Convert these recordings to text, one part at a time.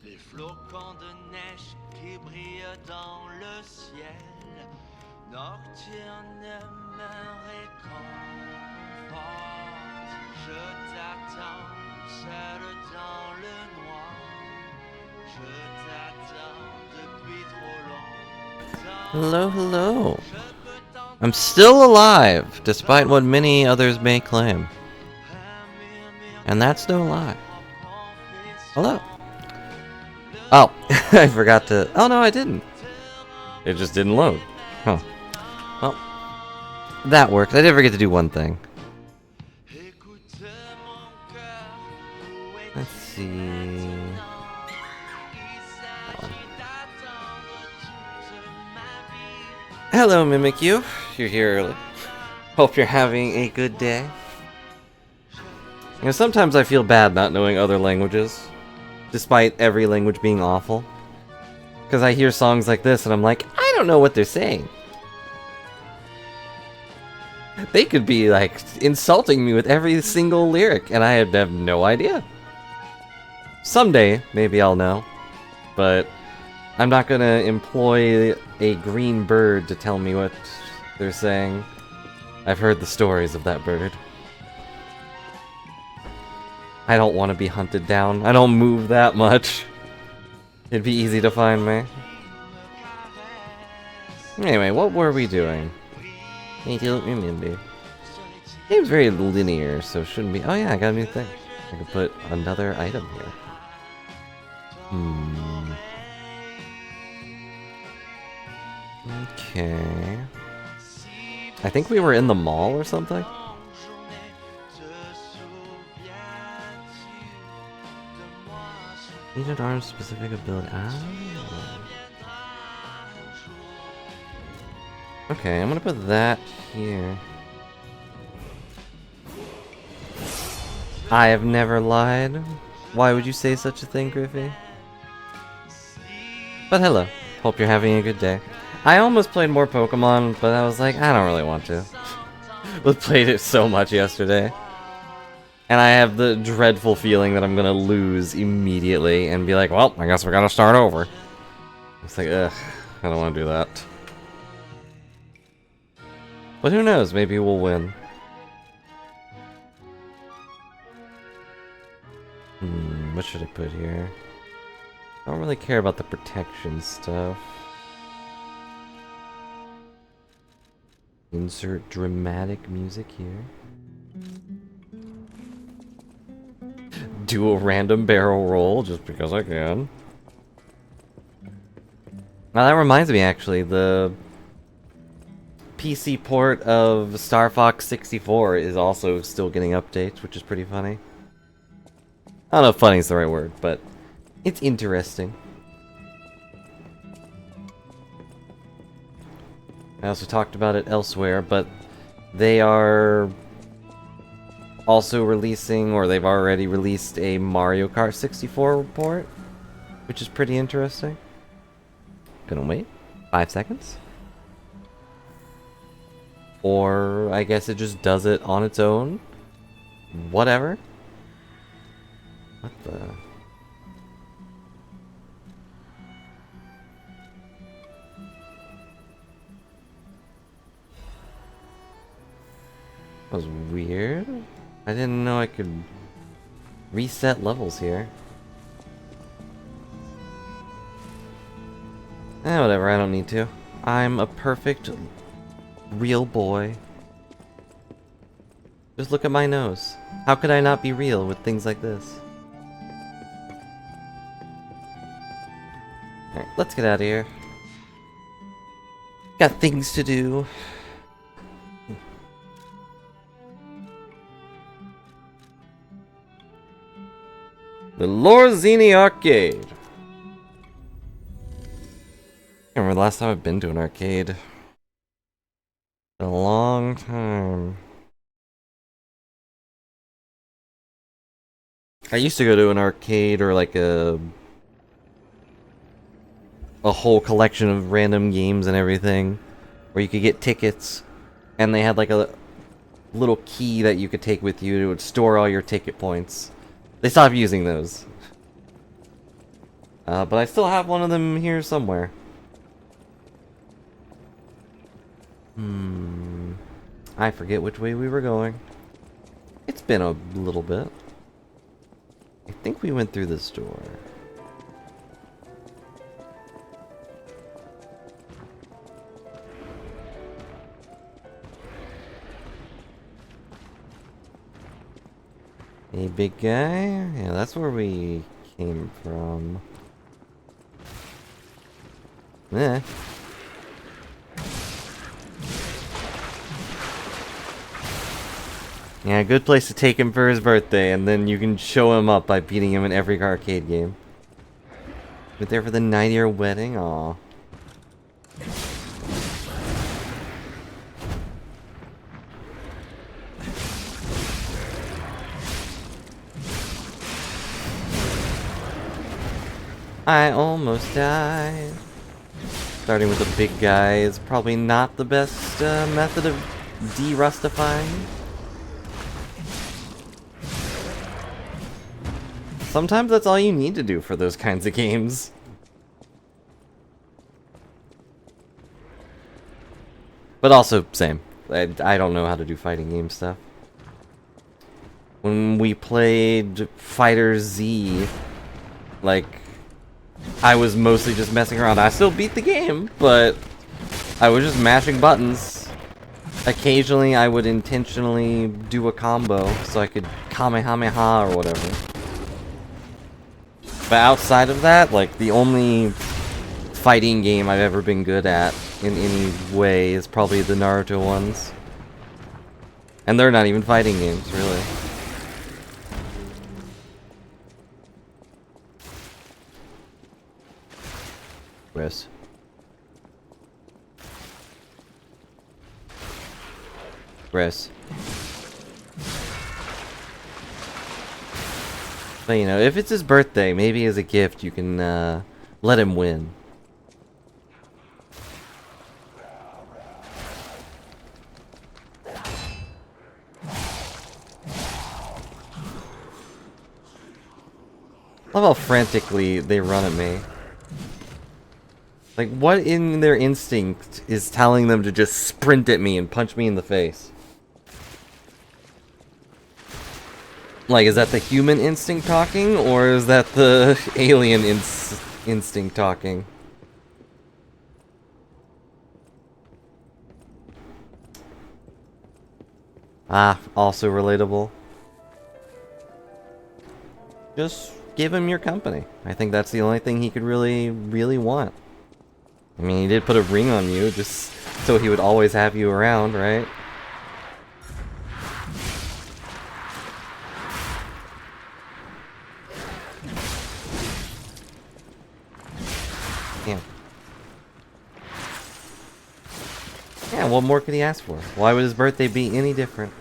Les flocons de neige qui brillent dans le ciel nocturne me réconforte. Je t'attends seul dans le noir. Je t'attends depuis trop longtemps. Hello, hello. I'm still alive, despite what many others may claim. And that's no lie. Hello. Oh, I forgot to... Oh, no, I didn't. It just didn't load. Huh. Well, that worked. I did forget to do one thing. Let's see... Hello, Mimikyu. You're here early. Hope you're having a good day. You know, sometimes I feel bad not knowing other languages, despite every language being awful. Because I hear songs like this and I'm like, I don't know what they're saying. They could be, like, insulting me with every single lyric, and I have no idea. Someday, maybe I'll know. But I'm not gonna employ a green bird to tell me what they're saying. I've heard the stories of that bird. I don't want to be hunted down. I don't move that much. It'd be easy to find me. Anyway, what were we doing? I don't remember. Game's very linear, so it shouldn't be... Oh yeah, I got a new thing. I can put another item here. Okay. I think we were in the mall or something. Agent Arm's specific ability. Ah. Okay, I'm gonna put that here. I have never lied. Why would you say such a thing, Griffey? But hello. Hope you're having a good day. I almost played more Pokemon, but I was like, I don't really want to. We played it so much yesterday. And I have the dreadful feeling that I'm gonna lose immediately and be like, well, I guess we gotta start over. It's like, ugh, I don't want to do that. But who knows, maybe we'll win. What should I put here? I don't really care about the protection stuff. Insert dramatic music here. Do a random barrel roll just because I can. Now that reminds me, actually, the PC port of Star Fox 64 is also still getting updates, which is pretty funny. I don't know if funny is the right word, but it's interesting. I also talked about it elsewhere, but they are also releasing, or they've already released, a Mario Kart 64 report, which is pretty interesting. Gonna wait 5 seconds. Or I guess it just does it on its own. Whatever. What the... That was weird. I didn't know I could reset levels here. Whatever, I don't need to. I'm a perfect, real boy. Just look at my nose. How could I not be real with things like this? Alright, let's get out of here. Got things to do. The Lorzini Arcade. I can't remember the last time I've been to an arcade. Been a long time. I used to go to an arcade or like a whole collection of random games and everything, where you could get tickets, and they had like a little key that you could take with you. It would store all your ticket points. They stopped using those. But I still have one of them here somewhere. I forget which way we were going. It's been a little bit. I think we went through this door. Hey, big guy? Yeah, that's where we came from. Eh. Yeah, good place to take him for his birthday, and then you can show him up by beating him in every arcade game. Went there for the 9-year wedding? Aw. I almost died. Starting with a big guy is probably not the best method of de-rustifying. Sometimes that's all you need to do for those kinds of games. But also, same. I don't know how to do fighting game stuff. When we played Fighter Z, like, I was mostly just messing around. I still beat the game, but I was just mashing buttons. Occasionally, I would intentionally do a combo so I could Kamehameha or whatever. But outside of that, like, the only fighting game I've ever been good at in any way is probably the Naruto ones. And they're not even fighting games, really. Chris. Chris. But, you know, if it's his birthday, maybe as a gift you can let him win. I love how frantically they run at me. Like, what in their instinct is telling them to just sprint at me and punch me in the face? Like, is that the human instinct talking, or is that the alien instinct talking? Ah, also relatable. Just give him your company. I think that's the only thing he could really want. I mean, he did put a ring on you just so he would always have you around, right? Yeah. Yeah, what more could he ask for? Why would his birthday be any different?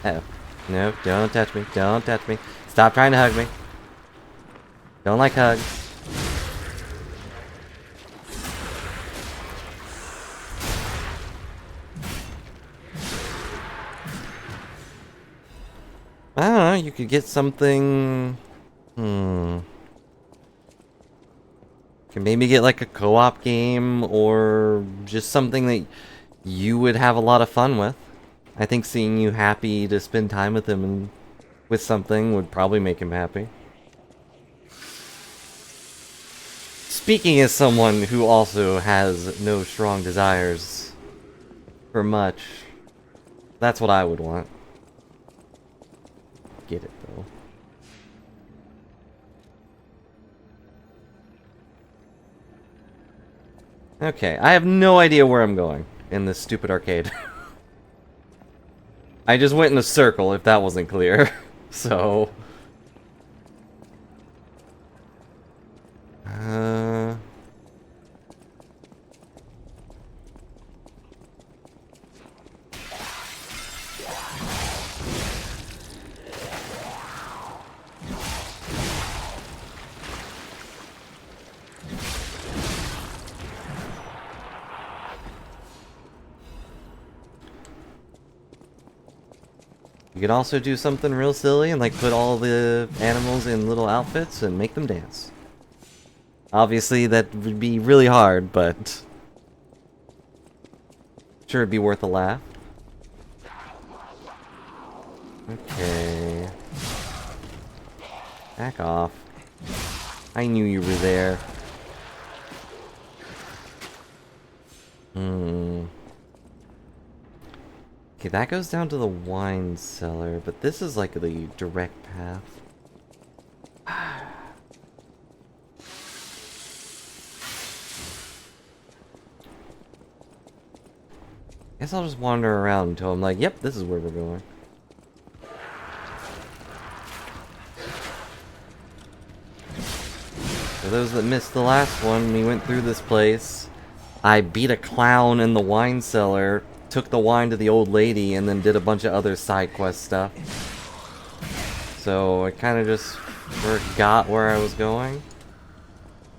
Uh-oh. No, don't touch me. Don't touch me. Stop trying to hug me. Don't like hugs. I don't know, you could get something... Can maybe get like a co-op game or just something that you would have a lot of fun with. I think seeing you happy to spend time with him and with something would probably make him happy. Speaking as someone who also has no strong desires for much, that's what I would want. Get it, though. Okay, I have no idea where I'm going in this stupid arcade. I just went in a circle, if that wasn't clear. So... You could also do something real silly and like put all the animals in little outfits and make them dance. Obviously that would be really hard, but sure it'd be worth a laugh. Okay. Back off. I knew you were there. Okay, that goes down to the wine cellar, but this is like the direct path. Guess I'll just wander around until I'm like, yep, this is where we're going. For those that missed the last one, we went through this place. I beat a clown in the wine cellar, took the wine to the old lady, and then did a bunch of other side quest stuff. So I kind of just forgot where I was going.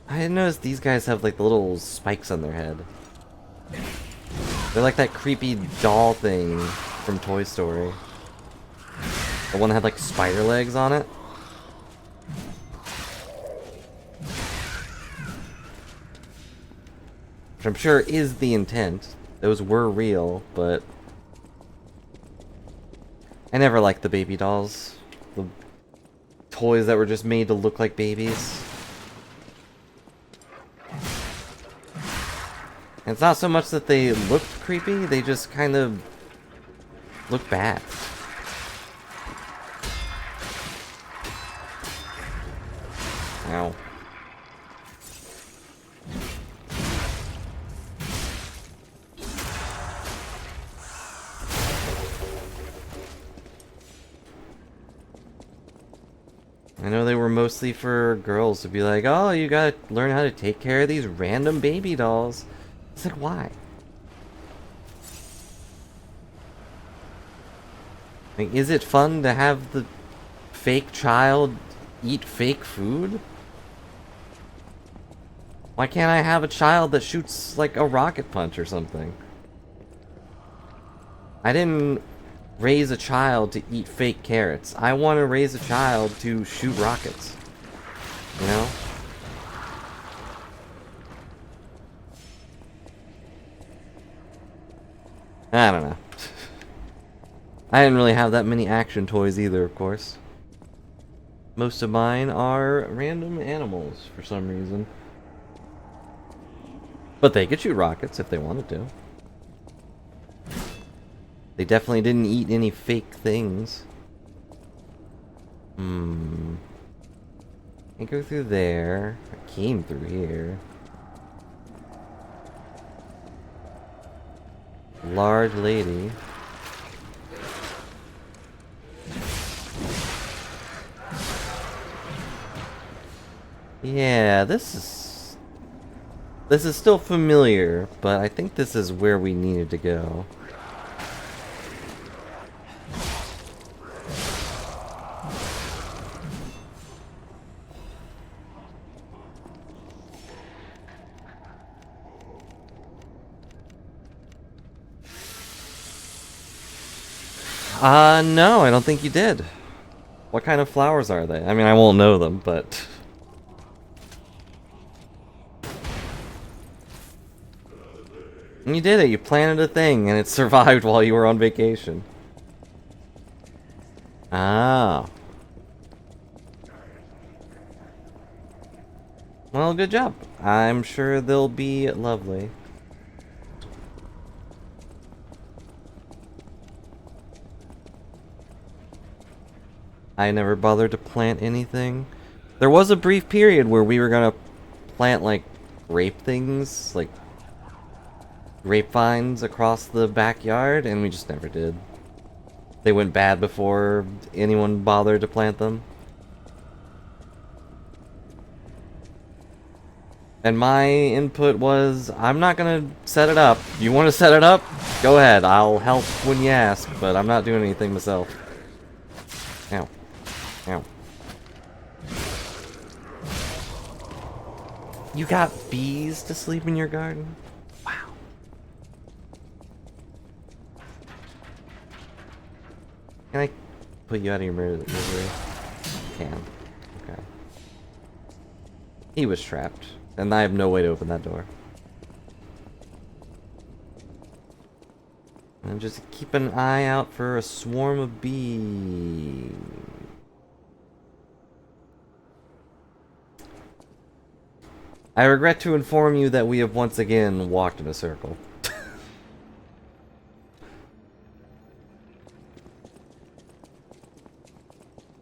I didn't notice these guys have like the little spikes on their head. They're like that creepy doll thing from Toy Story. The one that had like spider legs on it. Which I'm sure is the intent. Those were real, but I never liked the baby dolls. The toys that were just made to look like babies. And it's not so much that they looked creepy, they just kind of look bad. Ow. I know they were mostly for girls to be like, oh, you gotta learn how to take care of these random baby dolls. It's like, why? Like, is it fun to have the fake child eat fake food? Why can't I have a child that shoots like a rocket punch or something? I didn't raise a child to eat fake carrots. I want to raise a child to shoot rockets. You know? I don't know. I didn't really have that many action toys either, of course. Most of mine are random animals for some reason. But they could shoot rockets if they wanted to. They definitely didn't eat any fake things. I go through there. I came through here. Large lady. Yeah, this is still familiar, but I think this is where we needed to go. No, I don't think you did. What kind of flowers are they? I mean, I won't know them, but... And you did it. You planted a thing, and it survived while you were on vacation. Ah. Well, good job. I'm sure they'll be lovely. I never bothered to plant anything. There was a brief period where we were gonna plant, like, grape things, like grapevines across the backyard, and we just never did. They went bad before anyone bothered to plant them. And my input was, I'm not gonna set it up. You want to set it up? Go ahead, I'll help when you ask, but I'm not doing anything myself. Ow. Ow. You got bees to sleep in your garden? Wow. Can I put you out of your misery? Can. Okay. He was trapped, and I have no way to open that door. And just keep an eye out for a swarm of bees. I regret to inform you that we have once again walked in a circle.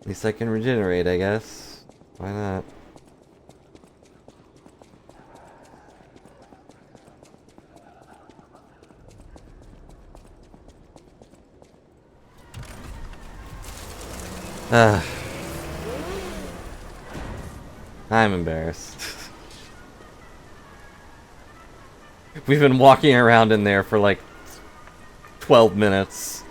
At least I can regenerate, I guess. Why not? I'm embarrassed. We've been walking around in there for like 12 minutes,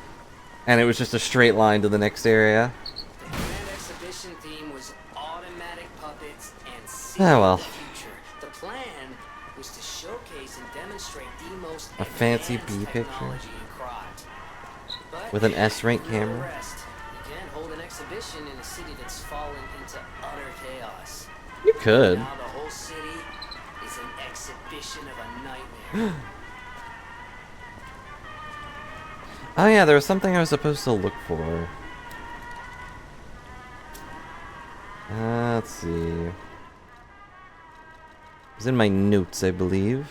and it was just a straight line to the next area. The grand exhibition theme was automatic puppets and Oh well. the future. The plan was to showcase and demonstrate the most A fancy advanced bee picture? technology in Krot. But With an S-rank no camera? rest. You can't hold an exhibition in a city that's fallen into utter chaos. You could. Now the whole city is an exhibition of a nightmare. Oh yeah, there was something I was supposed to look for. Let's see. It was in my notes, I believe.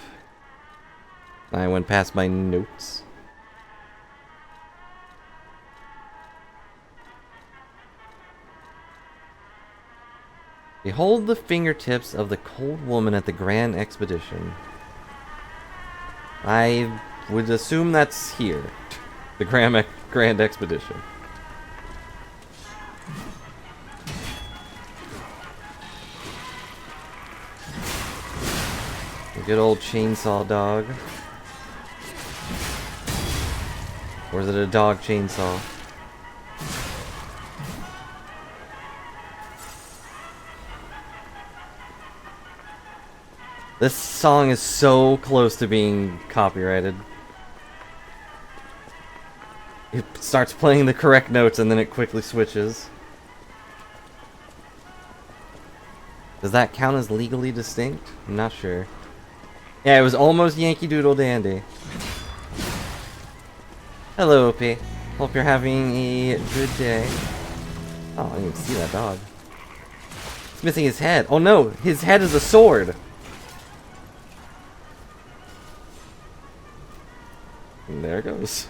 I went past my notes. Behold the fingertips of the cold woman at the Grand Expedition. I would assume that's here. The Grand Expedition. The good old chainsaw dog. Or is it a dog chainsaw? This song is so close to being copyrighted. It starts playing the correct notes and then it quickly switches. Does that count as legally distinct? I'm not sure. Yeah, it was almost Yankee Doodle Dandy. Hello, Opie. Hope you're having a good day. Oh, I didn't even see that dog. It's missing his head. Oh no, his head is a sword. And there it goes.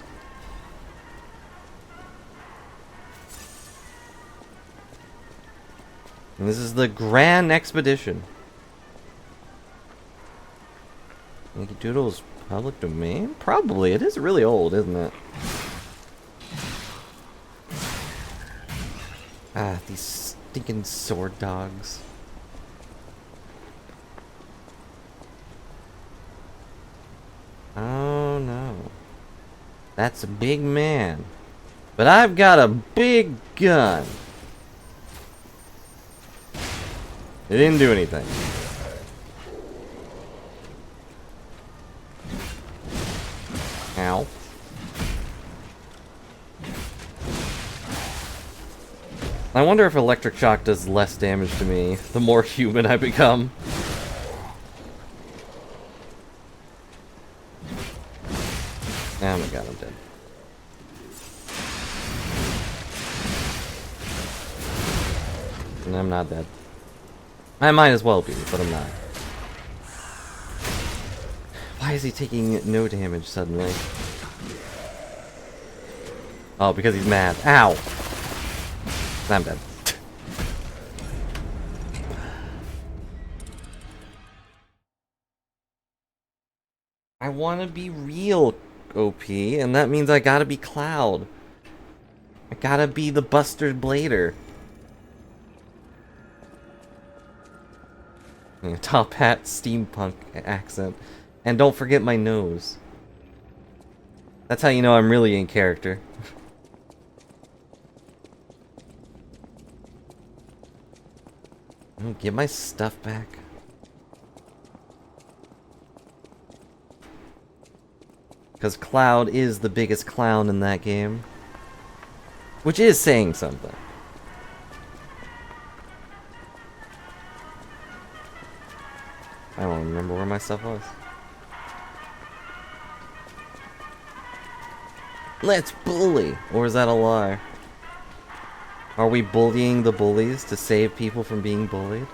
And this is the Grand Expedition. Yankee Doodle is public domain? Probably. It is really old, isn't it? Ah, these stinking sword dogs. Oh no. That's a big man. But I've got a big gun. It didn't do anything. Ow. I wonder if electric shock does less damage to me the more human I become. Oh my god, I'm dead. And I'm not dead. I might as well be, but I'm not. Why is he taking no damage suddenly? Oh, because he's mad. Ow! I'm dead. I want to be real OP, and that means I gotta be Cloud. I gotta be the Buster Blader. Yeah, top hat, steampunk accent. And don't forget my nose. That's how you know I'm really in character. Oh, get my stuff back. Because Cloud is the biggest clown in that game. Which is saying something. I don't remember where my stuff was. Let's bully! Or is that a lie? Are we bullying the bullies to save people from being bullied?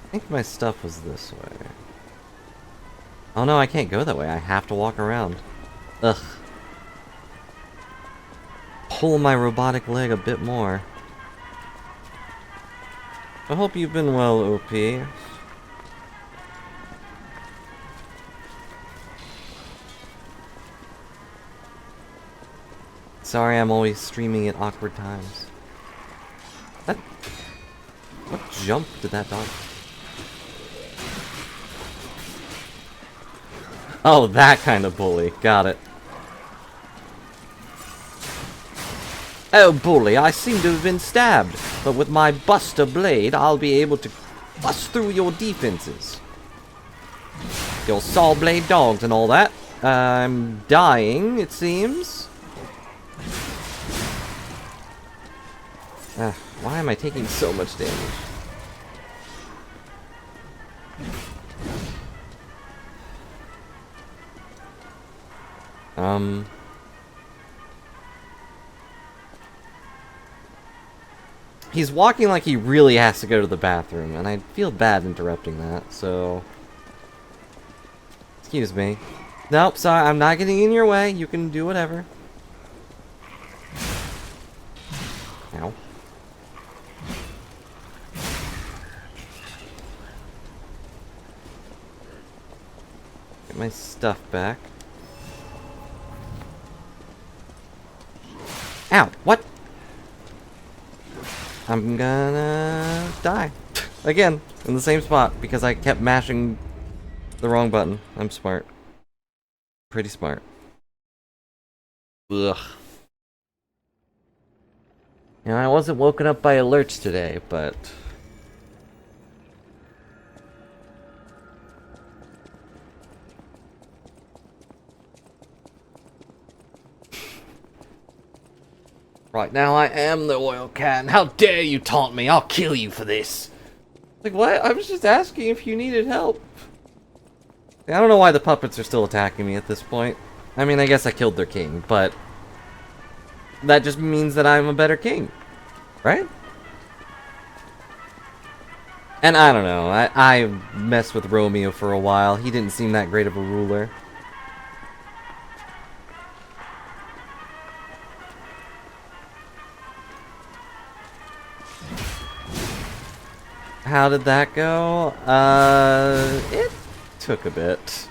I think my stuff was this way. Oh no, I can't go that way. I have to walk around. Ugh. Pull my robotic leg a bit more. I hope you've been well, OP. Sorry, I'm always streaming at awkward times. What jump did that dog? Oh, that kind of bully. Got it. Oh, bully, I seem to have been stabbed. But with my Buster Blade, I'll be able to bust through your defenses. Your saw blade dogs and all that. I'm dying, it seems. Why am I taking so much damage? He's walking like he really has to go to the bathroom, and I feel bad interrupting that, so... Excuse me. Nope, sorry, I'm not getting in your way. You can do whatever. Ow. Get my stuff back. Ow, what? I'm gonna die. Again, in the same spot, because I kept mashing the wrong button. I'm smart. Pretty smart. Ugh. You know, I wasn't woken up by alerts today, but... Right now I am the oil can. How dare you taunt me? I'll kill you for this. Like, what? I was just asking if you needed help. I don't know why the puppets are still attacking me at this point. I mean, I guess I killed their king, but... that just means that I'm a better king. Right? And I don't know. I messed with Romeo for a while. He didn't seem that great of a ruler. How did that go? It took a bit.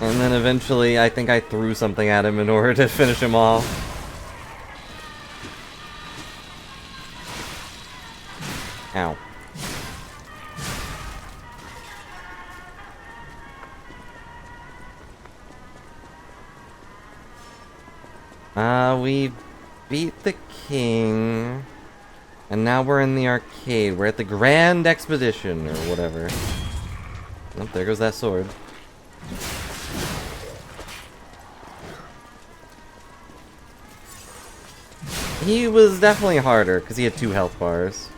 And then eventually, I think I threw something at him in order to finish him off. Ow. We beat the king. And now we're in the arcade. We're at the Grand Expedition, or whatever. Oh, there goes that sword. He was definitely harder, because he had 2 health bars.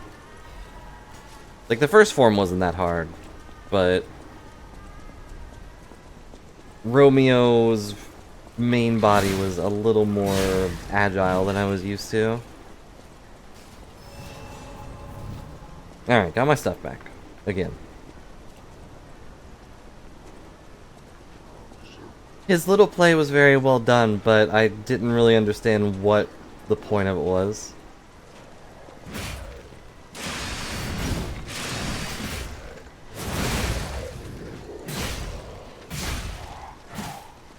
Like, the first form wasn't that hard, but Romeo's main body was a little more agile than I was used to. Alright, got my stuff back. Again. His little play was very well done, but I didn't really understand what the point of it was.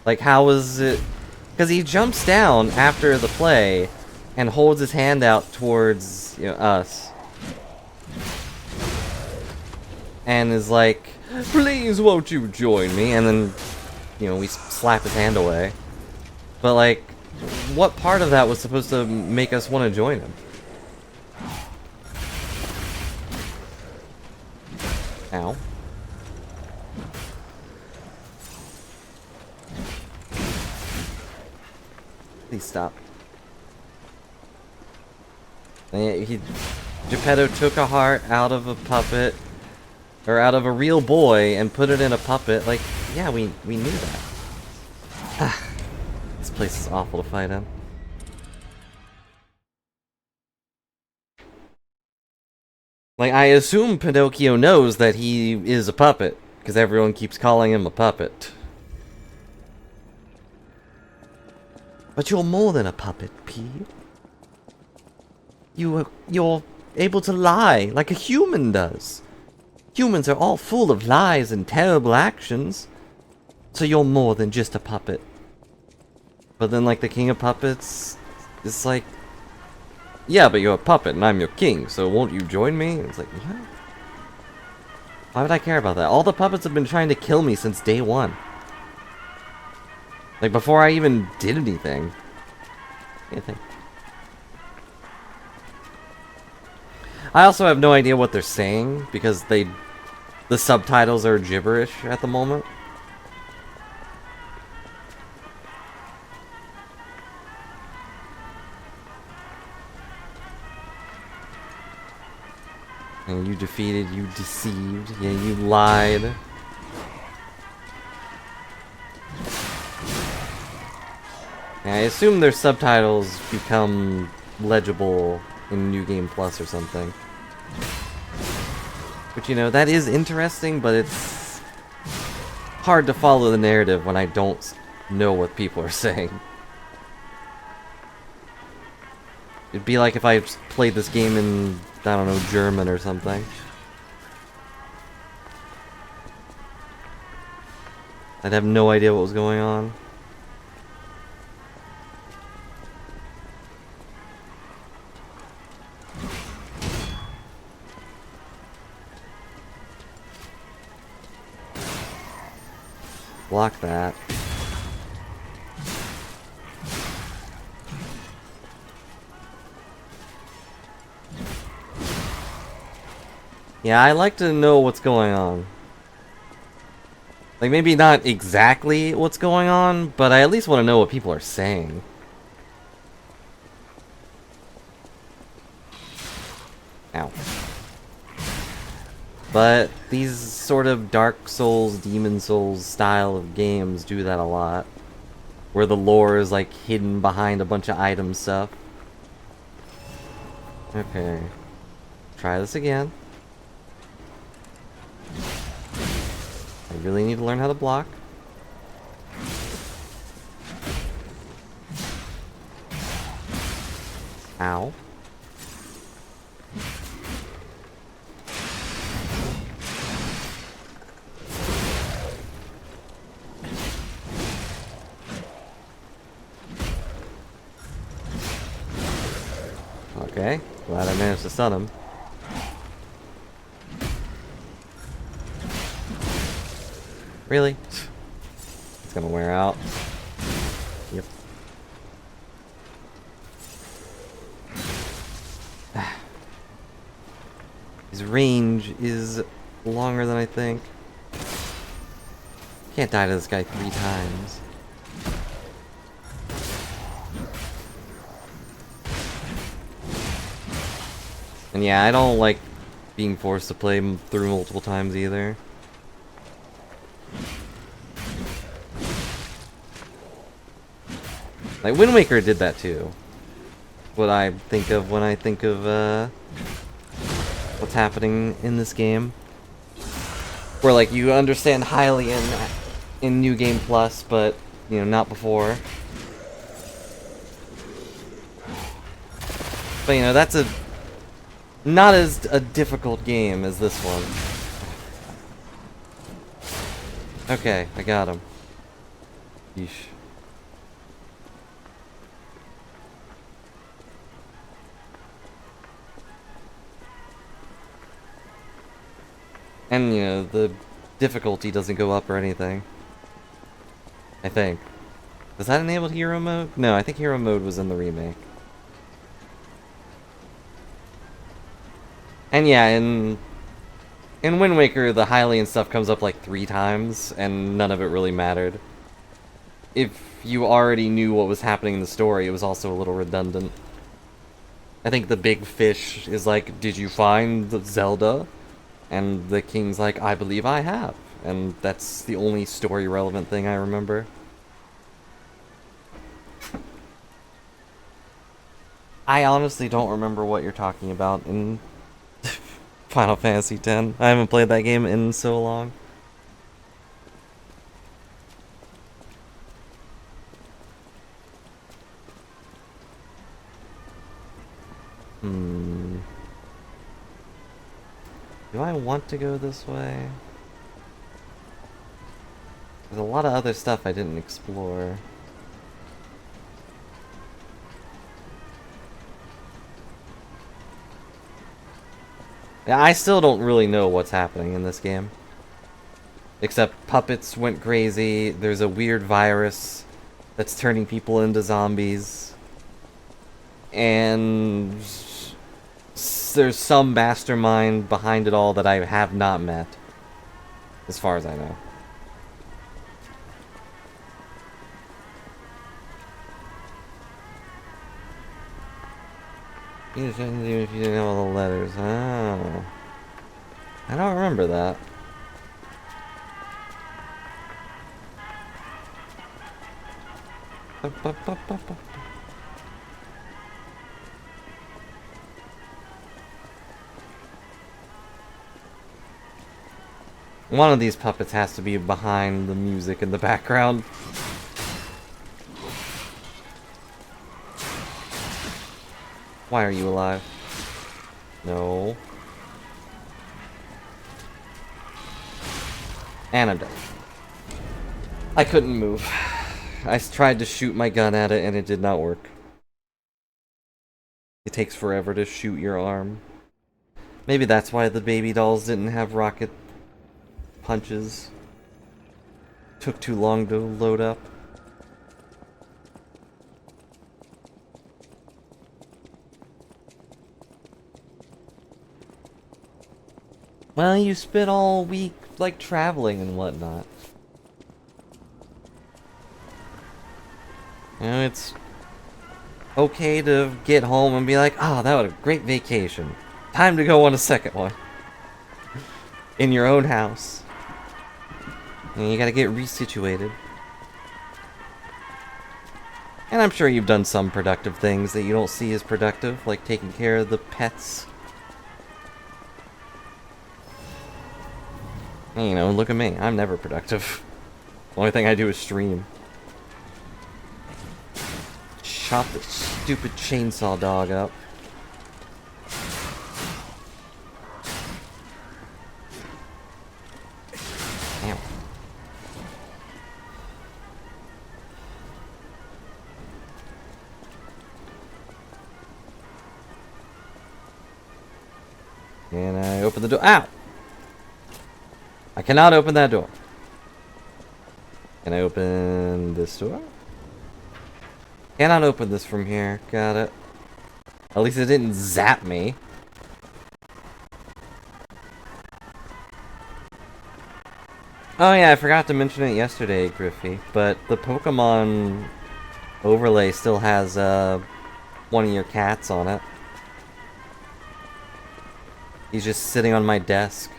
Like, how was it? Because he jumps down after the play and holds his hand out towards, you know, us. And is like, please won't you join me? And then, you know, we slap his hand away. But, like, what part of that was supposed to make us want to join him? Ow. Please stop. Geppetto took a heart out of a puppet, or out of a real boy, and put it in a puppet. Like, yeah, we knew that. This place is awful to fight in. Like, I assume Pinocchio knows that he is a puppet, because everyone keeps calling him a puppet. But you're more than a puppet, P. You're able to lie like a human does. Humans are all full of lies and terrible actions. So you're more than just a puppet. But then, like, the king of puppets is like, yeah, but you're a puppet and I'm your king, so won't you join me? And it's like, what? Why would I care about that? All the puppets have been trying to kill me since day 1. Like, before I even did anything. Anything. I also have no idea what they're saying, because the subtitles are gibberish at the moment. And you defeated, you deceived, yeah, you lied. I assume their subtitles become legible in New Game Plus or something. Which, you know, that is interesting, but it's hard to follow the narrative when I don't know what people are saying. It'd be like if I played this game in, I don't know, German or something. I'd have no idea what was going on. Block that. Yeah, I like to know what's going on. Like, maybe not exactly what's going on, but I at least want to know what people are saying. Ow. But these sort of Dark Souls, Demon Souls style of games do that a lot. Where the lore is, like, hidden behind a bunch of item stuff. Okay. Try this again. I really need to learn how to block. Ow. Okay, glad I managed to stun him. Really? It's gonna wear out. Yep. His range is longer than I think. Can't die to this guy 3 times. And yeah, I don't like being forced to play them through multiple times either. Like, Wind Waker did that too. What I think of when I think of, what's happening in this game. Where, like, you understand highly in New Game Plus, but, you know, not before. But, you know, that's not as a difficult game as this one. Okay, I got him. Yeesh. And, you know, the difficulty doesn't go up or anything. I think. Does that enable hero mode? No, I think hero mode was in the remake. And yeah, in Wind Waker, the Hylian stuff comes up like 3 times, and none of it really mattered. If you already knew what was happening in the story, it was also a little redundant. I think the big fish is like, did you find Zelda? And the king's like, I believe I have. And that's the only story relevant thing I remember. I honestly don't remember what you're talking about in Final Fantasy X. I haven't played that game in so long. Do I want to go this way? There's a lot of other stuff I didn't explore. Yeah, I still don't really know what's happening in this game. Except puppets went crazy, there's a weird virus that's turning people into zombies. And there's some mastermind behind it all that I have not met. As far as I know. You shouldn't do if you didn't know all the letters. Oh. I don't remember that. One of these puppets has to be behind the music in the background. Why are you alive? No. And I'm dead. I couldn't move. I tried to shoot my gun at it and it did not work. It takes forever to shoot your arm. Maybe that's why the baby dolls didn't have rocket punches. Took too long to load up. Well, you spent all week, like, traveling and whatnot. You know, it's okay to get home and be like, oh, that was a great vacation. Time to go on a second one. In your own house. And you gotta get resituated. And I'm sure you've done some productive things that you don't see as productive, like taking care of the pets. And, you know, look at me. I'm never productive. The only thing I do is stream. Chop the stupid chainsaw dog up. Damn. Can I open the door? Ow! I cannot open that door. Can I open this door? Cannot open this from here. Got it. At least it didn't zap me. Oh yeah, I forgot to mention it yesterday, Griffey, but the Pokemon overlay still has one of your cats on it. He's just sitting on my desk.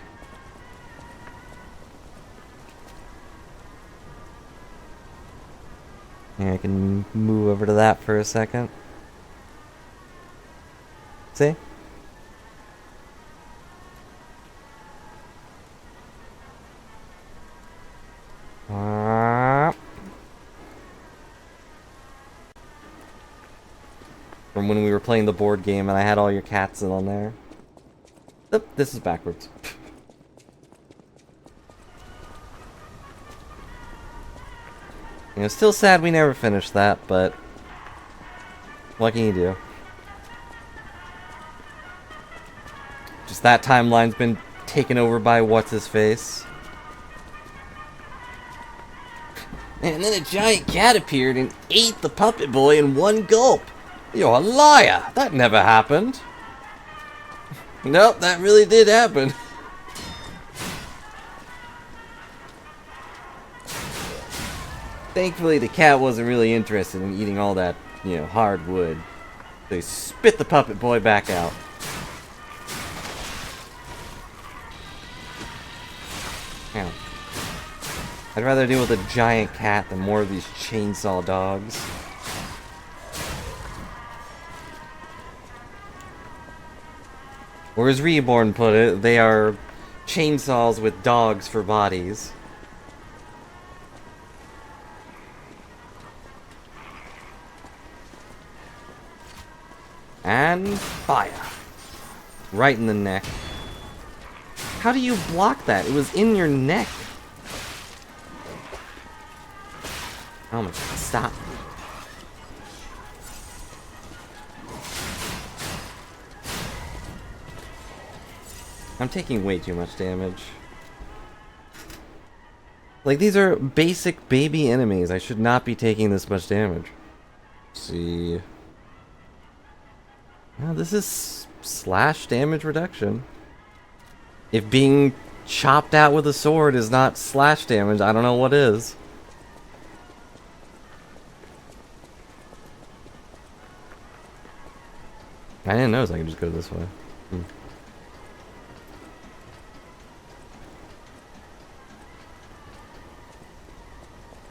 Yeah, I can move over to that for a second. See? From when we were playing the board game and I had all your cats in on there. Oop, this is backwards. You know, still sad we never finished that, but what can you do? Just that timeline's been taken over by what's-his-face. And then a giant cat appeared and ate the puppet boy in one gulp. You're a liar! That never happened. Nope, that really did happen. Thankfully, the cat wasn't really interested in eating all that, you know, hard wood. They spit the puppet boy back out. Ow. I'd rather deal with a giant cat than more of these chainsaw dogs. Or as Reborn put it, they are chainsaws with dogs for bodies. And fire. Right in the neck. How do you block that? It was in your neck. Oh my god, stop. I'm taking way too much damage. Like, these are basic baby enemies. I should not be taking this much damage. Let's see. Well, this is slash damage reduction. If being chopped out with a sword is not slash damage, I don't know what is. I didn't notice I could just go this way.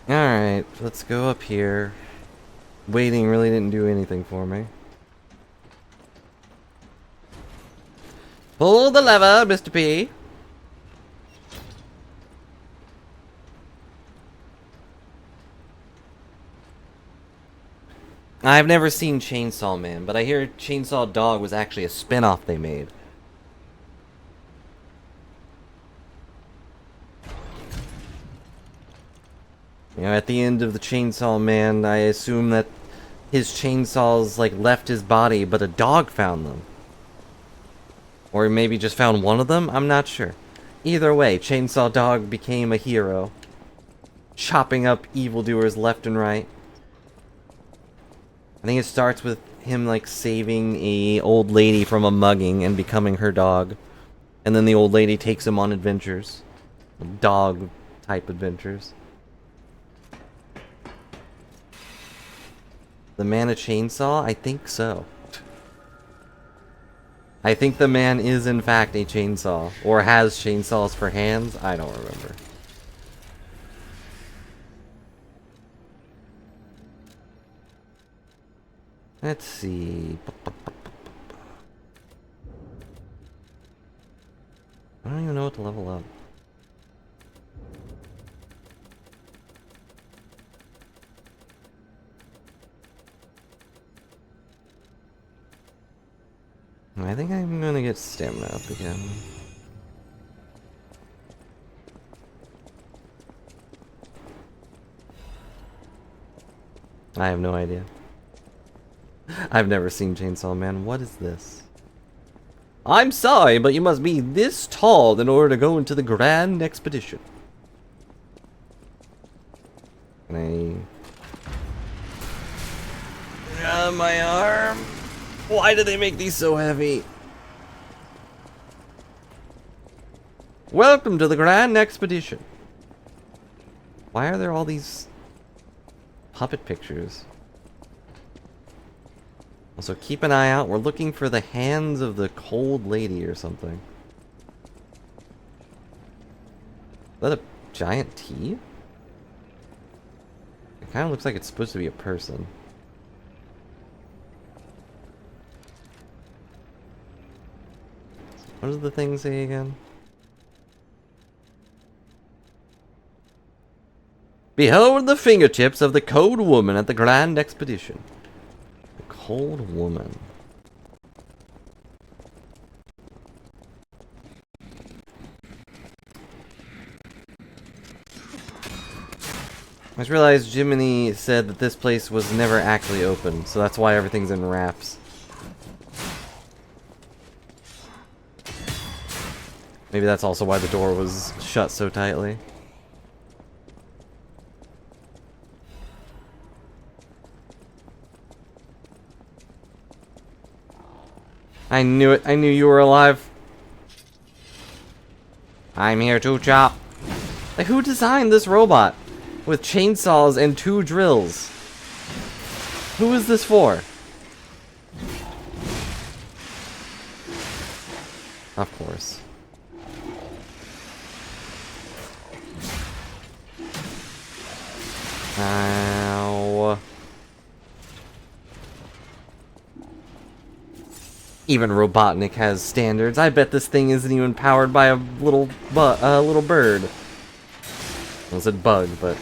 Alright, let's go up here. Waiting really didn't do anything for me. Pull the lever, Mr. P. I've never seen Chainsaw Man, but I hear Chainsaw Dog was actually a spin-off they made. You know, at the end of the Chainsaw Man, I assume that his chainsaws, like, left his body, but a dog found them. Or maybe just found one of them? I'm not sure. Either way, Chainsaw Dog became a hero. Chopping up evildoers left and right. I think it starts with him, like, saving a old lady from a mugging and becoming her dog. And then the old lady takes him on adventures. Dog-type adventures. The man a chainsaw? I think so. I think the man is in fact a chainsaw. Or has chainsaws for hands? I don't remember. Let's see. I don't even know what to level up. I think I'm gonna get stamina up again. I have no idea. I've never seen Chainsaw Man. What is this? I'm sorry, but you must be this tall in order to go into the Grand Expedition. Can I... my arm! Why do they make these so heavy? Welcome to the Grand Expedition. Why are there all these puppet pictures? Also, keep an eye out. We're looking for the hands of the cold lady or something. Is that a giant T? It kind of looks like it's supposed to be a person. What does the thing say again? Behold the fingertips of the cold woman at the grand expedition. The cold woman. I just realized Jiminy said that this place was never actually open, so that's why everything's in wraps. Maybe that's also why the door was shut so tightly. I knew it. I knew you were alive. I'm here to chop. Like, who designed this robot? With chainsaws and 2 drills. Who is this for? Of course. Ow. Even Robotnik has standards. I bet this thing isn't even powered by a little bird. I said bug, but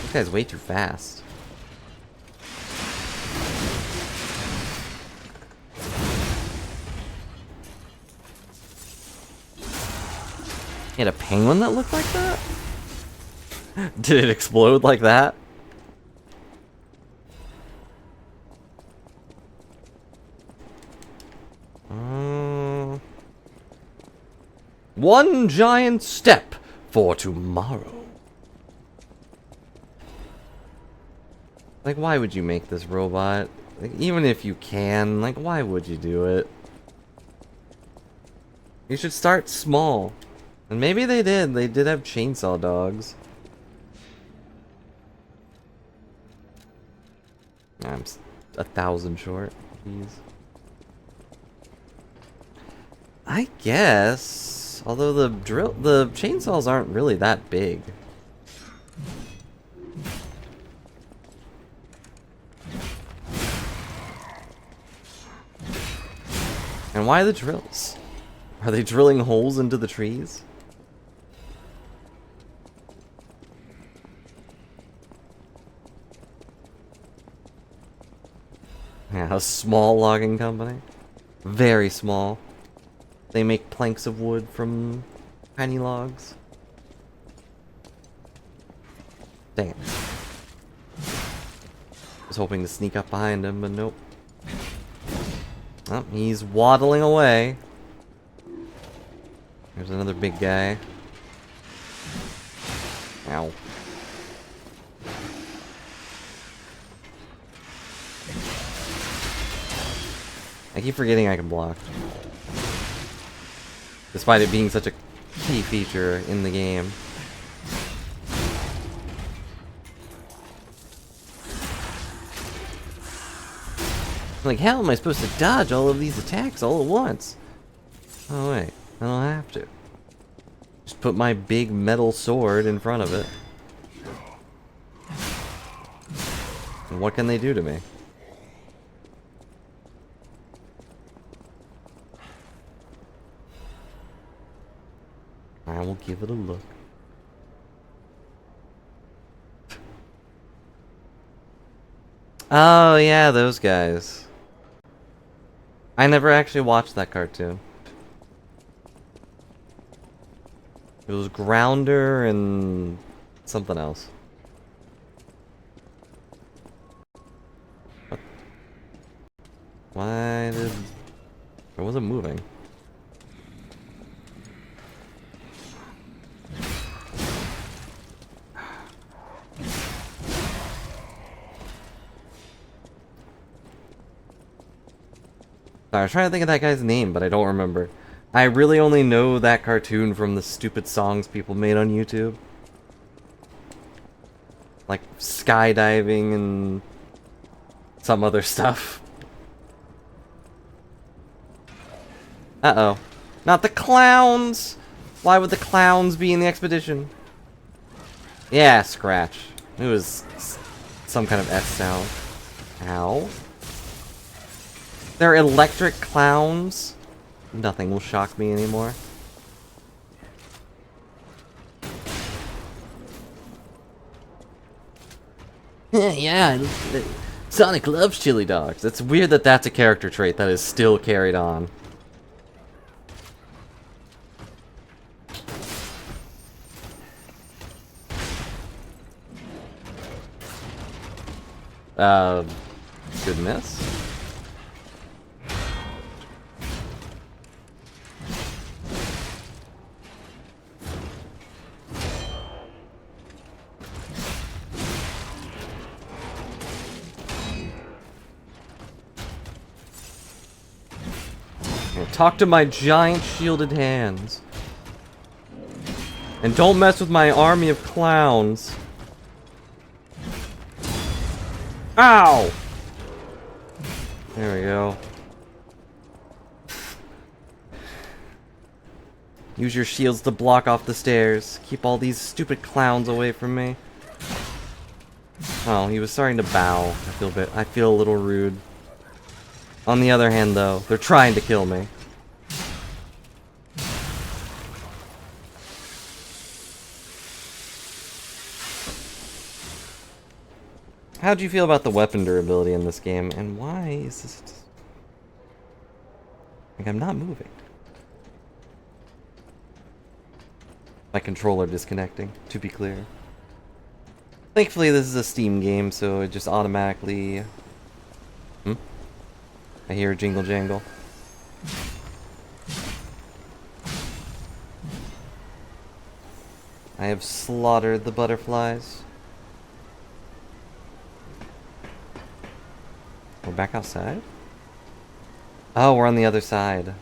this guy's way too fast. You had a penguin that looked like that? Did it explode like that? One giant step for tomorrow. Like, why would you make this robot? Like, even if you can, like, why would you do it? You should start small. And maybe they did. They did have chainsaw dogs. I'm 1,000 short. Jeez. I guess. Although the chainsaws aren't really that big. And why the drills? Are they drilling holes into the trees? Yeah, a small logging company. Very small. They make planks of wood from tiny logs. Dang it. Was hoping to sneak up behind him, but nope. Oh, he's waddling away. There's another big guy. Ow. I keep forgetting I can block. Despite it being such a key feature in the game. Like, how am I supposed to dodge all of these attacks all at once? Oh wait, I don't have to. Just put my big metal sword in front of it. And what can they do to me? I will give it a look. Oh yeah, those guys. I never actually watched that cartoon. It was Grounder and something else. What? Why did... I wasn't moving. Sorry, I was trying to think of that guy's name, but I don't remember. I really only know that cartoon from the stupid songs people made on YouTube. Like skydiving and some other stuff. Uh-oh. Not the clowns! Why would the clowns be in the expedition? Yeah, Scratch. It was some kind of S sound. Ow. They're electric clowns? Nothing will shock me anymore. Yeah, Sonic loves chili dogs. It's weird that that's a character trait that is still carried on. Good miss. Talk to my giant shielded hands. And don't mess with my army of clowns. Ow! There we go. Use your shields to block off the stairs. Keep all these stupid clowns away from me. Oh, he was starting to bow. I feel a little rude. On the other hand, though, they're trying to kill me. How do you feel about the weapon durability in this game, and why is this... Like, I'm not moving. My controller disconnecting, to be clear. Thankfully, this is a Steam game, so it just automatically... I hear a jingle jangle. I have slaughtered the butterflies. We're back outside? Oh, we're on the other side.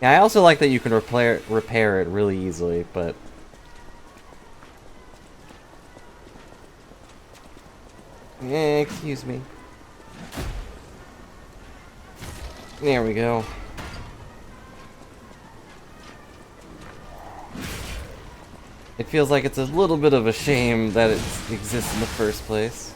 Yeah, I also like that you can repair it really easily, but... Yeah, excuse me. There we go. It feels like it's a little bit of a shame that it exists in the first place.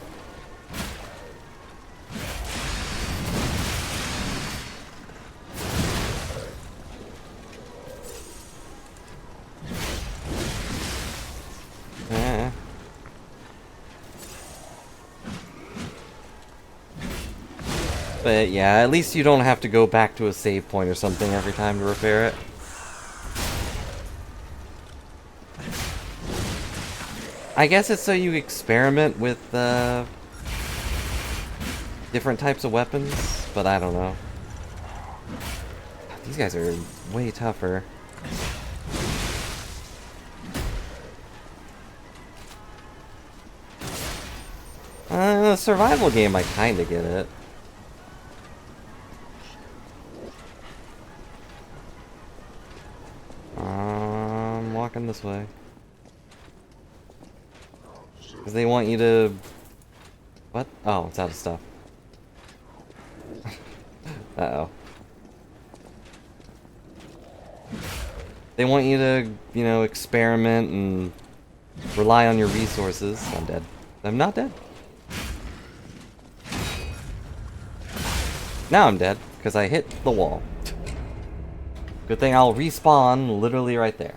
But yeah, at least you don't have to go back to a save point or something every time to repair it. I guess it's so you experiment with different types of weapons, but I don't know. These guys are way tougher. Survival game, I kinda get it. I'm walking this way. Because they want you to... What? Oh, it's out of stuff. Uh-oh. They want you to, you know, experiment and rely on your resources. I'm dead. I'm not dead. Now I'm dead, because I hit the wall. Good thing I'll respawn literally right there.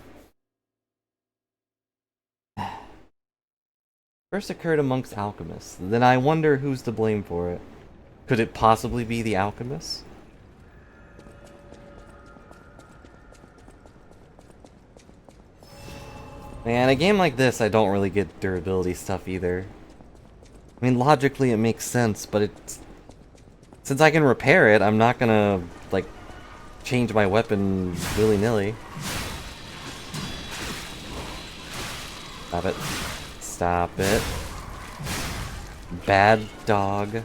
First occurred amongst alchemists. Then I wonder who's to blame for it. Could it possibly be the alchemists? Man, a game like this, I don't really get durability stuff either. I mean, logically it makes sense, but it's... Since I can repair it, I'm not gonna, like, change my weapon willy-nilly. Stop it. Stop it. Bad dog.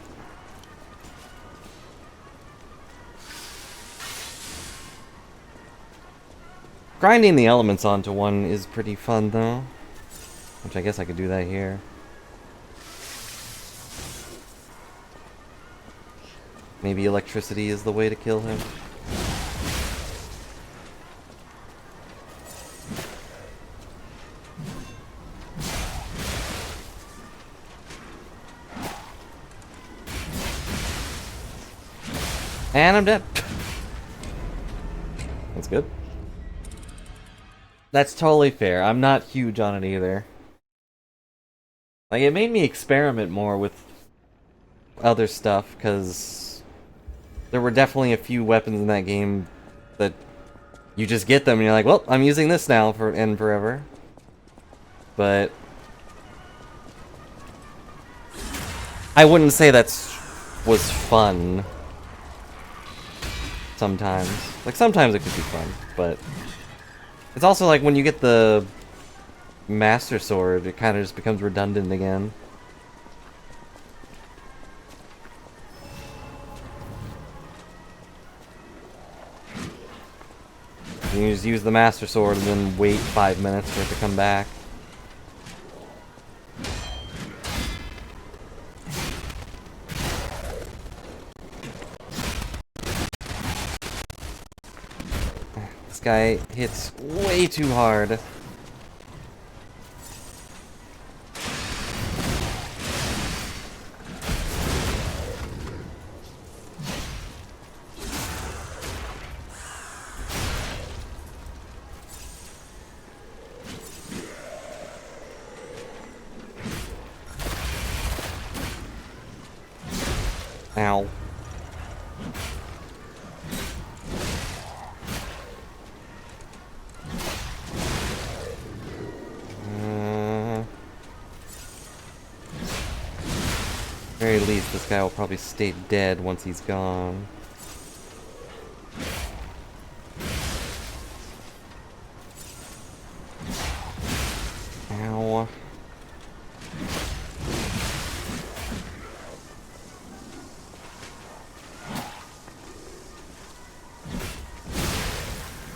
Grinding the elements onto one is pretty fun, though. Which I guess I could do that here. Maybe electricity is the way to kill him. And I'm dead. That's good. That's totally fair. I'm not huge on it either. Like, it made me experiment more with other stuff, because there were definitely a few weapons in that game that you just get them and you're like, well, I'm using this now for and forever. But I wouldn't say was fun. Sometimes. Like, sometimes it could be fun, but it's also like when you get the Master Sword, it kind of just becomes redundant again. You just use the Master Sword and then wait 5 minutes for it to come back. This guy hits way too hard. Ow. Very least, this guy will probably stay dead once he's gone. Ow.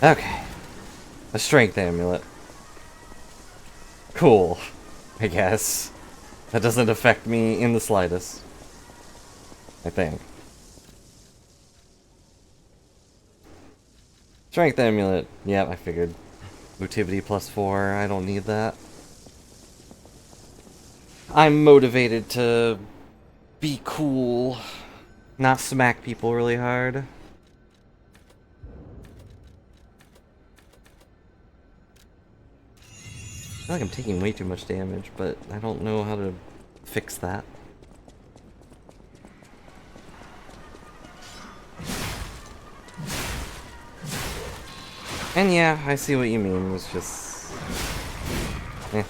Okay. A strength amulet. Cool. I guess. That doesn't affect me in the slightest. I think. Strength amulet. Yeah, I figured. Motivity +4. I don't need that. I'm motivated to be cool. Not smack people really hard. I feel like I'm taking way too much damage, but I don't know how to fix that. And yeah, I see what you mean. It's just... eh.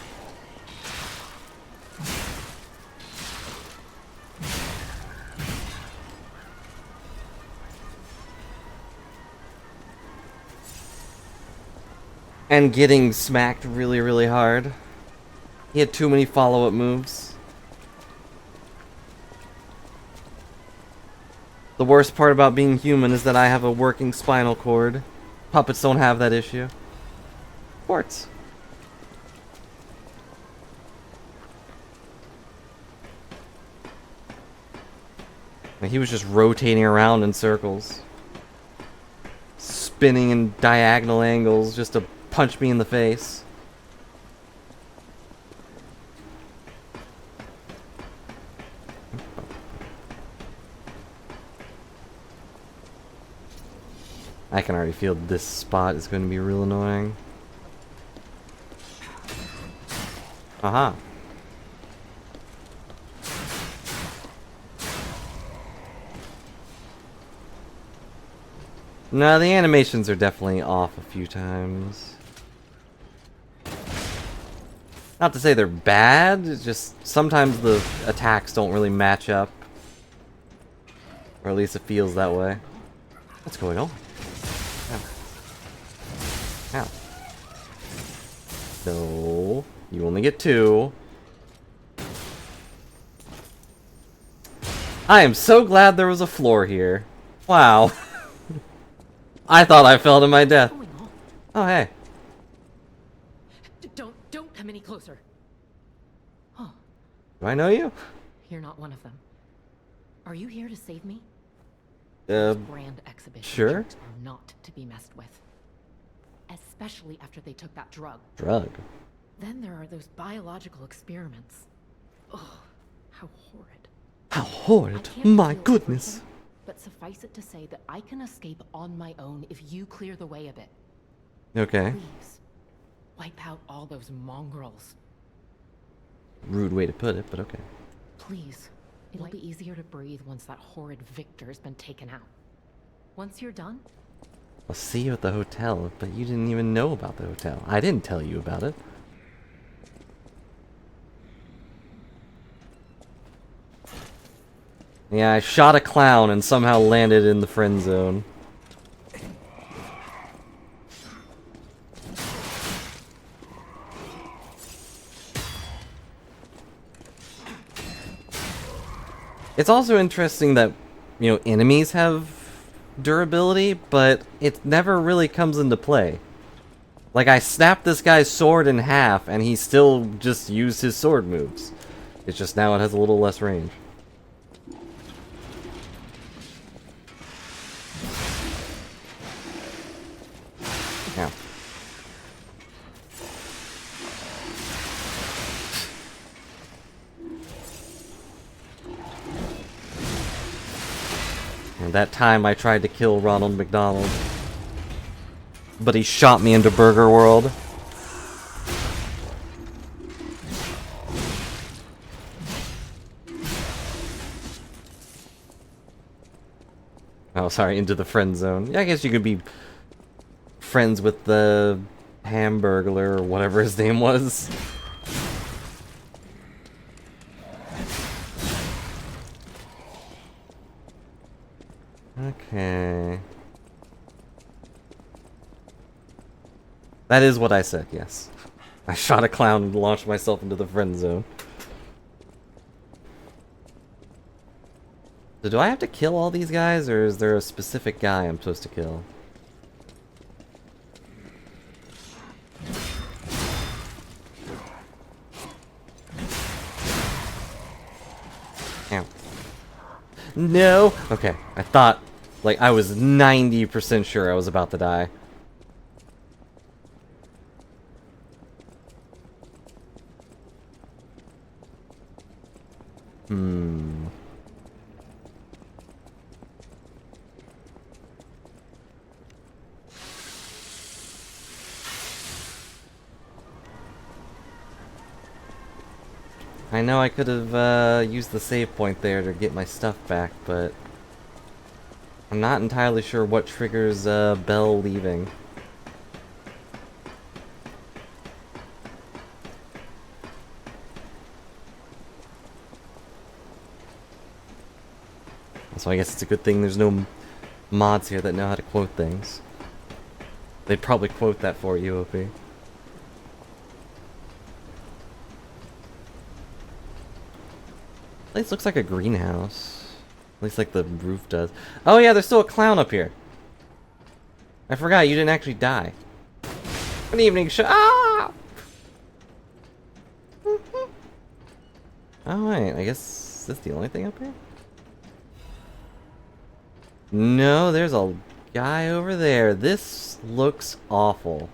And getting smacked really, really hard. He had too many follow-up moves. The worst part about being human is that I have a working spinal cord. Puppets don't have that issue. Quartz. He was just rotating around in circles. Spinning in diagonal angles just to punch me in the face. I can already feel this spot is going to be real annoying. Aha. No, the animations are definitely off a few times. Not to say they're bad, it's just sometimes the attacks don't really match up. Or at least it feels that way. What's going on? Ow. Ow. No, you only get 2. I am so glad there was a floor here. Wow. I thought I fell to my death. Oh, hey. come any closer. Oh, Do I know you? you're not one of them. Are you here to save me? Uh, Grand exhibition sure. are not to be messed with. Especially after they took that drug. Drug. Then there are those biological experiments. Oh, how horrid. How I horrid. can't My feel goodness. certain, but suffice it to say that I can escape on my own if you clear the way a bit. Okay. Please, wipe out all those mongrels. Rude way to put it, but okay. Please, it'll be easier to breathe once that horrid Victor's been taken out. Once you're done, I'll see you at the hotel, but you didn't even know about the hotel. I didn't tell you about it. Yeah, I shot a clown and somehow landed in the friend zone. It's also interesting that, you know, enemies have durability, but it never really comes into play. Like, I snapped this guy's sword in half, and he still just used his sword moves. It's just now it has a little less range. Ow. And that time I tried to kill Ronald McDonald. But he shot me into Burger World. Oh, sorry, into the friend zone. Yeah, I guess you could be friends with the Hamburglar or whatever his name was. Okay. That is what I said, yes. I shot a clown and launched myself into the friend zone. So do I have to kill all these guys, or is there a specific guy I'm supposed to kill? Ow. No! Okay, I thought, like, I was 90% sure I was about to die. I know I could have used the save point there to get my stuff back, but I'm not entirely sure what triggers Belle leaving. So I guess it's a good thing there's no mods here that know how to quote things. They'd probably quote that for you, OP. Place looks like a greenhouse. At least like the roof does. Oh yeah, there's still a clown up here. I forgot you didn't actually die. Good evening, Ah! Oh wait, I guess this the only thing up here? No, there's a guy over there. This looks awful.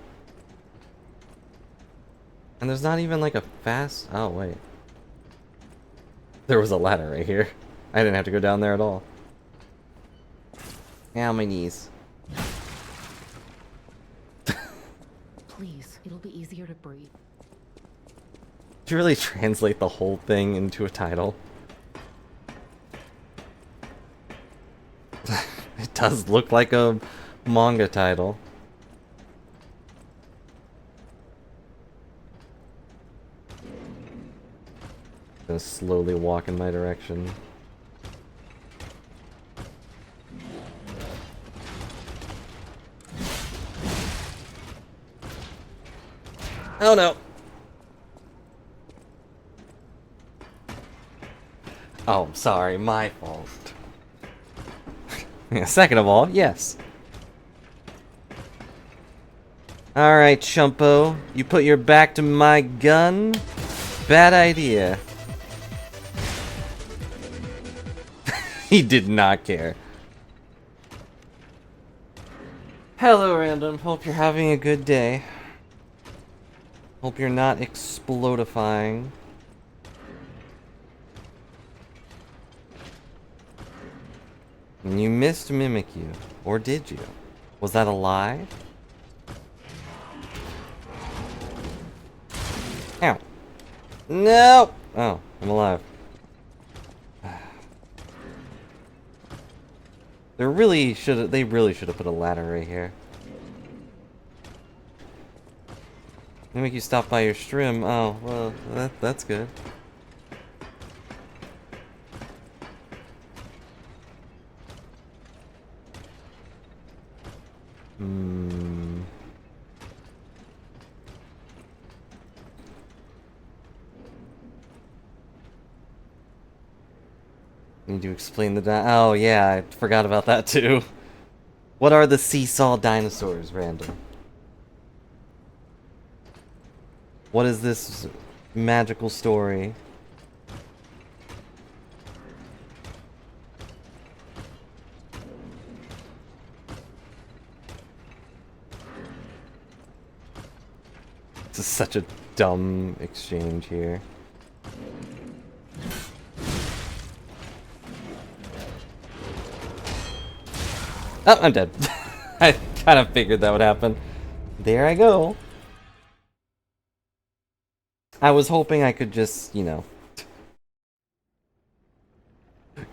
And there's not even like a fast... Oh wait. There was a ladder right here. I didn't have to go down there at all. Ow, my knees. please, it'll be easier to breathe. Did you really translate the whole thing into a title? It does look like a manga title. Gonna slowly walk in my direction. Oh no! Oh, sorry, my fault. Yeah, second of all, yes. Alright, Chumpo. You put your back to my gun? Bad idea. He did not care. Hello, Random. Hope you're having a good day. Hope you're not explodifying. And you missed Mimikyu. Or did you? Was that a lie? Ow. No! Oh, I'm alive. They really should have put a ladder right here. They make you stop by your stream. Oh, well, that's good. Need to explain the oh yeah, I forgot about that too. What are the seesaw dinosaurs, Random? What is this magical story? This is such a dumb exchange here. Oh, I'm dead. I kind of figured that would happen. There I go. I was hoping I could just, you know,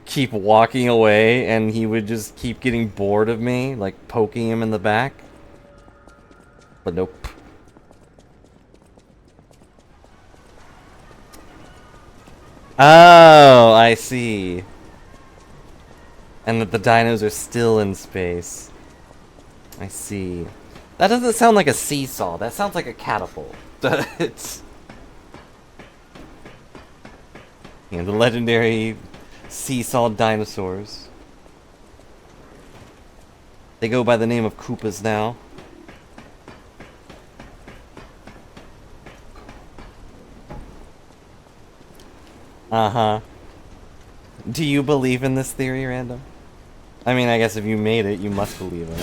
keep walking away and he would just keep getting bored of me, like poking him in the back. But nope. Oh, I see. And that the dinos are still in space. I see. That doesn't sound like a seesaw. That sounds like a catapult. It's... You know, the legendary seesaw dinosaurs. They go by the name of Koopas now. Uh-huh. Do you believe in this theory, Random? I mean, I guess if you made it, you must believe in it.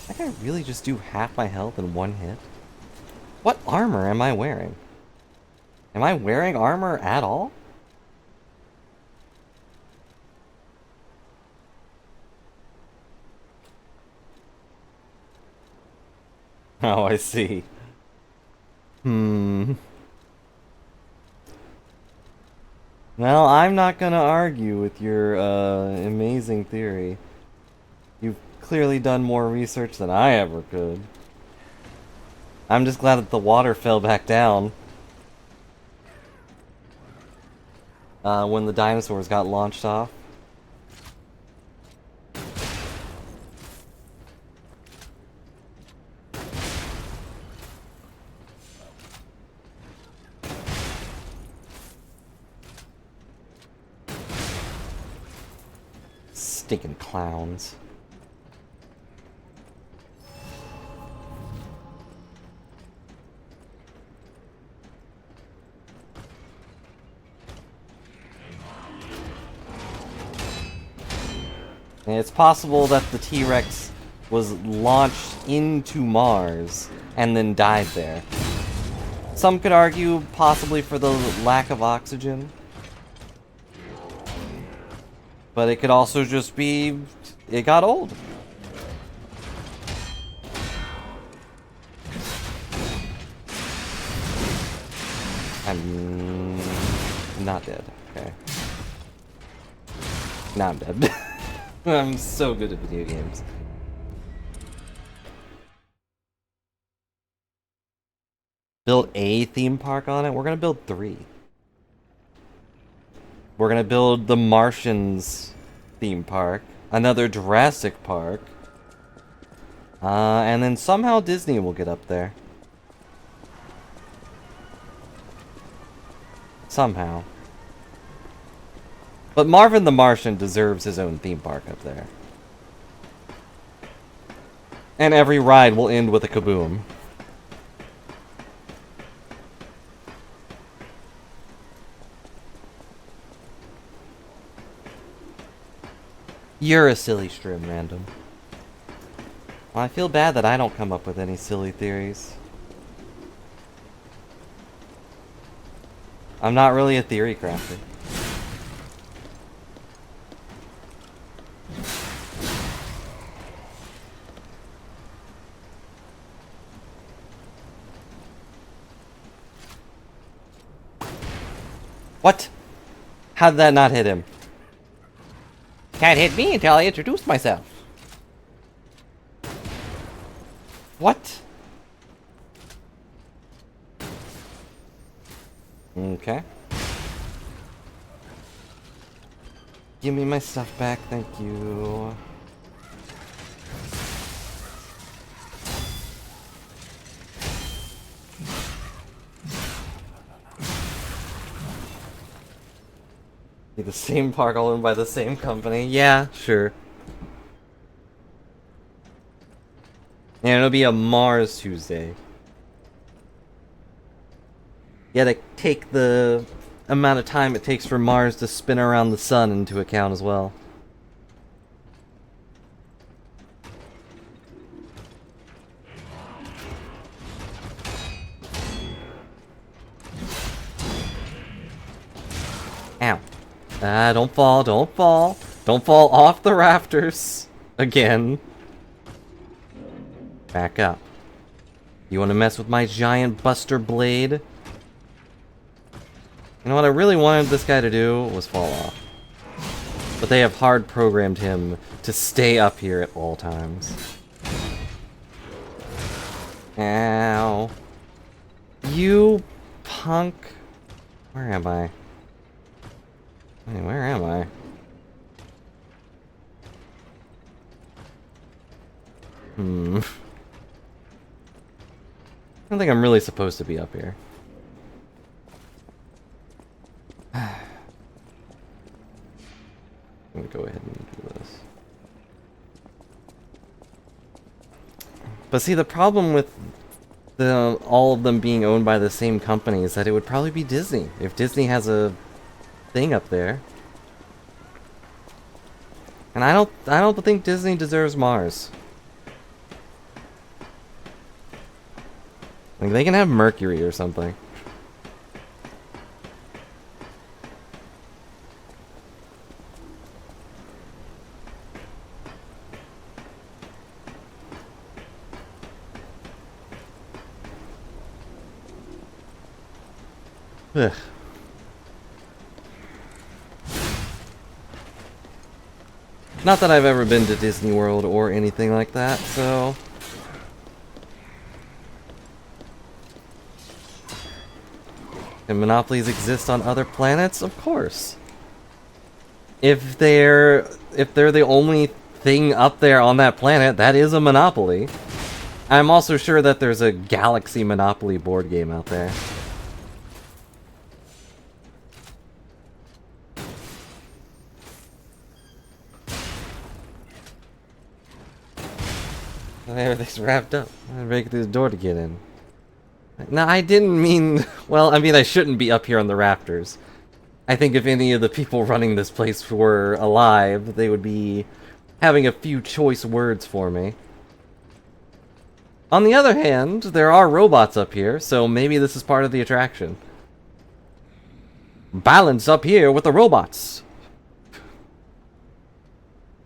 I think I really just do half my health in one hit? What armor am I wearing? Am I wearing armor at all? Oh, I see. Well, I'm not gonna argue with your amazing theory. You've clearly done more research than I ever could. I'm just glad that the water fell back down when the dinosaurs got launched off. Stinking clowns. And it's possible that the T-Rex was launched into Mars and then died there. Some could argue possibly for the lack of oxygen. But it could also just be, it got old. I'm not dead, okay. Now I'm dead. I'm so good at video games. Build a theme park on it? We're gonna build 3. We're gonna build the Martians theme park, another Jurassic Park, and then somehow Disney will get up there. Somehow. But Marvin the Martian deserves his own theme park up there. And every ride will end with a kaboom. You're a silly strim, Random. Well, I feel bad that I don't come up with any silly theories. I'm not really a theory crafter. What? How did that not hit him? Can't hit me until I introduce myself. What? Okay. Give me my stuff back, thank you. The same park all owned by the same company. Yeah, sure. And it'll be a Mars Tuesday. You gotta take the amount of time it takes for Mars to spin around the sun into account as well. Ow. Don't fall, don't fall. Don't fall off the rafters. Again. Back up. You wanna mess with my giant buster blade? You know what I really wanted this guy to do was fall off. But they have hard programmed him to stay up here at all times. Ow. You punk. Where am I? Hey, where am I? I don't think I'm really supposed to be up here. I'm gonna go ahead and do this. But see, the problem with all of them being owned by the same company is that it would probably be Disney. If Disney has a thing up there. And I don't think Disney deserves Mars. Like, they can have Mercury or something. Ugh. Not that I've ever been to Disney World or anything like that, so... Can monopolies exist on other planets? Of course. If they're the only thing up there on that planet, that is a monopoly. I'm also sure that there's a Galaxy Monopoly board game out there. Everything's wrapped up. I break through the door to get in. No, I didn't mean... Well, I mean, I shouldn't be up here on the rafters. I think if any of the people running this place were alive, they would be having a few choice words for me. On the other hand, there are robots up here, so maybe this is part of the attraction. Balance up here with the robots!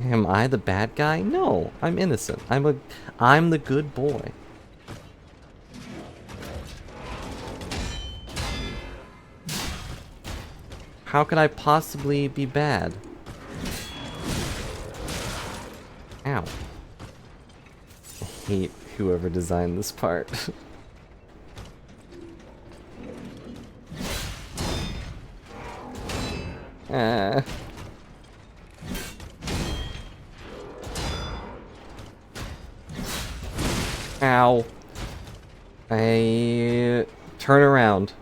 Am I the bad guy? No, I'm innocent. I'm the good boy. How could I possibly be bad? Ow. I hate whoever designed this part. Ow. Turn around.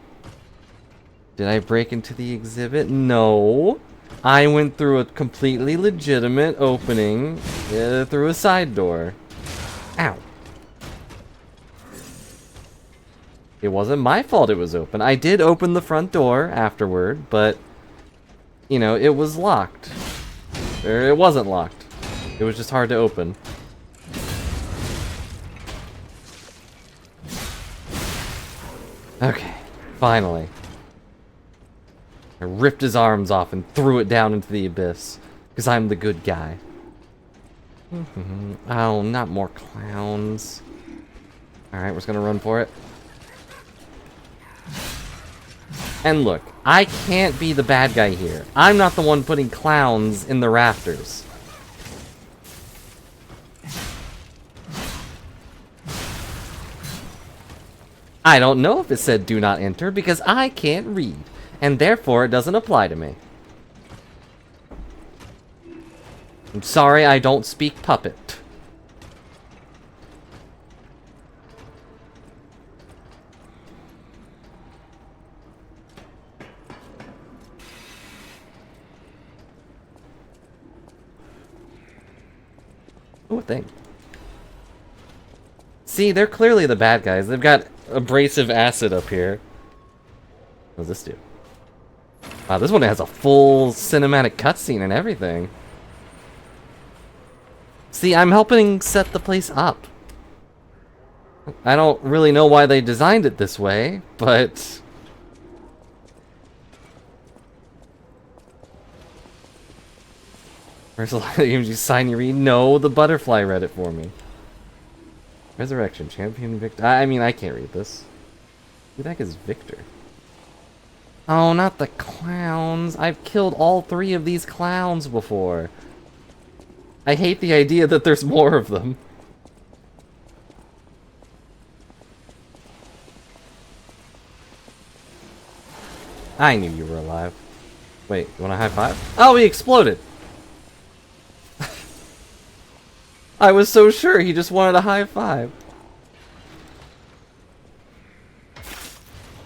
Did I break into the exhibit? No. I went through a completely legitimate opening through a side door. Ow. It wasn't my fault it was open. I did open the front door afterward, but, you know, it was locked. Or it wasn't locked. It was just hard to open. Okay, finally. I ripped his arms off and threw it down into the abyss. Because I'm the good guy. Oh, not more clowns. Alright, we're just gonna run for it. And look, I can't be the bad guy here. I'm not the one putting clowns in the rafters. I don't know if it said do not enter because I can't read. And therefore, it doesn't apply to me. I'm sorry I don't speak puppet. Ooh, thing. See, they're clearly the bad guys. They've got abrasive acid up here. What does this do? Wow, this one has a full cinematic cutscene and everything. See, I'm helping set the place up. I don't really know why they designed it this way, but... Where's the you sign you read? No, the butterfly read it for me. Resurrection, champion Victor. I mean, I can't read this. Who the heck is Victor? Oh, not the clowns. I've killed all 3 of these clowns before. I hate the idea that there's more of them. I knew you were alive. Wait, you want a high five? Oh, he exploded! I was so sure he just wanted a high five.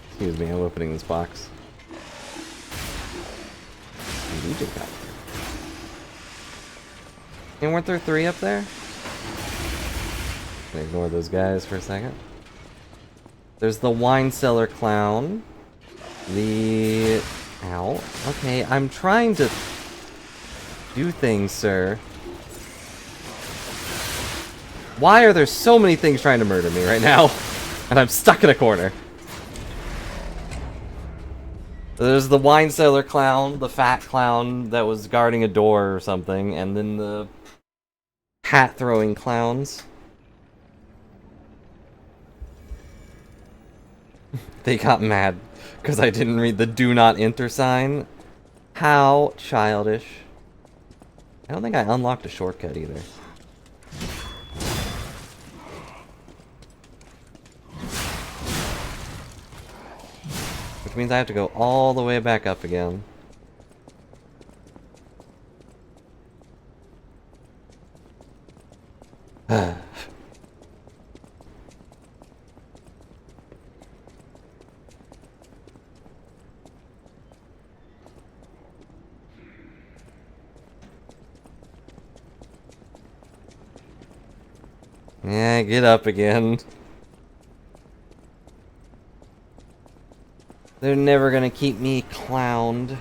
Excuse me, I'm opening this box. Legion Cup. And weren't there 3 up there? Can I ignore those guys for a second? There's the wine cellar clown. The... Ow. Okay, I'm trying to do things, sir. Why are there so many things trying to murder me right now? And I'm stuck in a corner. There's the wine cellar clown, the fat clown that was guarding a door or something, and then the hat-throwing clowns. They got mad because I didn't read the do not enter sign. How childish. I don't think I unlocked a shortcut either. Which means I have to go all the way back up again. Yeah, get up again. They're never gonna keep me clowned.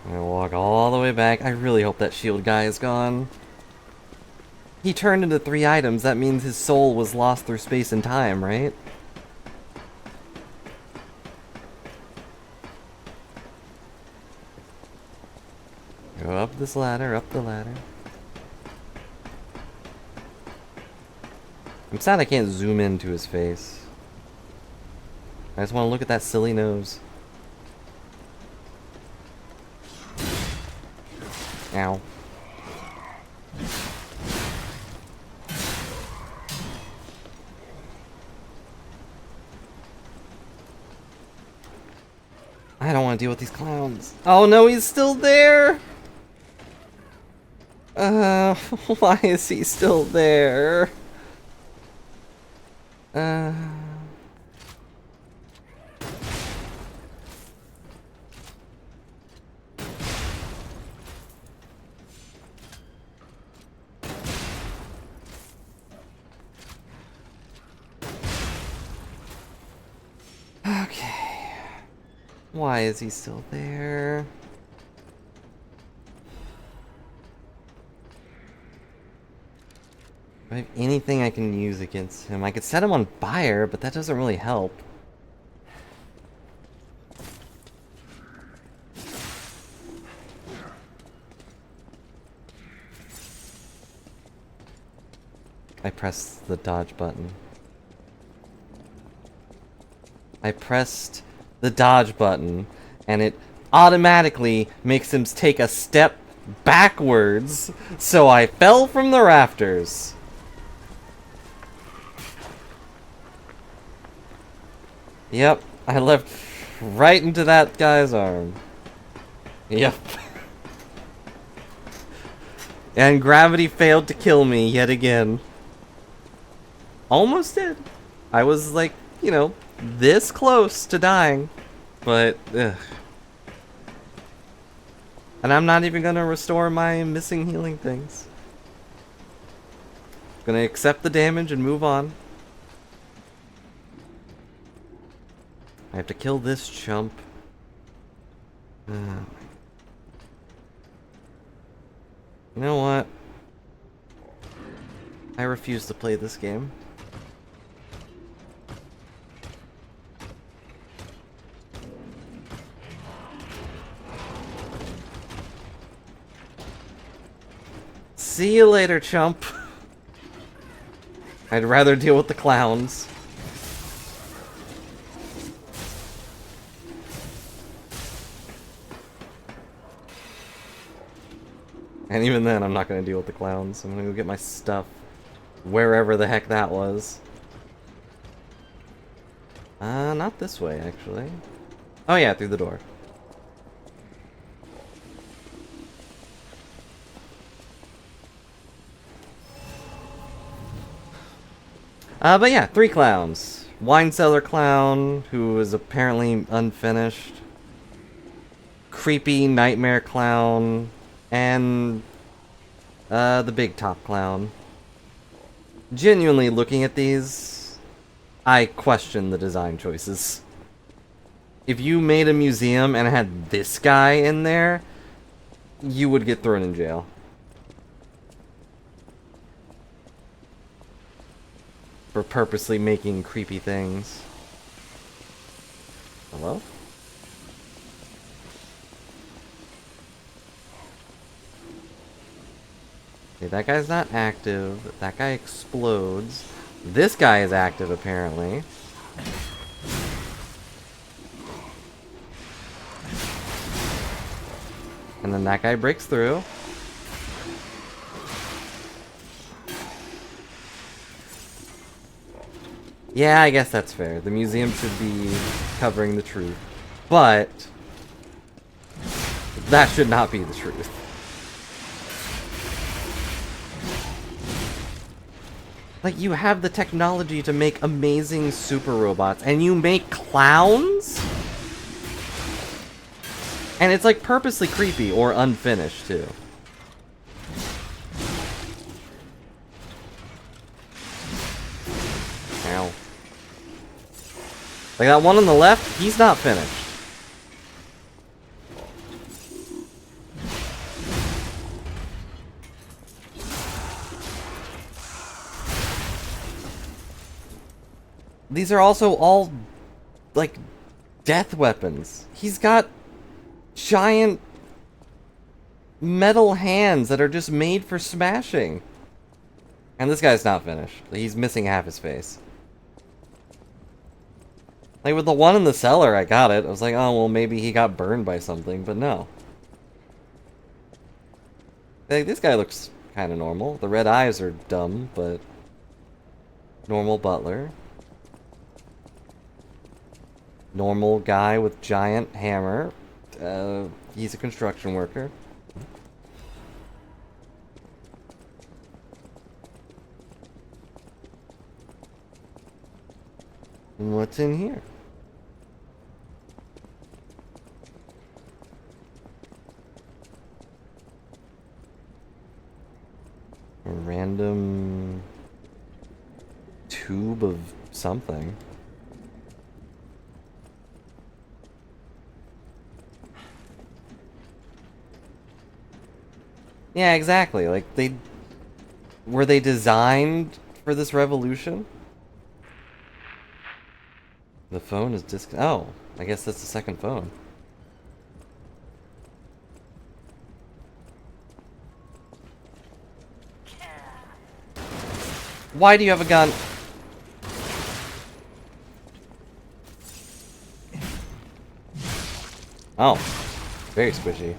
I'm gonna walk all the way back. I really hope that shield guy is gone. He turned into 3 items. That means his soul was lost through space and time, right? Go up this ladder, up the ladder. I'm sad I can't zoom into his face. I just want to look at that silly nose. Ow. I don't want to deal with these clowns. Oh no, he's still there! Why is he still there? Why is he still there? Do I have anything I can use against him? I could set him on fire, but that doesn't really help. I pressed the dodge button. I pressed the dodge button, and it automatically makes him take a step backwards, so I fell from the rafters. Yep, I leapt right into that guy's arm. Yep. And gravity failed to kill me yet again. Almost did. I was like, you know, this close to dying. But, ugh. And I'm not even gonna restore my missing healing things. Gonna accept the damage and move on. I have to kill this chump. You know what? I refuse to play this game. See you later, chump. I'd rather deal with the clowns. And even then, I'm not going to deal with the clowns. I'm going to go get my stuff. Wherever the heck that was. Not this way, actually. Oh yeah, through the door. But yeah, 3 clowns. Wine cellar clown, who is apparently unfinished. Creepy nightmare clown. And the big top clown. Genuinely looking at these, I question the design choices. If you made a museum and had this guy in there, you would get thrown in jail. For purposely making creepy things. Hello? Okay, that guy's not active. That guy explodes. This guy is active, apparently. And then that guy breaks through. Yeah, I guess that's fair. The museum should be covering the truth. But that should not be the truth. Like, you have the technology to make amazing super robots, and you make clowns? And it's like purposely creepy or unfinished too. Ow. Like that one on the left, he's not finished. These are also all, like, death weapons. He's got giant metal hands that are just made for smashing. And this guy's not finished. He's missing half his face. Like, with the one in the cellar, I got it. I was like, oh, well, maybe he got burned by something, but no. Like, this guy looks kind of normal. The red eyes are dumb, but normal butler. Normal guy with giant hammer. He's a construction worker. What's in here? A random tube of something. Yeah, exactly. Like, were they designed for this revolution? The phone is oh, I guess that's the second phone. Why do you have a gun? Oh, very squishy.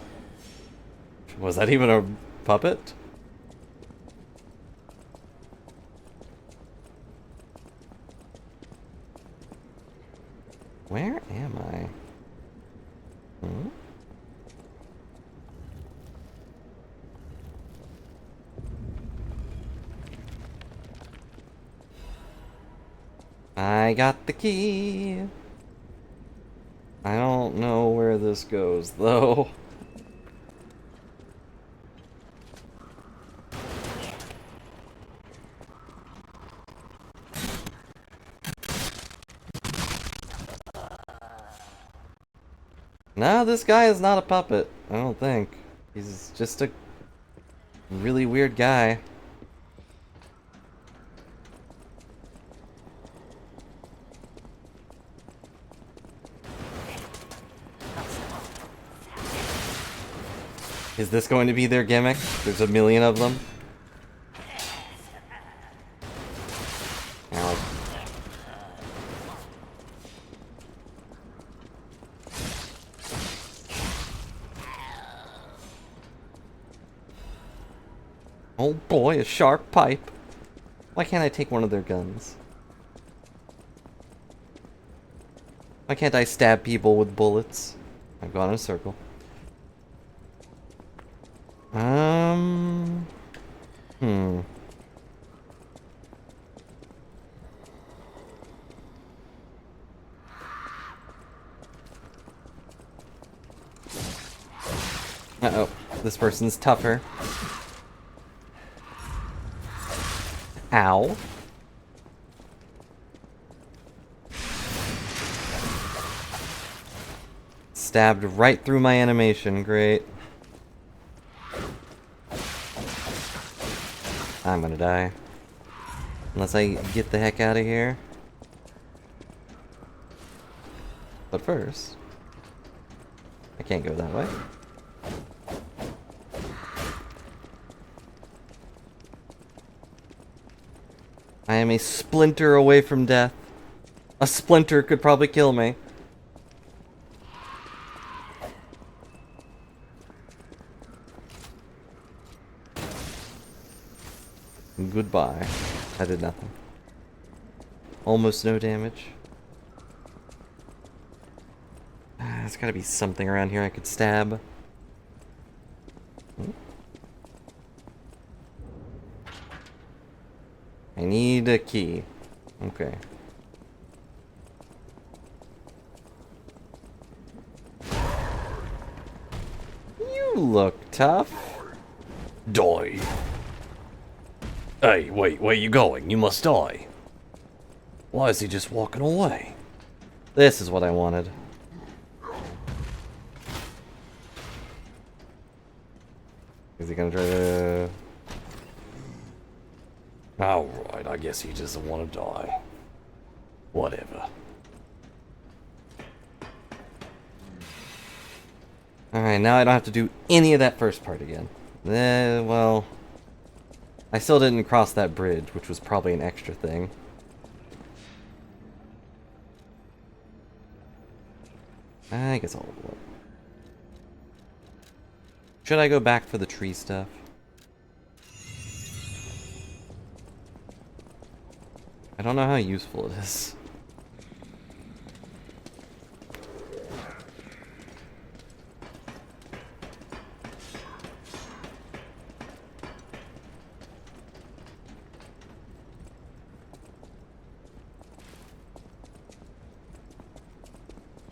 Was that even a puppet? Where am I? Hmm? I got the key. I don't know where this goes, though. No, this guy is not a puppet. I don't think. He's just a really weird guy. Is this going to be their gimmick? There's a million of them. Ow. Oh boy, a sharp pipe. Why can't I take one of their guns? Why can't I stab people with bullets? I've gone in a circle. Hmm. Uh-oh. This person's tougher. Ow. Stabbed right through my animation. Great. I'm gonna die. Unless I get the heck out of here. But first, I can't go that way. I am a splinter away from death. A splinter could probably kill me. Goodbye. I did nothing. Almost no damage. There's gotta be something around here I could stab. I need a key. Okay. You look tough. Die. Hey, wait, where you going? You must die. Why is he just walking away? This is what I wanted. Is he gonna try to... Alright, I guess he doesn't want to die. Whatever. Alright, now I don't have to do any of that first part again. Well... I still didn't cross that bridge, which was probably an extra thing. I guess I'll look. Should I go back for the tree stuff? I don't know how useful it is.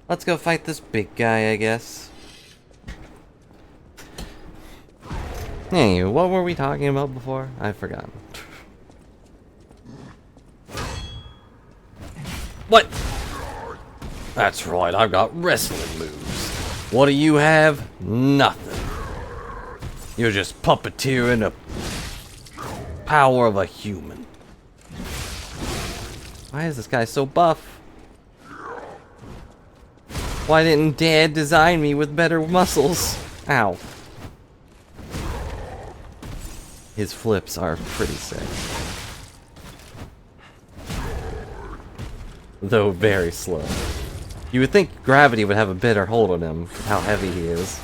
Let's go fight this big guy, I guess. Hey, what were we talking about before? I've forgotten. What? That's right, I've got wrestling moves. What do you have? Nothing. You're just puppeteering the power of a human. Why is this guy so buff? Why didn't Dad design me with better muscles? Ow. His flips are pretty sick. Though very slow. You would think gravity would have a better hold on him, with how heavy he is.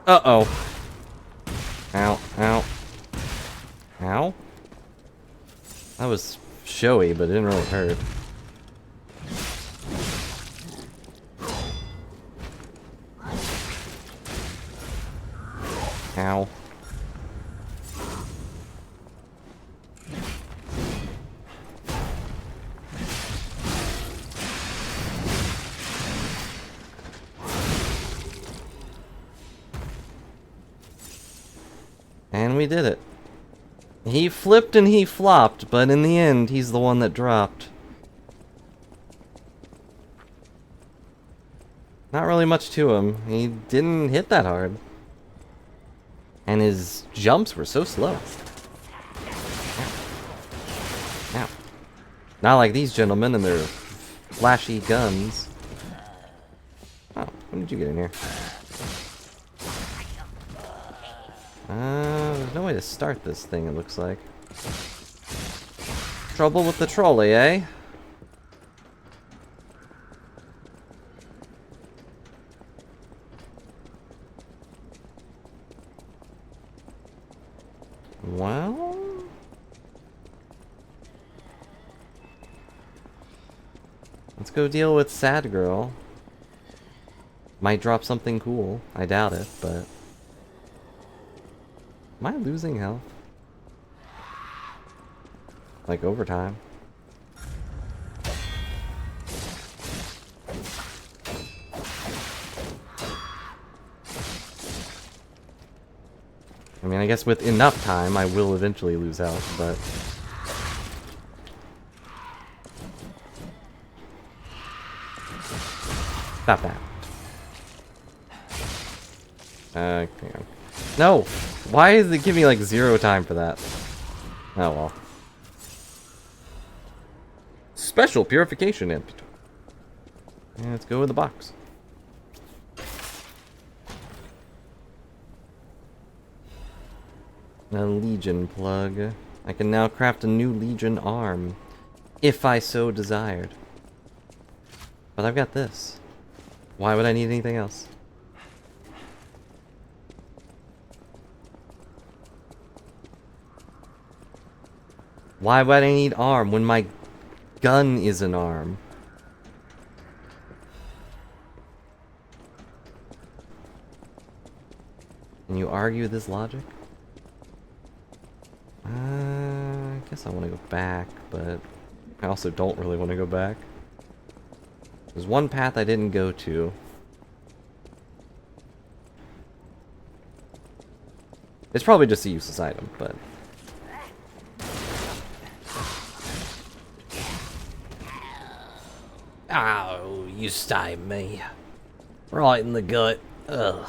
Uh-oh. Ow, ow. Ow? That was showy, but it didn't really hurt. Ow. And we did it. He flipped and he flopped, but in the end, he's the one that dropped. Not really much to him. He didn't hit that hard. And his jumps were so slow. Ow. Not like these gentlemen and their flashy guns. Oh, when did you get in here? There's no way to start this thing, it looks like. Trouble with the trolley, eh? Well... let's go deal with Sad Girl. Might drop something cool. I doubt it, but... am I losing health? Like overtime? I mean, I guess with enough time, I will eventually lose health, but... stop that. Hang on. No! Why is it giving me like 0 time for that? Oh well. Special purification inventory. Yeah, let's go with the box. A Legion plug. I can now craft a new Legion arm, if I so desired. But I've got this. Why would I need anything else? Why would I need arm when my gun is an arm? Can you argue this logic? I guess I want to go back, but I also don't really want to go back. There's one path I didn't go to. It's probably just a useless item, but... Oh, you stabbed me. Right in the gut. Ugh.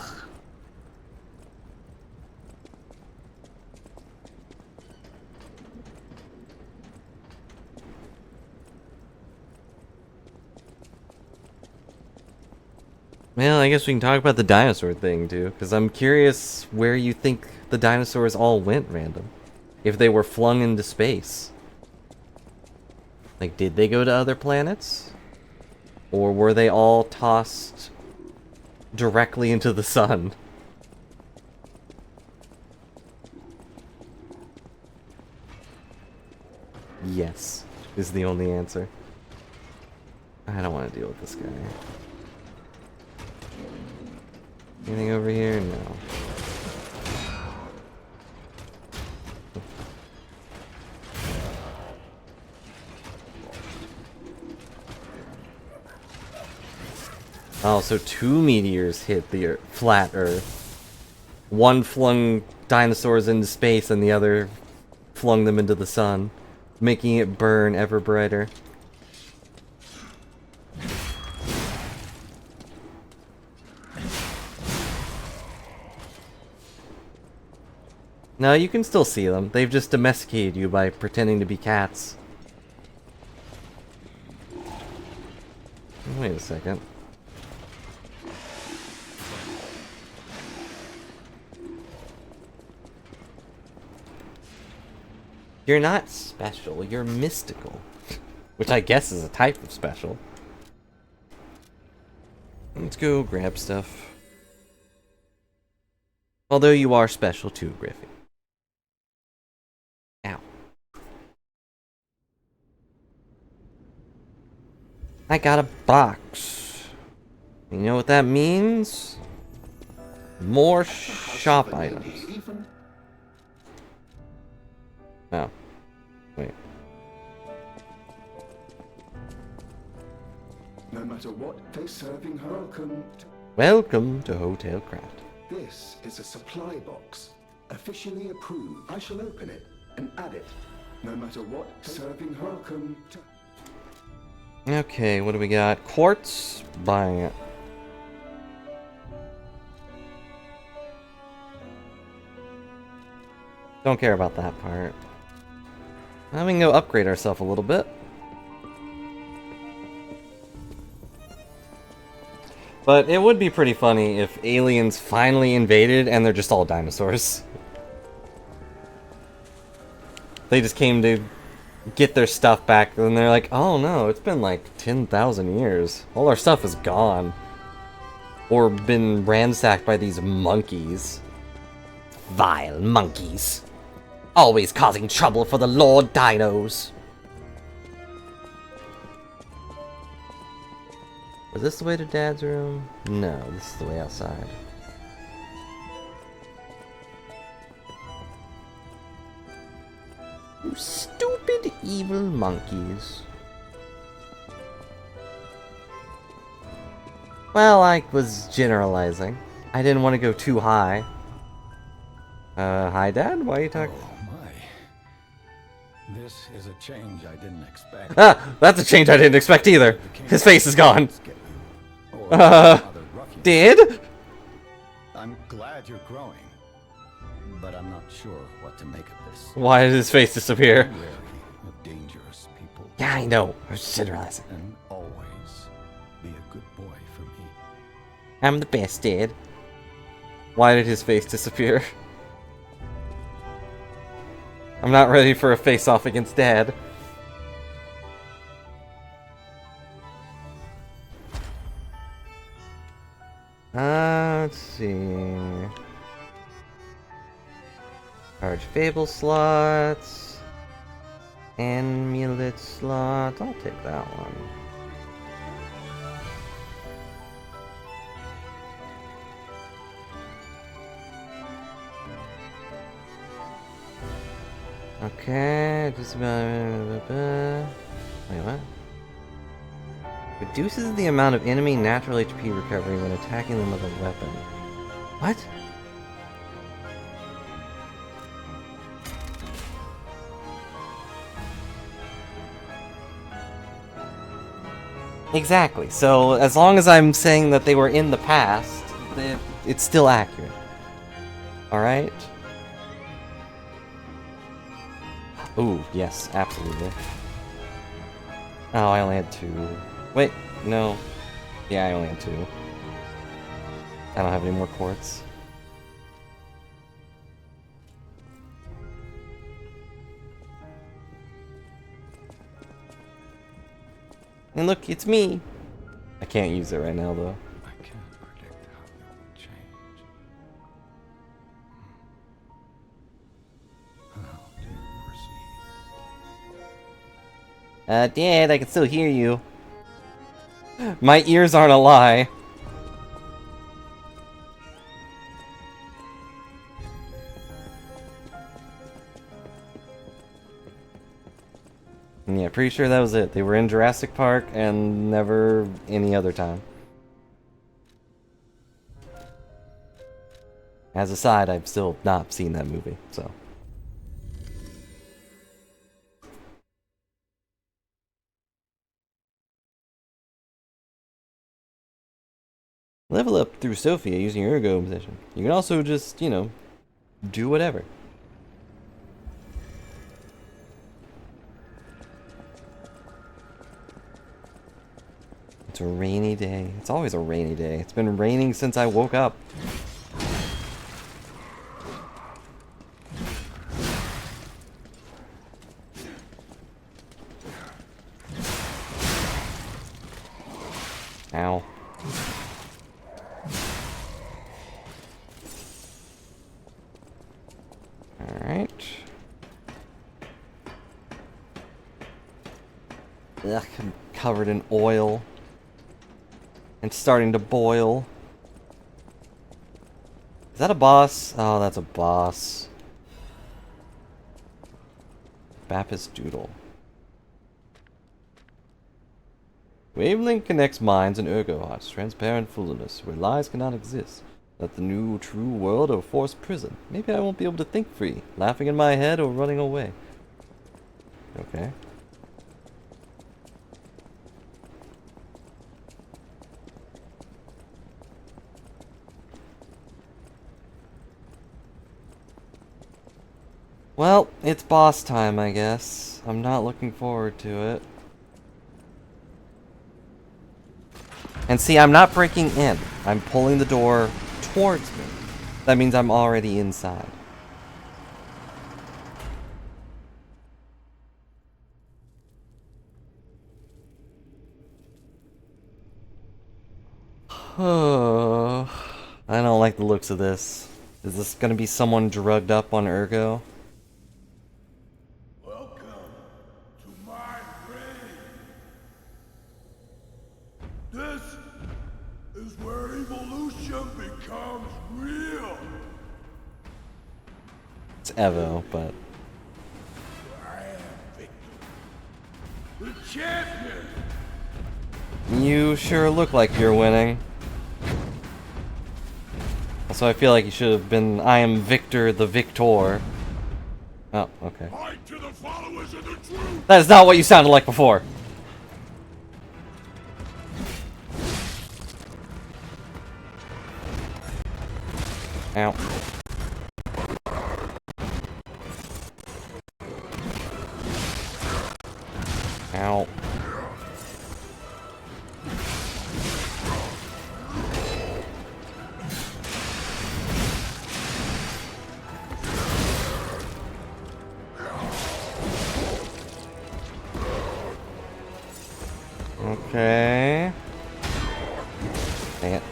Well, I guess we can talk about the dinosaur thing, too, because I'm curious where you think the dinosaurs all went random. If they were flung into space. Like, did they go to other planets? Or were they all tossed directly into the sun? Yes, is the only answer. I don't want to deal with this guy. Anything over here? No. Oh, so 2 meteors hit the flat Earth. One flung dinosaurs into space and the other flung them into the sun, making it burn ever brighter. No, you can still see them. They've just domesticated you by pretending to be cats. Wait a second. You're not special, you're mystical. Which I guess is a type of special. Let's go grab stuff. Although you are special too, Griffey. Ow. I got a box. You know what that means? More shop items. Oh. Wait. No matter what they're serving her, Welcome to Hotel Craft. This is a supply box. Officially approved. I shall open it and add it. No matter what, serving her, Okay, what do we got? Quartz? Buying it. Don't care about that part. Now we can go upgrade ourselves a little bit. But it would be pretty funny if aliens finally invaded and they're just all dinosaurs. They just came to get their stuff back and they're like, oh no, it's been like 10,000 years. All our stuff is gone. Or been ransacked by these monkeys. Vile monkeys. Always causing trouble for the Lord Dinos. Was this the way to Dad's room? No, this is the way outside. You stupid evil monkeys. Well, I was generalizing. I didn't want to go too high. Hi Dad? Why are you talking? Oh my. This is a change I didn't expect. Ah! That's a change I didn't expect either! His face is gone! Did? I'm glad you're growing, but I'm not sure what to make of this. Why did his face disappear? Wary of dangerous people. Yeah, I know. I was generalizing. And always be a good boy for me. I'm the best, Dad. Why did his face disappear? I'm not ready for a face-off against Dad. Let's see. Charge Fable slots. Amulet slots. I'll take that one. Okay, just about. Wait, what? Reduces the amount of enemy natural HP recovery when attacking them with a weapon. What? Exactly. So as long as I'm saying that they were in the past, it's still accurate. All right. Ooh, yes, absolutely. Oh, I only had 2. Wait, no. Yeah, I only had 2. I don't have any more quartz. And look, it's me! I can't use it right now, though. I can't predict how it will change. How do you proceed? Dad, I can still hear you. My ears aren't a lie. Yeah, pretty sure that was it. They were in Jurassic Park and never any other time. As a side, I've still not seen that movie, so. Level up through Sophia using your Ergo position. You can also just, you know, do whatever. It's a rainy day. It's always a rainy day. It's been raining since I woke up. Ow. Alright. Ugh, I'm covered in oil. And starting to boil. Is that a boss? Oh, that's a boss. Baptist Doodle. Wavelength connects minds and ergo hearts. Transparent fullness, where lies cannot exist. Let the new true world or forced prison. Maybe I won't be able to think free. Laughing in my head or running away. Okay. Well, it's boss time, I guess. I'm not looking forward to it. And see, I'm not breaking in. I'm pulling the door towards me. That means I'm already inside. I don't like the looks of this. Is this gonna be someone drugged up on ergo? Welcome to my grave. This is where evolution becomes real. It's Evo, but I am Victor, the champion. you sure look like you're winning. Also, I feel like you should have been I am Victor the Victor. Oh, okay. Fight to the followers of the truth. That is not what you sounded like before. Ow. Ow. Okay. Dang it.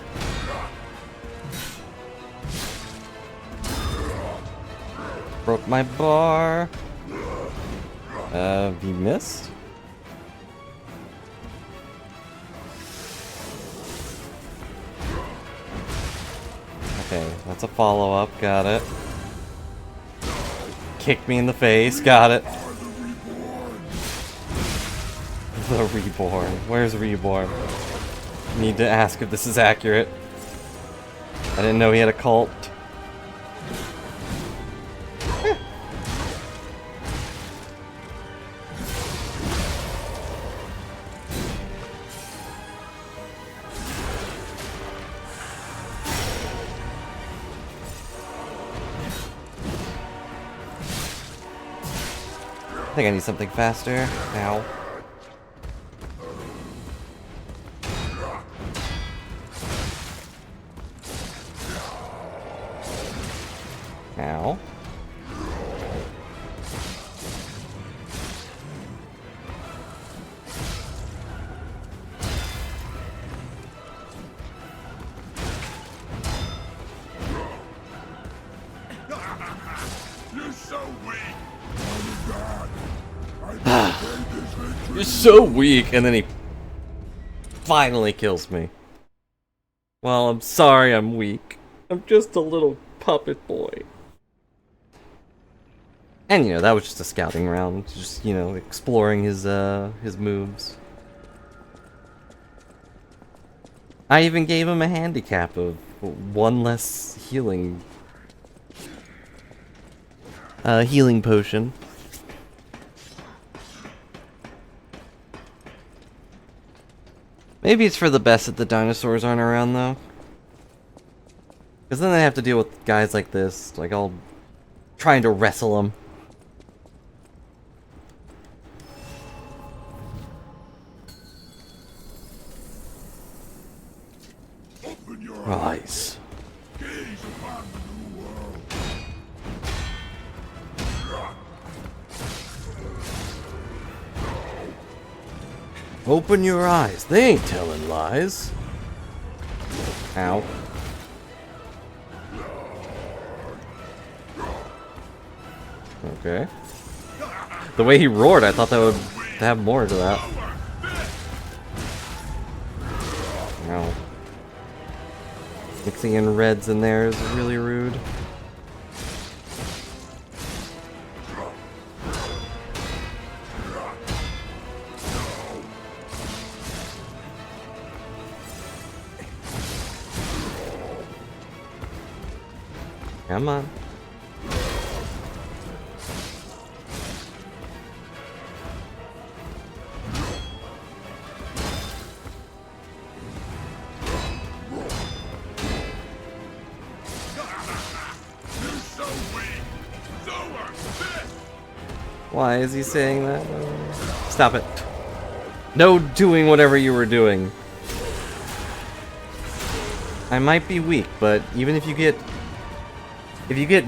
Broke my bar. You missed? Okay, that's a follow-up, got it. Kick me in the face, got it. The Reborn. Where's Reborn? Need to ask if this is accurate. I didn't know he had a cult. I think I need something faster. Ow. Ow. You're so weak. Oh God. You're so weak, and then he finally kills me. Well, I'm sorry I'm weak. I'm just a little puppet boy. And you know, that was just a scouting round, just, you know, exploring his moves. I even gave him a handicap of one less healing healing potion. Maybe it's for the best that the dinosaurs aren't around, though. Because then they have to deal with guys like this, like all trying to wrestle them. Open your eyes. They ain't telling lies. Ow. Okay. The way he roared, I thought that would have more to that. Ow. Mixing in reds in there is really rude. Come on. Why is he saying that? Stop it. No doing whatever you were doing. I might be weak, but even if you get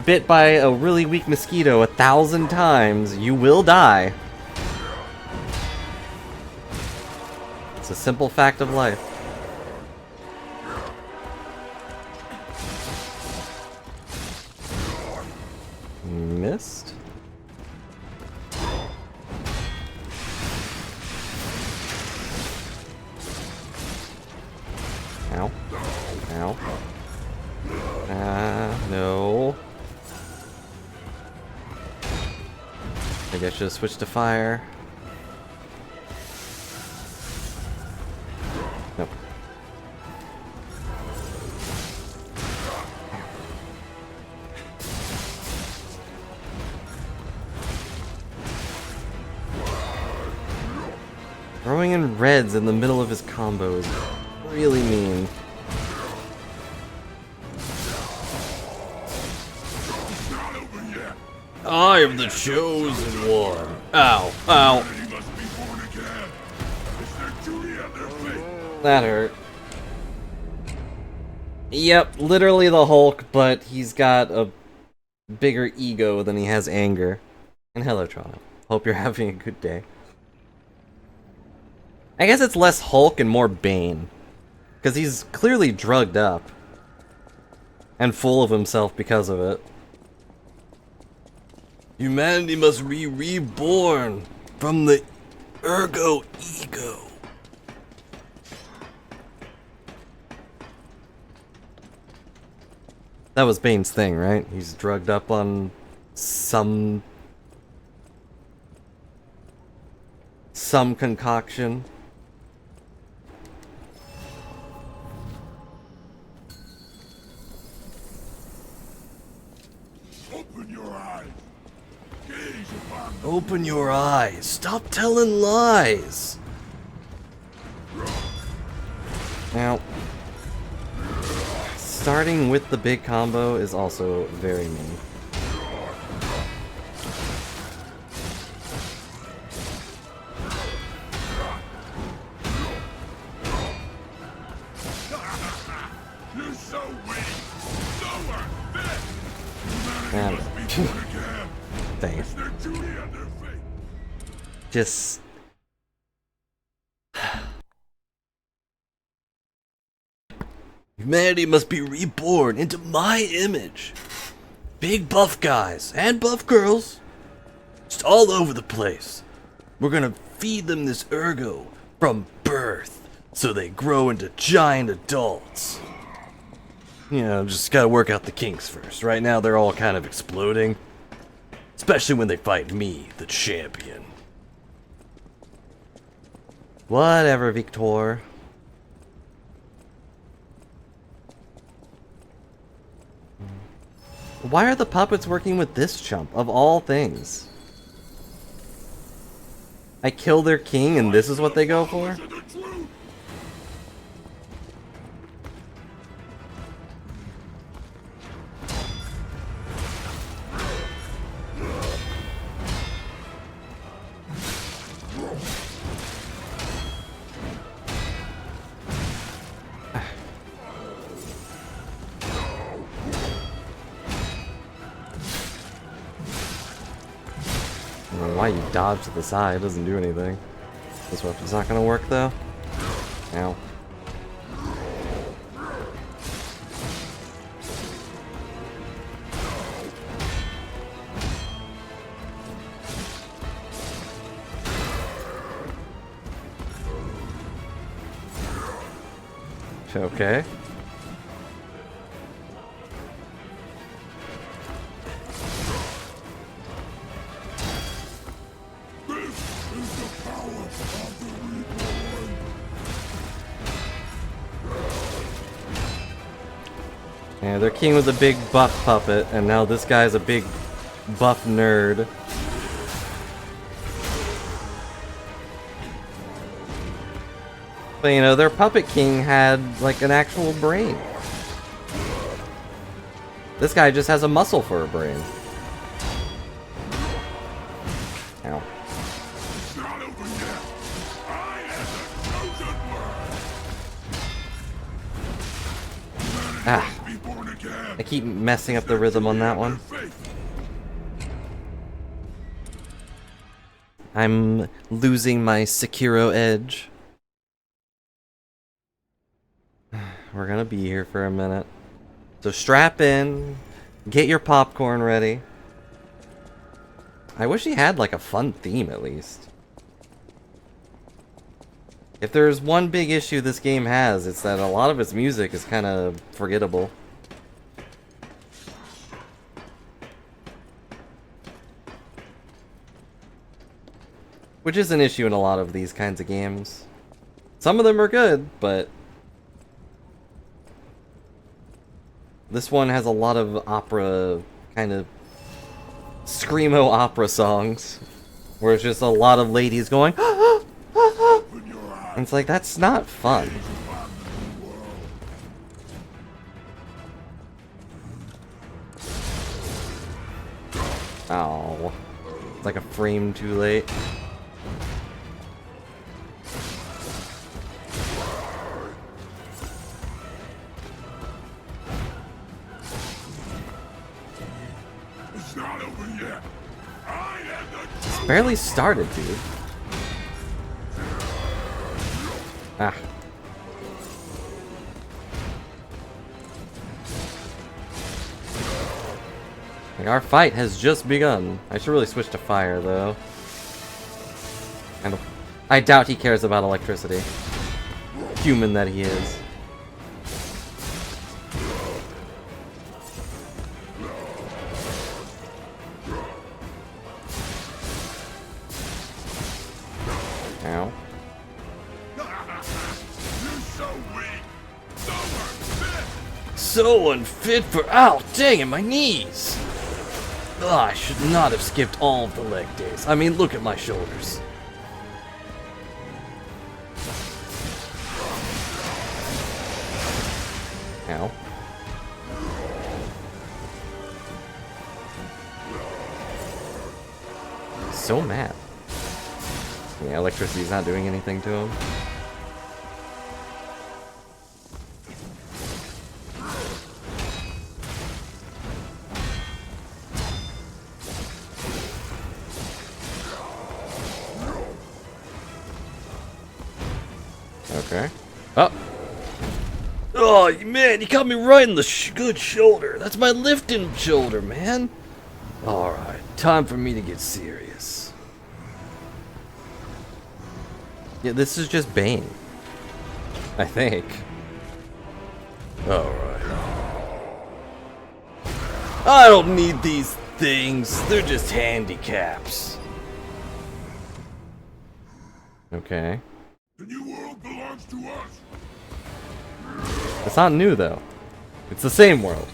bit by a really weak mosquito 1,000 times, you will die. It's a simple fact of life. Missed? Ow. Ow. No. I think I should have switched to fire. Nope. Throwing in reds in the middle of his combo is really mean. I am the chosen one. Ow, ow. He must be born again. It's their duty and their fate. That hurt. Yep, literally the Hulk, but he's got a bigger ego than he has anger. And hello, Toronto. Hope you're having a good day. I guess it's less Hulk and more Bane. Because he's clearly drugged up. And full of himself because of it. Humanity must be reborn from the ergo ego. That was Bane's thing, right? He's drugged up on some concoction. Open your eyes. Gaze upon the Open your eyes. Stop telling lies. Now, starting with the big combo is also very mean. You're so weak. So unfit. And Humanity must be born again. dang it. It's their duty and their fate. Just Humanity must be reborn into my image. Big buff guys and buff girls. Just all over the place. We're gonna feed them this ergo from birth so they grow into giant adults. You know, just gotta work out the kinks first. Right now they're all kind of exploding. Especially when they fight me, the champion. whatever, Victor. Why are the puppets working with this chump, of all things? I kill their king and this is what they go for? To the truth. I don't know why you dodge to the side, it doesn't do anything. This weapon's not gonna work though. Ow. Okay. Yeah, their king was a big buff puppet, and now this guy's a big buff nerd. But you know, their puppet king had like an actual brain. This guy just has a muscle for a brain. Ow. It's not over yet. I am the chosen one. Ah. Be born again. I keep messing up the rhythm on that one. I'm losing my Sekiro edge. We're gonna be here for a minute. So strap in, get your popcorn ready. I wish he had like a fun theme at least. If there's one big issue this game has, it's that a lot of its music is kind of forgettable. Which is an issue in a lot of these kinds of games. Some of them are good, but this one has a lot of opera, kind of screamo opera songs, where it's just a lot of ladies going, and it's like, that's not fun. Oh, it's like a frame too late. It's not over yet. I am the It's barely started, dude. Ah. Like, our fight has just begun. I should really switch to fire, though. I doubt he cares about electricity. Human that he is. Ow. You're so weak. So unfit. So unfit for. Ow, dang it, my knees! Ugh, I should not have skipped all of the leg days. I mean, look at my shoulders. Ow. So mad. Yeah, electricity's not doing anything to him. Okay. Oh! Oh, man, you got me right in the good shoulder. That's my lifting shoulder, man. Alright, time for me to get serious. Yeah, this is just Bane. I think. Alright. I don't need these things. They're just handicaps. Okay. The new world belongs to us. It's not new, though. It's the same world.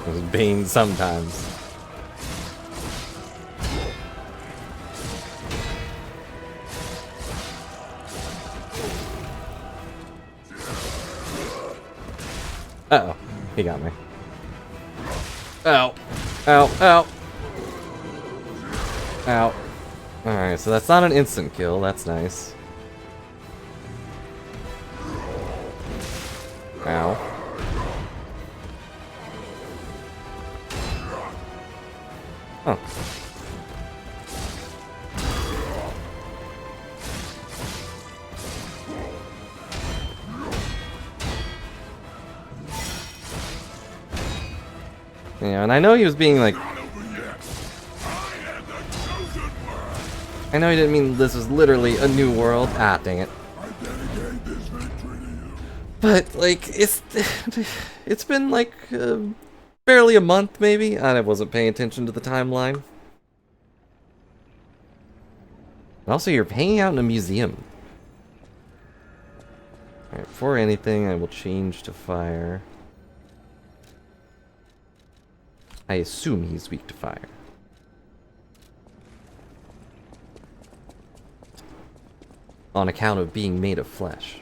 There's Bane sometimes. Uh-oh. He got me. Ow. Ow. Ow. Ow. Alright, so that's not an instant kill, that's nice. Ow. Oh. Yeah, and I know he was being like... I know he didn't mean this was literally a new world. Ah, dang it. But, like, it's been like barely a month, maybe? I wasn't paying attention to the timeline. Also, you're hanging out in a museum. Alright, before anything, I will change to fire. I assume he's weak to fire. On account of being made of flesh.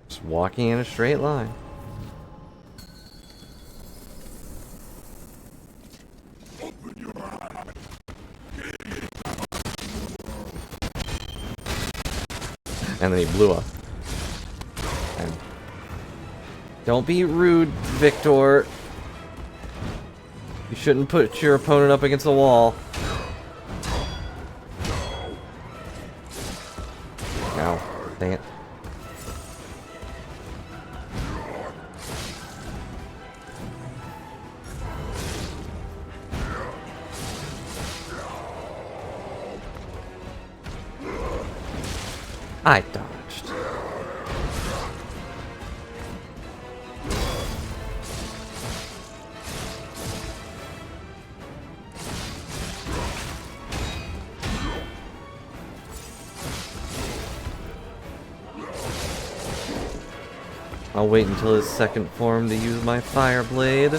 Just walking in a straight line. And then he blew up. And don't be rude, Victor. You shouldn't put your opponent up against the wall. Ow. Dang it. I dodged. I'll wait until his second form to use my fire blade.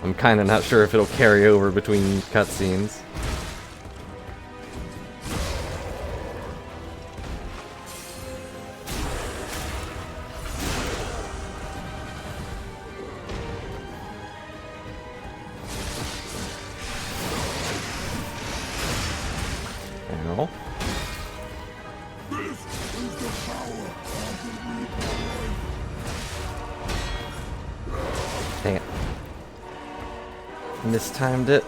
I'm kinda not sure if it'll carry over between cutscenes. Ow. Dang it. Mistimed it.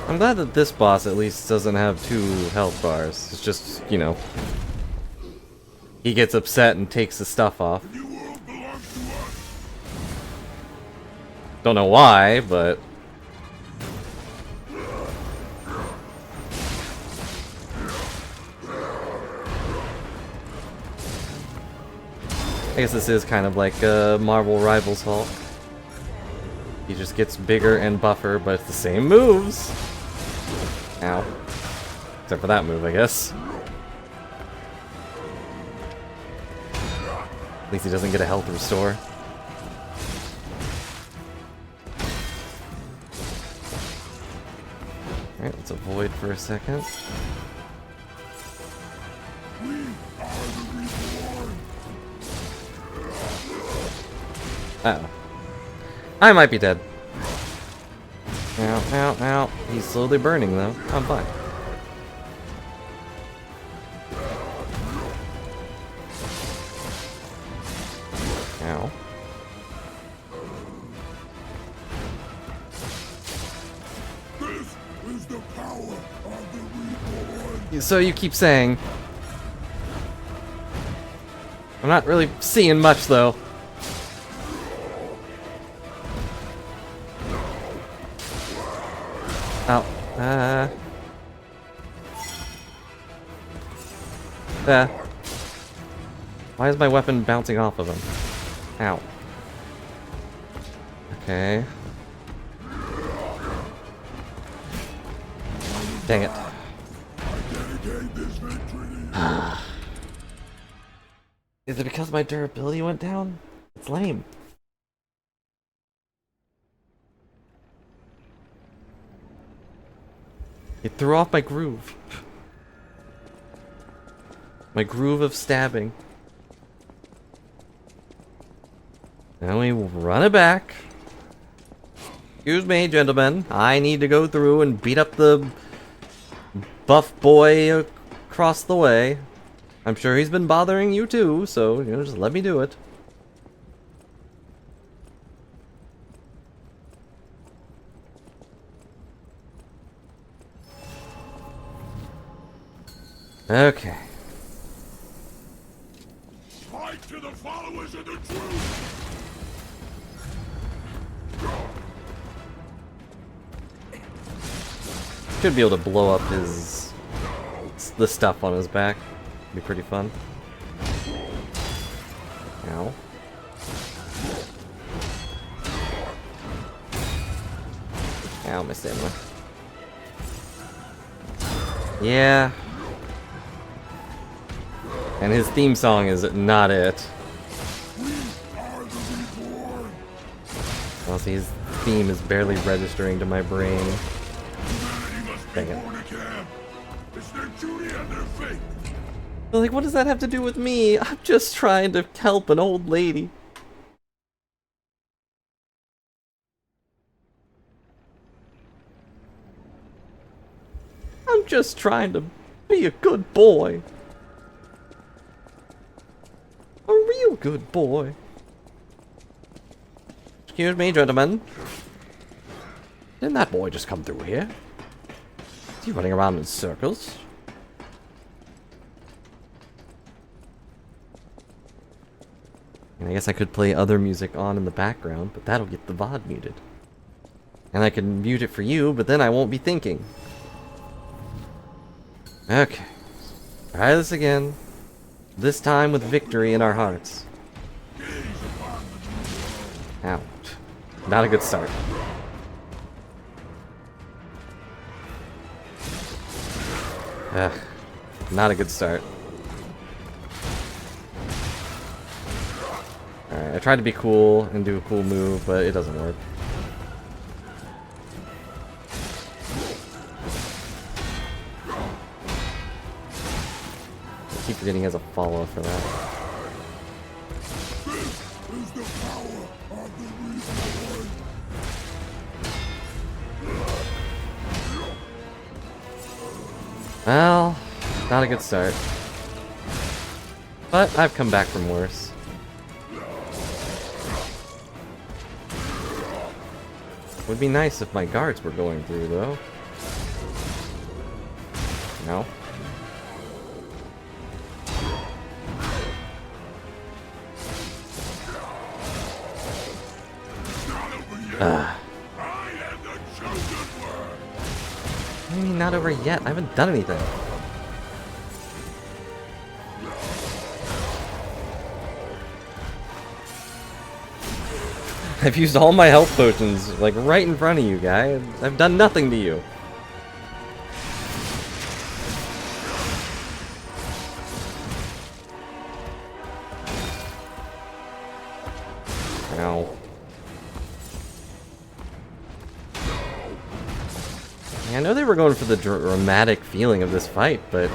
I'm glad that this boss at least doesn't have 2 health bars. It's just, you know, he gets upset and takes the stuff off. Don't know why, but... I guess this is kind of like Marvel Rivals Hulk. He just gets bigger and buffer, but it's the same moves! Ow. Except for that move, I guess. At least he doesn't get a health restore. Alright, let's avoid for a second. Uh-oh. I might be dead. Ow, ow, ow. He's slowly burning, though. I'm fine. Ow. This is the power of the Reborn. So you keep saying. I'm not really seeing much, though. Oh. Why is my weapon bouncing off of him? Ow. Okay. Dang it. Dedicate this victory to you. Is it because my durability went down? It's lame. It threw off my groove. My groove of stabbing. Now we run it back. Excuse me, gentlemen. I need to go through and beat up the buff boy across the way. I'm sure he's been bothering you too, so, you know, just let me do it. Okay. Fight to the followers of the truth. Should be able to blow up the stuff on his back. Be pretty fun. Ow. Ow, my stamina. Yeah. And his theme song is not it. Are the reborn. Honestly, his theme is barely registering to my brain. Humanity must be Dang it. born again. It's their duty and their fate. But like, what does that have to do with me? I'm just trying to help an old lady. I'm just trying to be a good boy. A real good boy. Excuse me, gentlemen. Didn't that boy just come through here? Is he running around in circles? And I guess I could play other music on in the background, but that'll get the VOD muted. And I can mute it for you, but then I won't be thinking. Okay. Try this again. This time with victory in our hearts. Ouch. Not a good start. Ugh. Not a good start. Alright, I tried to be cool and do a cool move, but it doesn't work. I keep forgetting he has a follow-up for that. Is the power of the reborn. Well, not a good start. But I've come back from worse. Would be nice if my guards were going through, though. No. I am the chosen one. What do you mean not over yet? I haven't done anything. I've used all my health potions, like, right in front of you, guy. I've done nothing to you. Ow. I know they were going for the dramatic feeling of this fight, but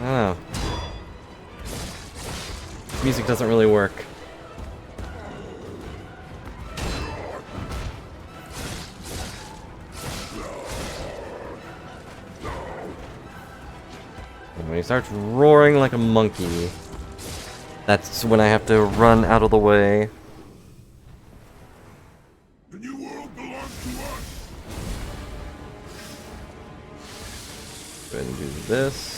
I don't know. Music doesn't really work. And when he starts roaring like a monkey, that's when I have to run out of the way. The new world belongs to us. Go ahead and do this.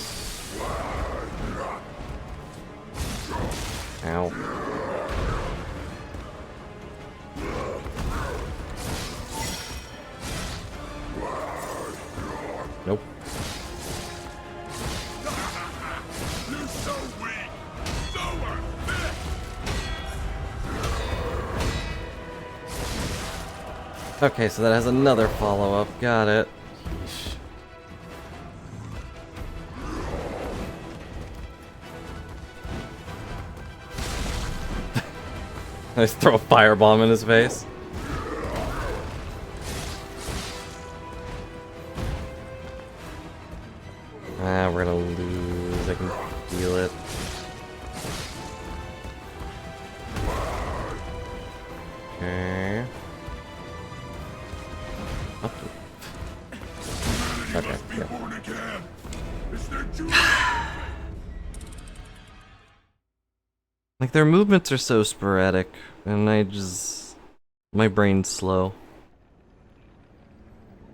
Ow. Nope. You're so weak. So unfit. Okay, so that has another follow-up. Got it. Yeesh. I just throw a firebomb in his face. Ah, we're gonna lose. I can feel it. Okay. Up. Okay, Be yeah. born again. Is there Julia? Like, their movements are so sporadic, and my brain's slow.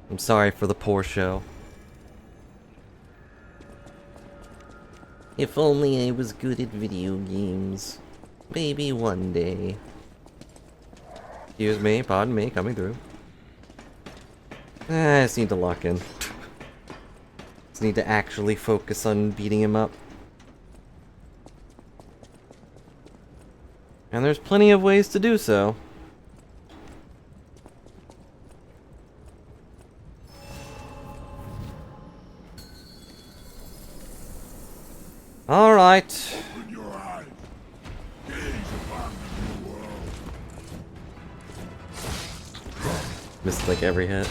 I'm sorry for the poor show. If only I was good at video games. Maybe one day. Excuse me, pardon me, coming through. I just need to lock in. Just need to actually focus on beating him up. And there's plenty of ways to do so. Alright. Open your eyes. Gaze upon the new world. Missed like every hit.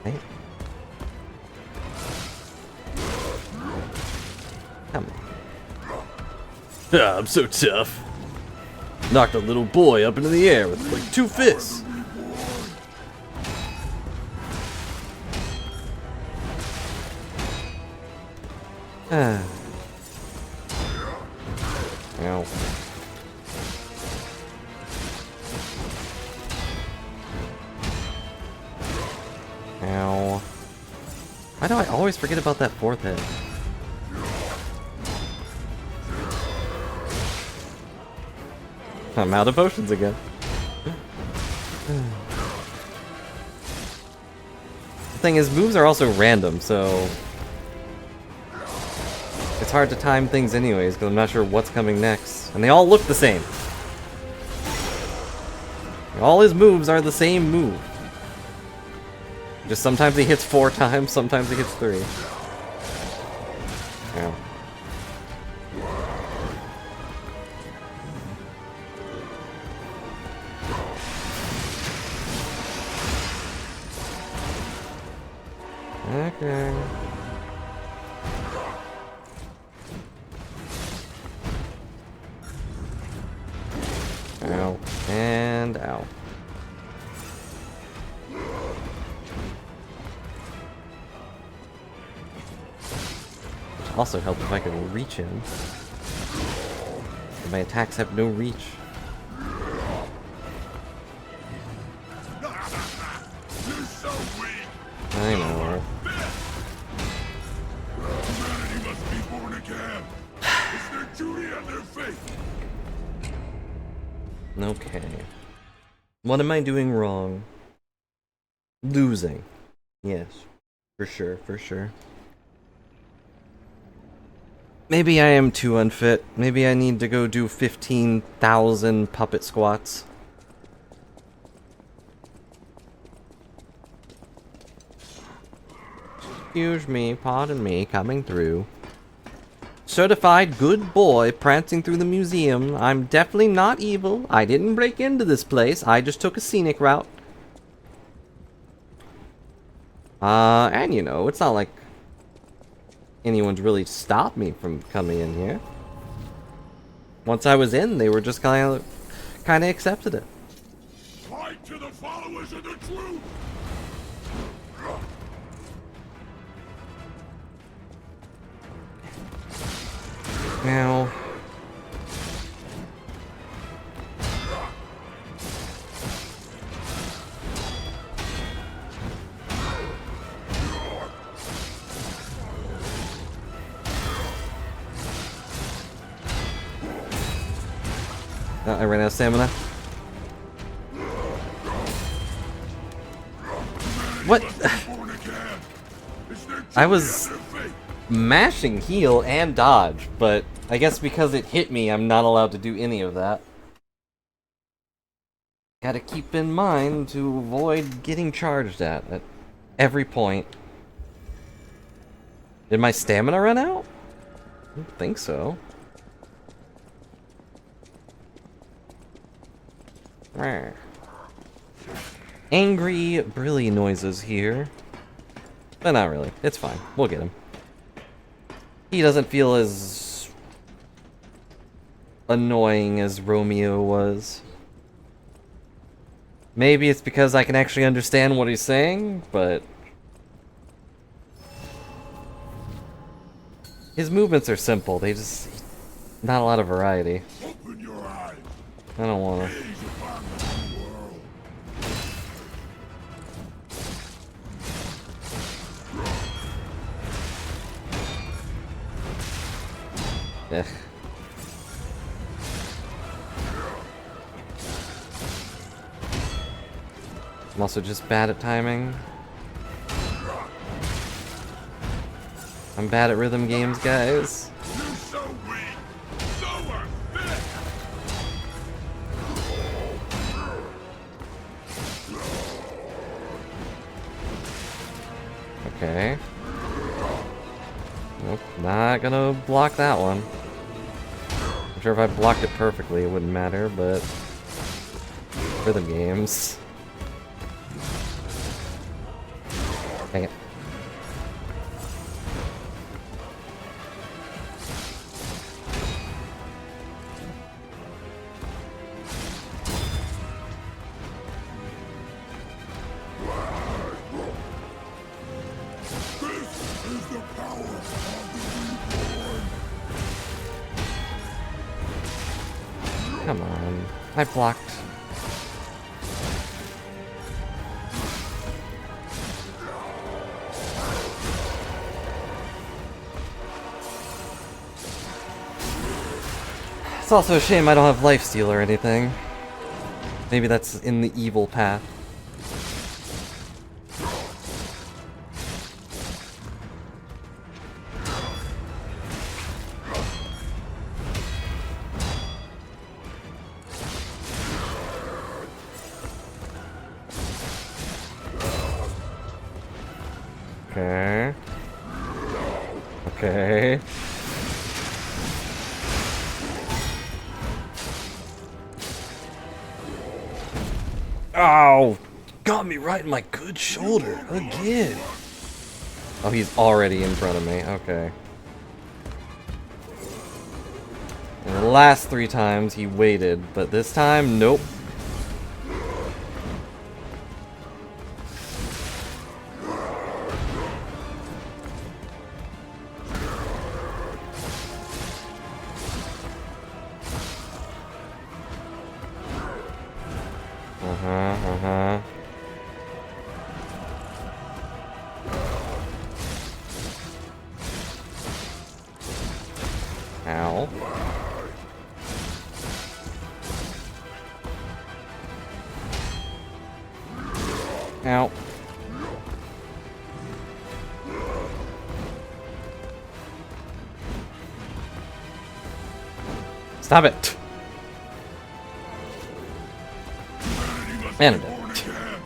Hey. Come on. Ah, I'm so tough. Knocked a little boy up into the air with like 2 fists. Ah. Ow. Ow. Why do I always forget about that 4th hit? I'm out of potions again. The thing is, moves are also random, so it's hard to time things anyways, because I'm not sure what's coming next. And they all look the same. All his moves are the same move. Just sometimes he hits 4 times, sometimes he hits 3. Ow. Okay. Ow. And ow. Which also helped if I could reach him. My attacks have no reach. You're so weak. I know. Humanity must be born again. Is there Julia on their faith? Okay. What am I doing wrong? Losing. Yes. For sure, for sure. Maybe I am too unfit. Maybe I need to go do 15,000 puppet squats. Excuse me, pardon me, coming through. Certified good boy prancing through the museum. I'm definitely not evil. I didn't break into this place. I just took a scenic route. And you know, it's not like anyone's really stopped me from coming in here. Once I was in, they were just kind of accepted it. Fight to the followers of the truth. Now, I ran out of stamina. What? Born again. Is there I Julia was on their faith? mashing heal and dodge, but I guess because it hit me, I'm not allowed to do any of that. Gotta keep in mind to avoid getting charged at every point. Did my stamina run out? I don't think so. Rawr. Angry brilly noises here. But not really. It's fine. We'll get him. He doesn't feel as annoying as Romeo was. Maybe it's because I can actually understand what he's saying, but his movements are simple. They just not a lot of variety. Open your eyes. I don't wanna. Gaze upon the new world. Eh. I'm also just bad at timing. I'm bad at rhythm games, guys. You're so weak. So unfit. Okay. Nope, not gonna block that one. I'm sure if I blocked it perfectly it wouldn't matter, but rhythm games. Dang it. This is the power of the reborn. Come on. I blocked. It's also a shame I don't have lifesteal or anything. Maybe that's in the evil path. Okay. Okay. Ow! Got me right in my good shoulder again. Oh, he's already in front of me. Okay. And the last 3 times he waited, but this time, nope. Ow. Ow. Stop it! Humanity must And be it born again.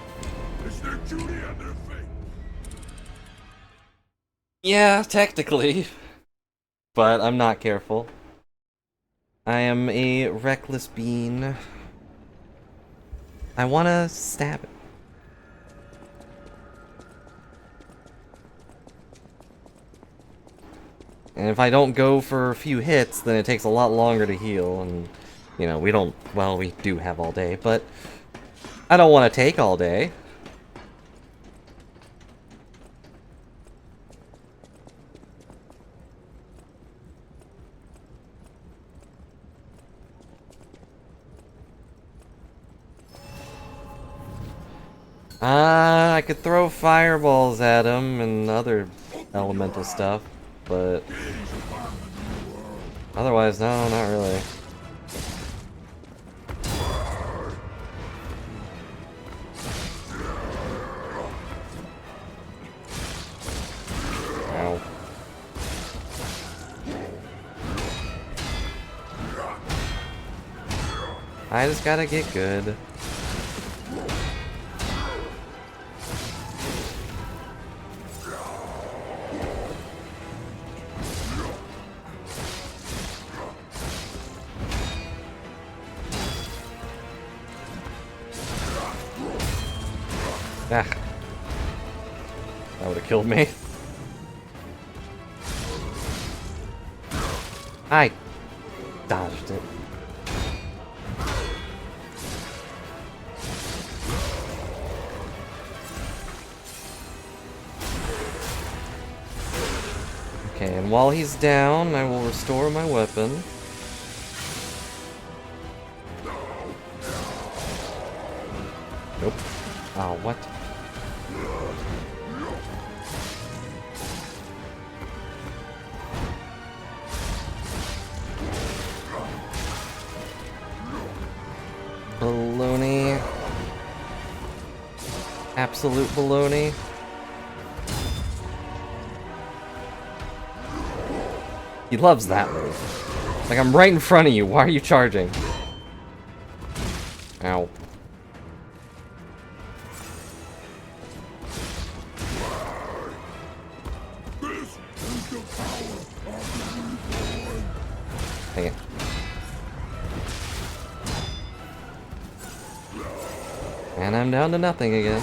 It's their duty and their fate. Yeah, technically. But I'm not careful. I am a reckless bean. I wanna stab it. And if I don't go for a few hits, then it takes a lot longer to heal, and, you know, we don't, well, we do have all day, but I don't want to take all day. I could throw fireballs at him and other elemental stuff, but otherwise, no, not really. Ow. I just gotta get good. Ah. That would have killed me. I dodged it. Okay, and while he's down, I will restore my weapon. Nope. Oh, what? Baloney. Absolute baloney. He loves that move. Like, I'm right in front of you. Why are you charging? Ow. Dang it. And I'm down to nothing again.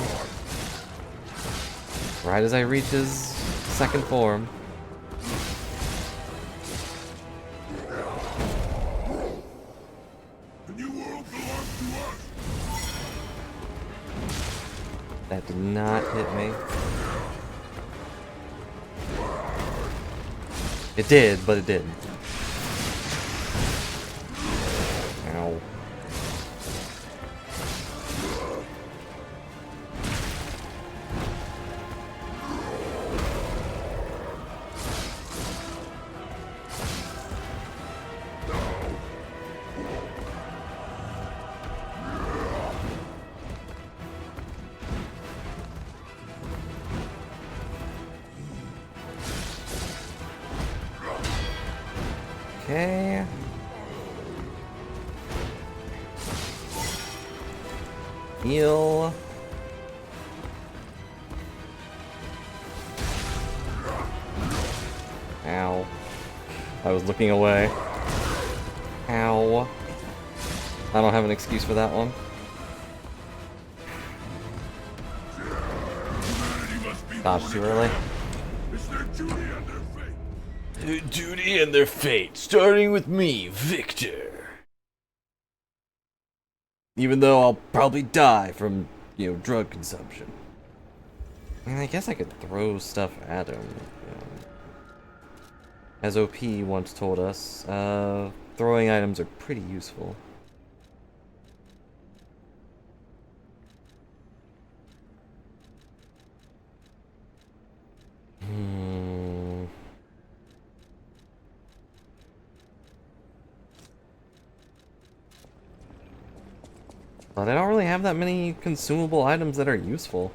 Right as I reach his second form. The new world belongs to us. That did not hit me. It did, but it didn't. Ow. Okay. Heal. Ow. I was looking away. Ow. I don't have an excuse for that one. Humanity must be Dodged too early. It's their duty and their fate. Their duty and their fate, starting with me, Victor. Even though I'll probably die from, drug consumption. I mean, I guess I could throw stuff at him. As OP once told us, throwing items are pretty useful. But I don't really have that many consumable items that are useful.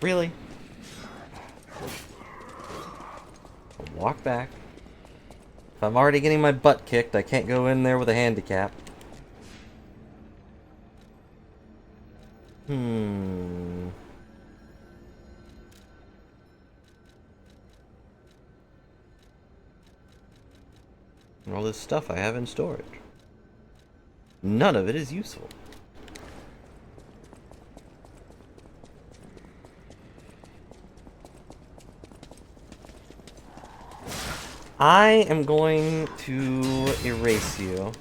Really? Walk back. If I'm already getting my butt kicked, I can't go in there with a handicap. And all this stuff I have in storage. None of it is useful. I am going to erase you.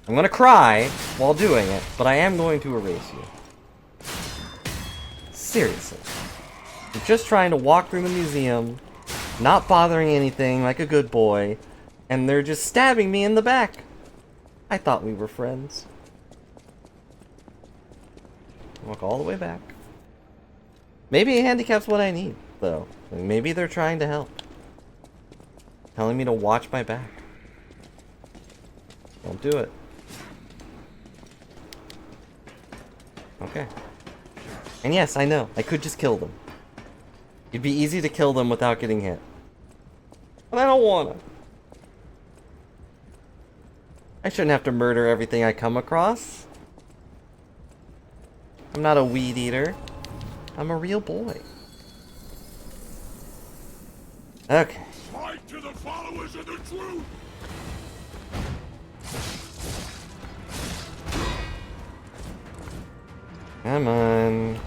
I'm gonna cry while doing it, but I am going to erase you. Seriously. I'm just trying to walk through the museum, not bothering anything like a good boy, and they're just stabbing me in the back. I thought we were friends. Walk all the way back. Maybe a handicap's what I need, though. Like, maybe they're trying to help. Telling me to watch my back. Don't do it. Okay. And yes, I know, I could just kill them. It'd be easy to kill them without getting hit. But I don't wanna. I shouldn't have to murder everything I come across. I'm not a weed eater. I'm a real boy. Okay. Fight to the followers of the truth. Come on.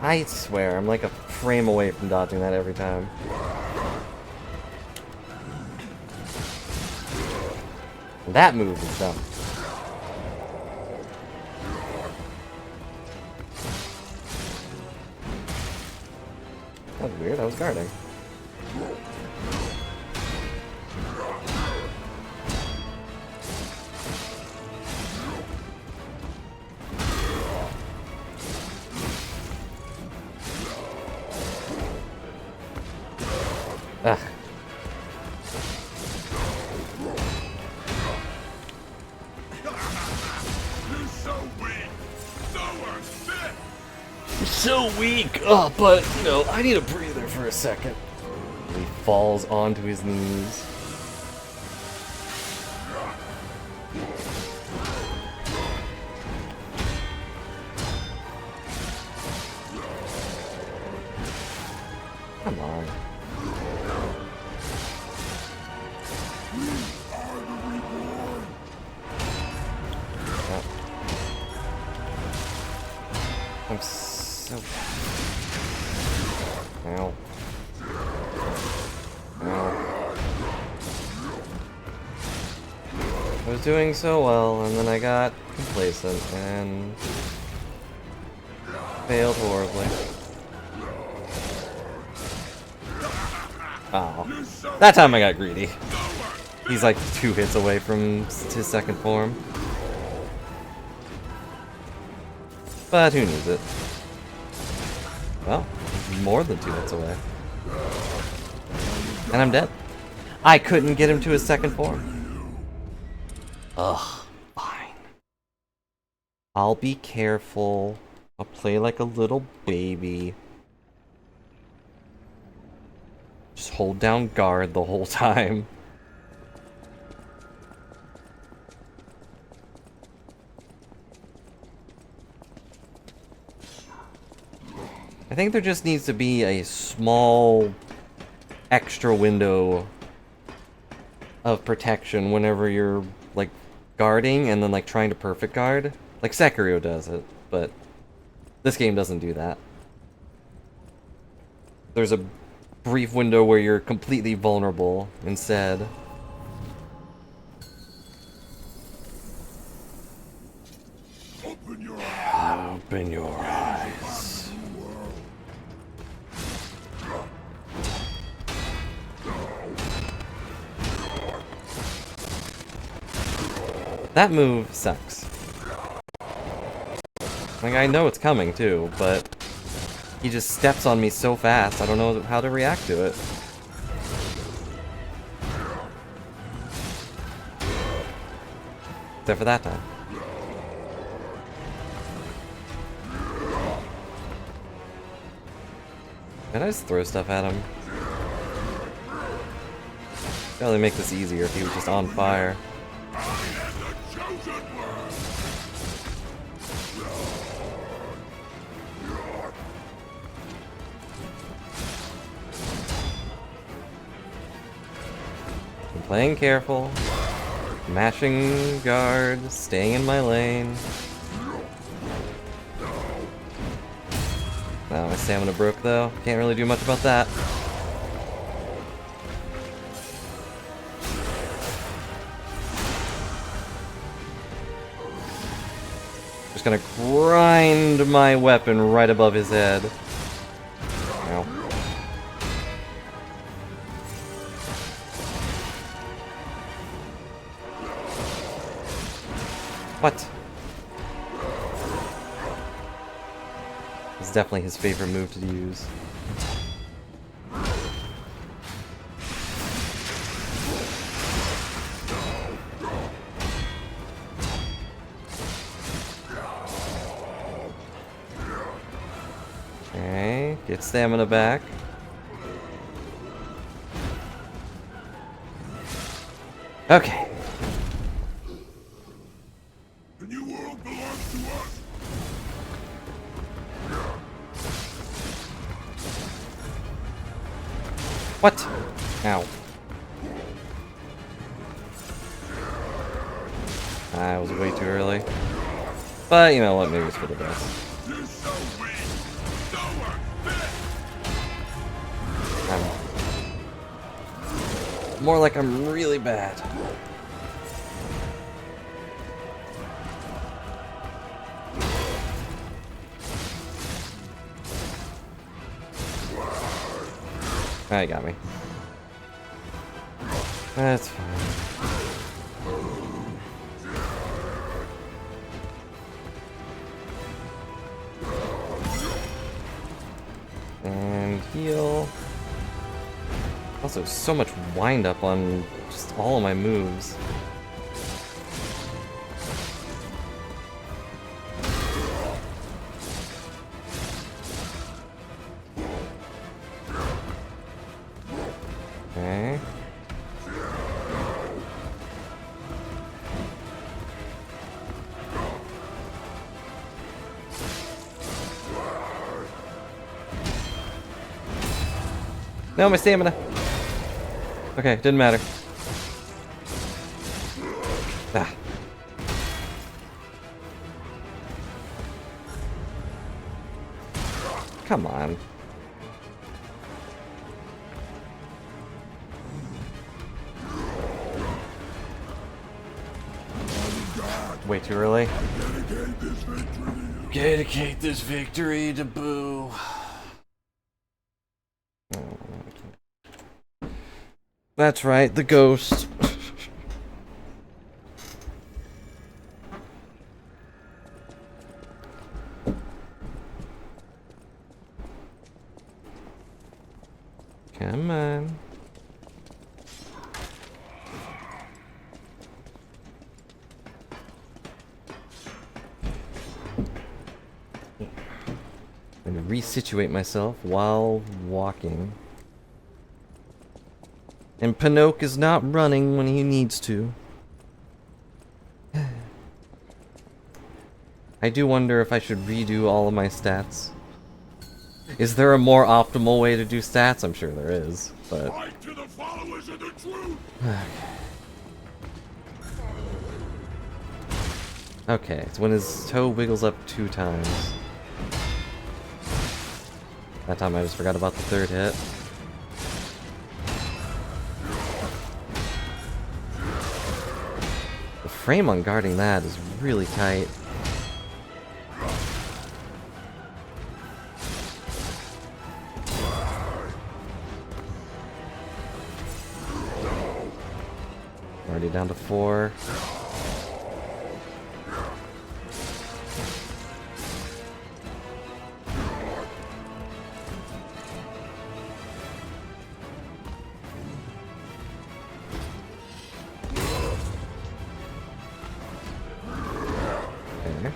I swear, I'm like a frame away from dodging that every time. That move is dumb. That was weird, I was guarding. Ugh. You're so weak! So unfit! You're so weak! Oh, but, you know, I need a breather for a second. He falls onto his knees. Come on. I'm so... Ow. Ow. I was doing so well, and then I got complacent, and... failed horribly. Oh. That time I got greedy. He's like 2 hits away from his second form. But who needs it? Well, more than 2 hits away. And I'm dead. I couldn't get him to his second form. Ugh, fine. I'll be careful. I'll play like a little baby. Just hold down guard the whole time. I think there just needs to be a small extra window of protection whenever you're like guarding and then like trying to perfect guard. Like Sekiro does it, but this game doesn't do that. There's a brief window where you're completely vulnerable instead. Open your eyes! Open your eyes. That move sucks. Like, I know it's coming too, but he just steps on me so fast, I don't know how to react to it. Except for that time. Can I just throw stuff at him? Probably make this easier if he was just on fire. I'm playing careful, mashing guard, staying in my lane. Wow, my stamina broke though. Can't really do much about that. Just gonna grind my weapon right above his head. Ow. What? It's definitely his favorite move to use. Okay, get stamina back. Okay. The new world belongs to us! What? Ow. I was way too early. But you know what, maybe it's for the best. You're so weak. So unfit. More like I'm really bad. Ah, you got me. That's fine. And heal. Also, so much wind up on just all of my moves. Okay. No, my stamina. Okay, didn't matter. Ah. Come on. Way too early. Dedicate this victory to Boo. That's right, the ghost. Come on. I'm going to resituate myself while walking. And Pinocchio is not running when he needs to. I do wonder if I should redo all of my stats. Is there a more optimal way to do stats? I'm sure there is, but... Fight to the followers of the truth. Okay, it's when his toe wiggles up 2 times. That time I just forgot about the 3rd hit. The frame on guarding that is really tight. Already down to 4. Okay.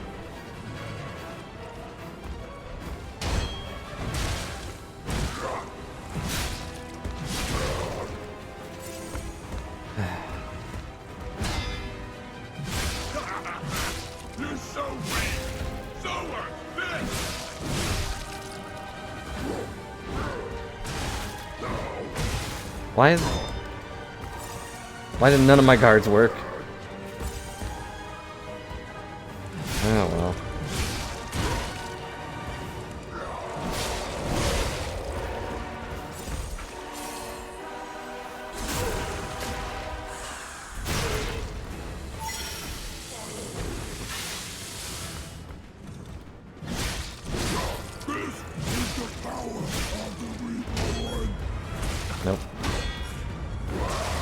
You're so weak. So unfit. Why did none of my guards work? Oh well. This is the power of the reborn. Nope.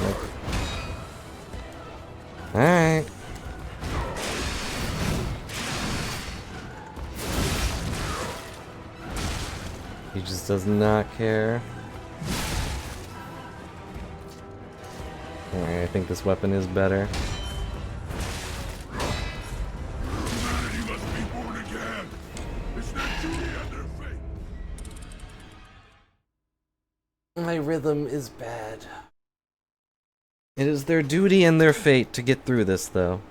Nope. Alright. He just does not care. Alright, I think this weapon is better. Humanity must be born again. It's their duty and their fate. My rhythm is bad. It is their duty and their fate to get through this, though.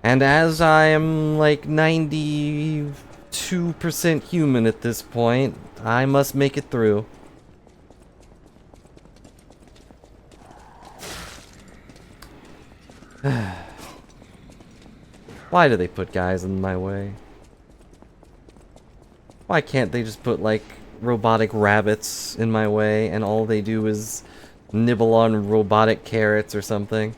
And as I am like 92% human at this point, I must make it through. Why do they put guys in my way? Why can't they just put, like, robotic rabbits in my way and all they do is nibble on robotic carrots or something?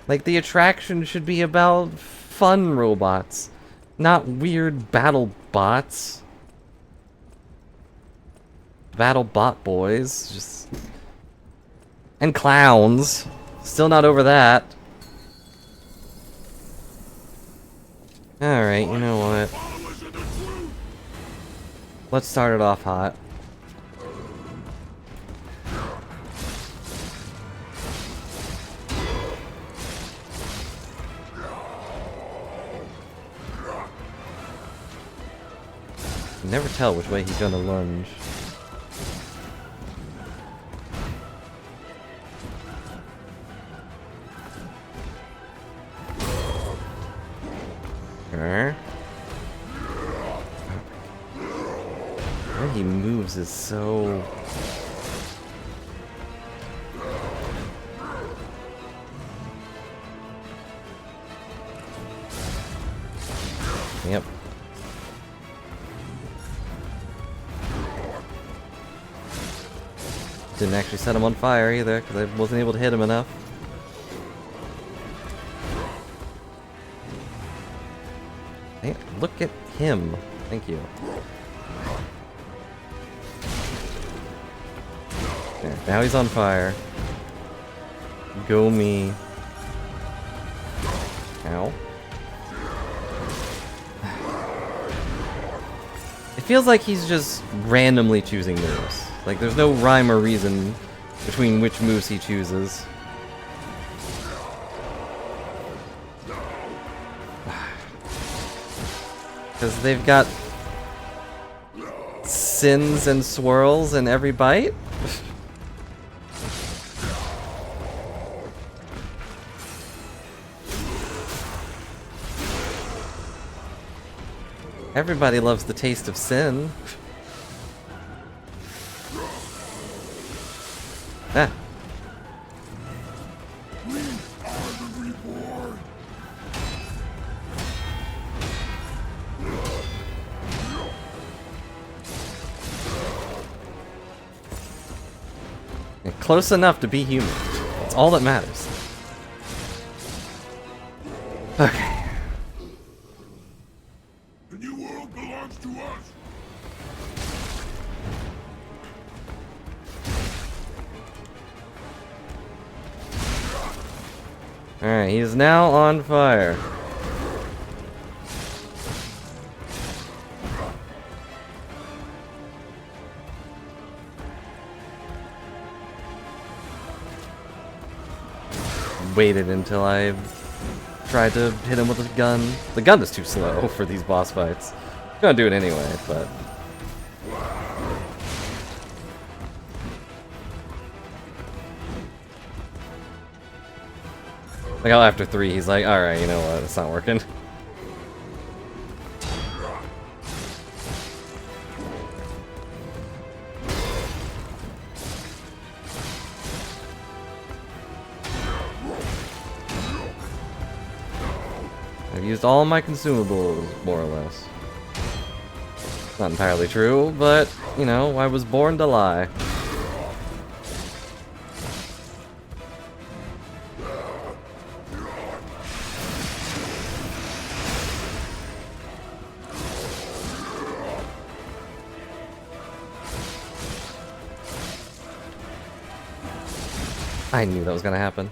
Like, the attraction should be about fun robots, not weird battle bots. Battle bot boys, just... And clowns. Still not over that. Alright, you know what? Followers of the truth. Let's start it off hot. You never tell which way he's gonna lunge. Sure. The way he moves is so... Yep. Didn't actually set him on fire either, because I wasn't able to hit him enough. Hey, look at him. Thank you. There, now he's on fire. Go me. Ow. It feels like he's just randomly choosing moves. Like, there's no rhyme or reason between which moves he chooses. Because they've got sins and swirls in every bite? Everybody loves the taste of sin. Ah. We are the reborn. Close enough to be human. That's all that matters. Okay. The new world belongs to us. Alright, he is now on fire. Waited until I tried to hit him with a gun. The gun is too slow for these boss fights. I'm gonna do it anyway, but... Like how after 3 he's like, alright, you know what, it's not working. I've used all my consumables, more or less. Not entirely true, but, you know, I was born to lie. I knew that was gonna happen.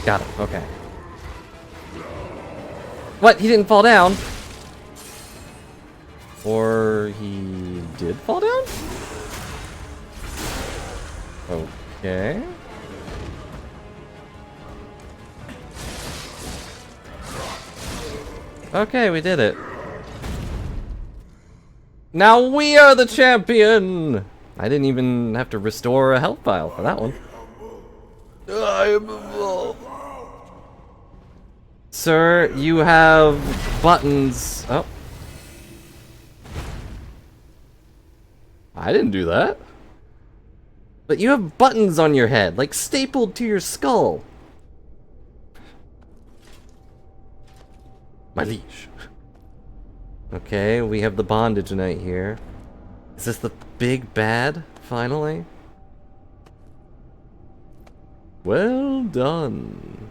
Got him, okay. What? He didn't fall down? Or he did fall down? Okay. Okay, we did it. Now we are the champion! I didn't even have to restore a health vial for that one. I am evolved. Sir, you have buttons. Oh. I didn't do that. But you have buttons on your head, like stapled to your skull. My liege. Okay, we have the bondage knight here. Is this the big bad, finally? Well done.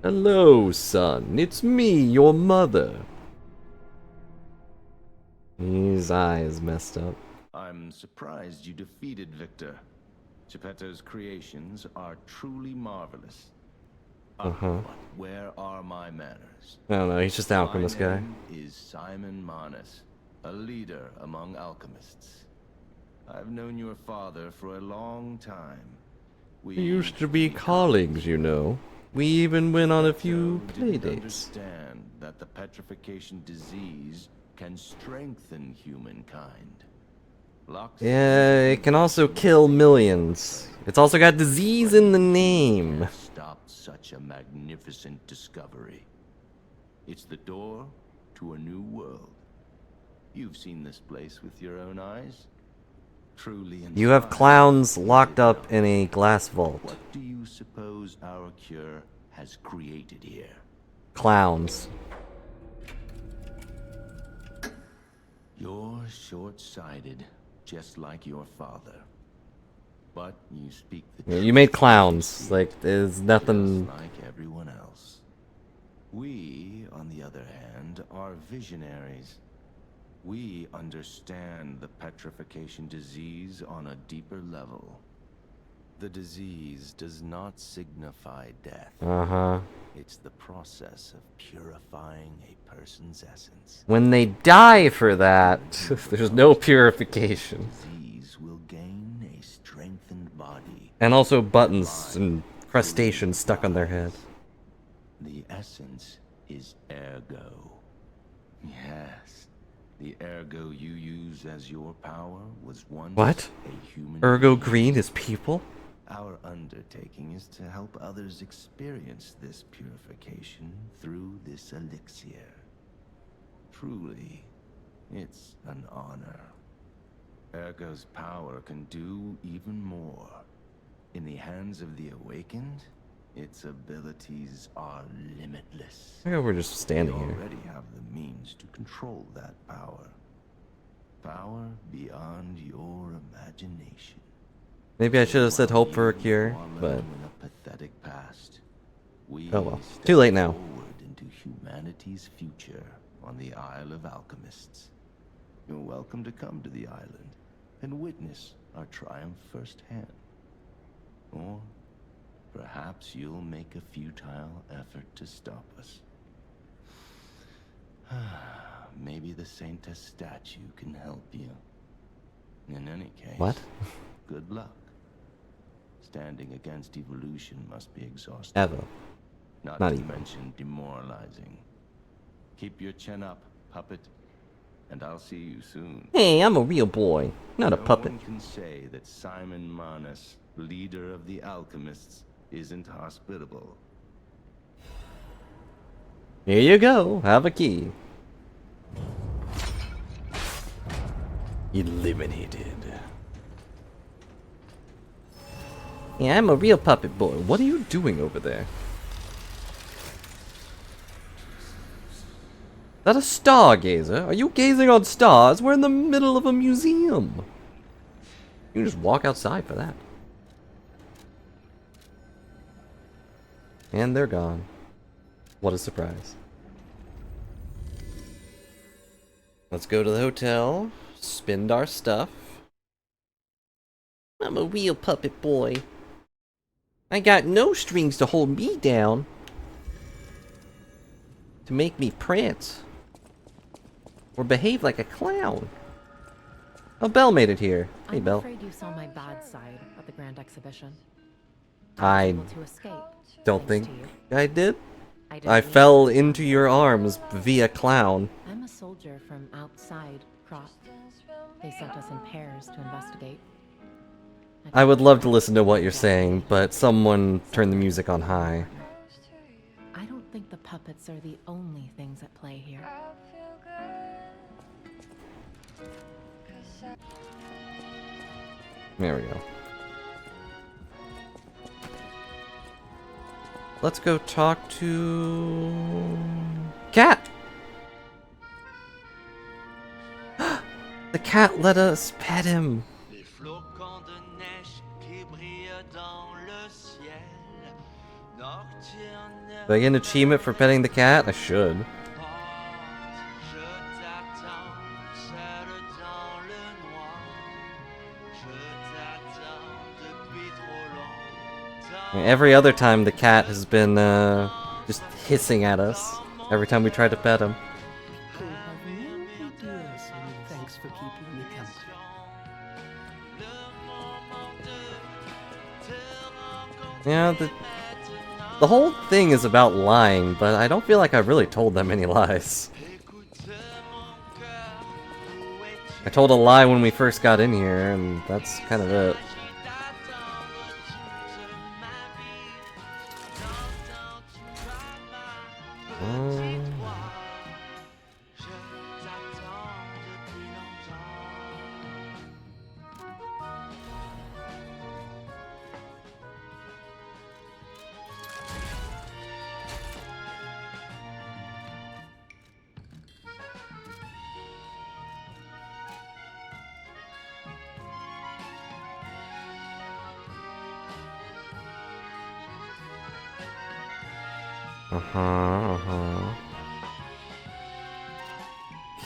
Hello, son. It's me, your mother. His eyes messed up. I'm surprised you defeated Victor. Geppetto's creations are truly marvelous. Uh-huh. But where are my manners? I don't know, he's just an alchemist My guy. name is Simon Manus, a leader among alchemists. I've known your father for a long time. We used to be colleagues, you know. We even went on a few didn't playdates. understand that the petrification disease can strengthen humankind. Locks Yeah, it can also kill millions. It's also got disease in the name. stopped such a magnificent discovery. It's the door to a new world. You've seen this place with your own eyes. Truly You have inspiring. clowns locked up in a glass vault. What do you suppose our cure has created here? Clowns. You're short-sighted, just like your father. But you speak the You truth. made clowns. Like, there's nothing. Just like everyone else. We, on the other hand, are visionaries. We understand the petrification disease on a deeper level. The disease does not signify death. Uh-huh. It's the process of purifying a person's essence. When they die for that, there's no purification. Disease will gain a strengthened body. And also buttons and crustaceans stuck on their head. The essence is ergo. Yes, the ergo you use as your power was once What? a human Ergo being. green is people? Our undertaking is to help others experience this purification through this elixir. Truly, it's an honor. Ergo's power can do even more. In the hands of the awakened, its abilities are limitless. I think we're just standing We here. already have the means to control that power. Power beyond your imagination. Maybe I should have said hope for a You cure, are but alone in a pathetic past. We oh well. step Too late now. forward into humanity's future on the Isle of Alchemists. You're welcome to come to the island and witness our triumph firsthand. Or perhaps you'll make a futile effort to stop us. Maybe the Saintess statue can help you. In any case, What? good luck. Standing against evolution must be exhausting. Evo. Not Not to even. mention demoralizing. Keep your chin up, puppet, and I'll see you soon. Hey, I'm a real boy, not a No puppet. one can say that Simon Manus, leader of the alchemists, isn't hospitable. Here you go. Have a key. Eliminated. Yeah, I'm a real puppet boy. What are you doing over there? Is that a stargazer? Are you gazing on stars? We're in the middle of a museum. You can just walk outside for that. And they're gone. What a surprise. Let's go to the hotel, spend our stuff. I'm a real puppet boy. I got no strings to hold me down. To make me prance. Or behave like a clown. Oh, Belle made it here. Hey, I'm Belle. afraid you saw my bad side at the Grand Exhibition. I was able to escape. don't thanks think to you. I did. didn't I need fell to. into your arms via clown. I'm a soldier from outside Krot. They sent us in pairs to investigate. I would love to listen to what you're saying, but someone turn the music on high. I don't think the puppets are the only things at play here. There we go. Let's go talk to... Cat! The cat let us pet him! Les flocons de neige qui brillent dans le ciel nocturne. Do I get an achievement for petting the cat? I should. Je t'attends, seul dans le noir. Je t'attends depuis trop I mean, every other time the cat has been just hissing at us every time we try to pet him. Thanks for keeping me company. Yeah, the whole thing is about lying, but I don't feel like I've really told them any lies. I told a lie when we first got in here, and that's kind of it.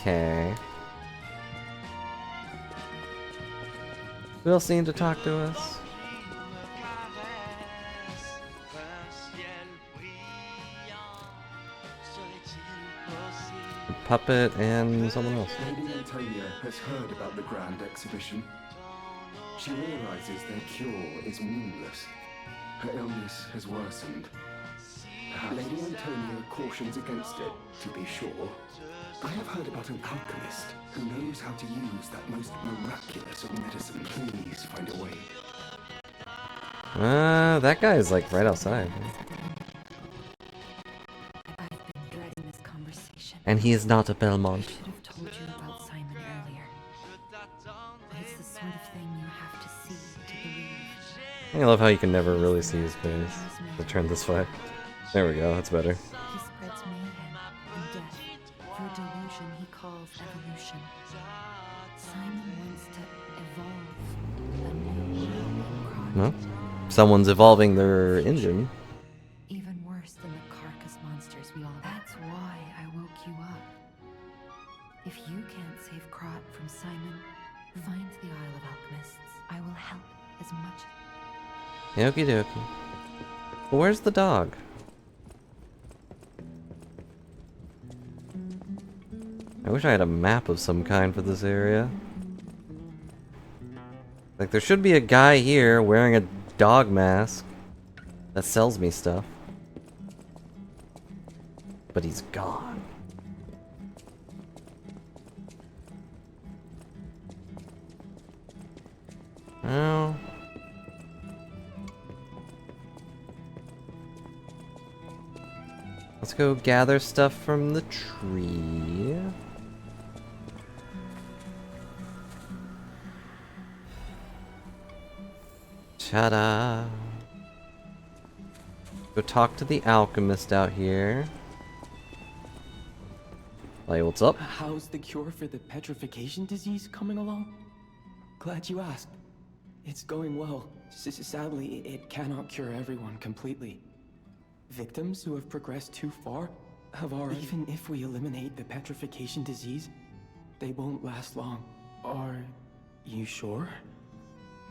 Okay. Who else need to talk to us? A puppet and someone else. Lady Antonia has heard about the Grand Exhibition. She realizes their cure is meaningless. Her illness has worsened. Lady Antonia cautions against it, to be sure. I have heard about an alchemist who knows how to use that most miraculous of medicine. Please find a way. That guy is like right outside. I've been dreading this conversation. And he is not a Belmont. I should have told you about Simon earlier. It's the sort of thing you have to see to believe. I love how you can never really see his face. I'll turn this way. There we go, that's better. He spreads mayhem and death for a delusion he calls evolution. Simon wants to evolve a new world. No? Someone's evolving their engine. Even worse than the carcass monsters we all. That's why I woke you up. If you can't save Krat from Simon, find the Isle of Alchemists. I will help as much. Okie dokie. But where's the dog? I wish I had a map of some kind for this area. Like, there should be a guy here wearing a dog mask that sells me stuff. But he's gone. Well... let's go gather stuff from the tree. Ta-da! Go talk to the alchemist out here. Hey, what's up? How's the cure for the petrification disease coming along? Glad you asked. It's going well. Sadly, it cannot cure everyone completely. Victims who have progressed too far have already... Even if we eliminate the petrification disease, they won't last long. Are you sure?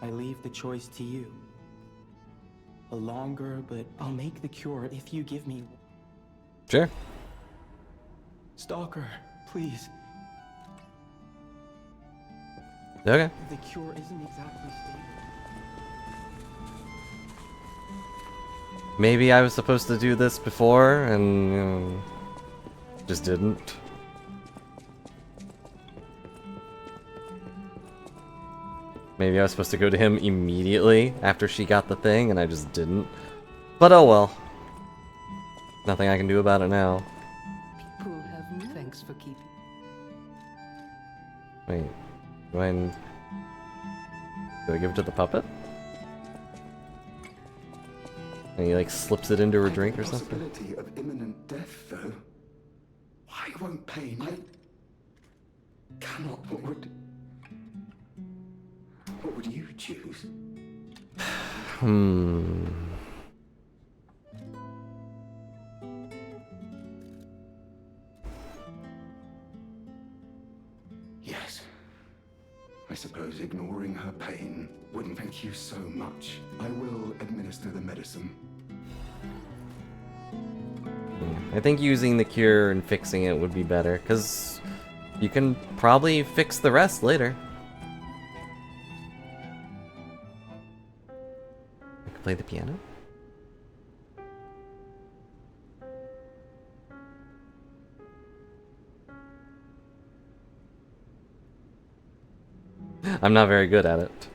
I leave the choice to you. A longer, but I'll make the cure if you give me... Sure. Stalker, please. Okay. The cure isn't exactly stable. Maybe I was supposed to do this before and, you know, just didn't. Maybe I was supposed to go to him immediately after she got the thing, and I just didn't. But oh well. Nothing I can do about it now. People have thanks for keeping. Wait, do I give it to the puppet? And he like slips it into her drink or something? The possibility of imminent death, though. I won't pain. I cannot. What would you choose? Yes. I suppose ignoring her pain wouldn't thank you so much. I will administer the medicine. I think using the cure and fixing it would be better, because you can probably fix the rest later. I can play the piano? I'm not very good at it.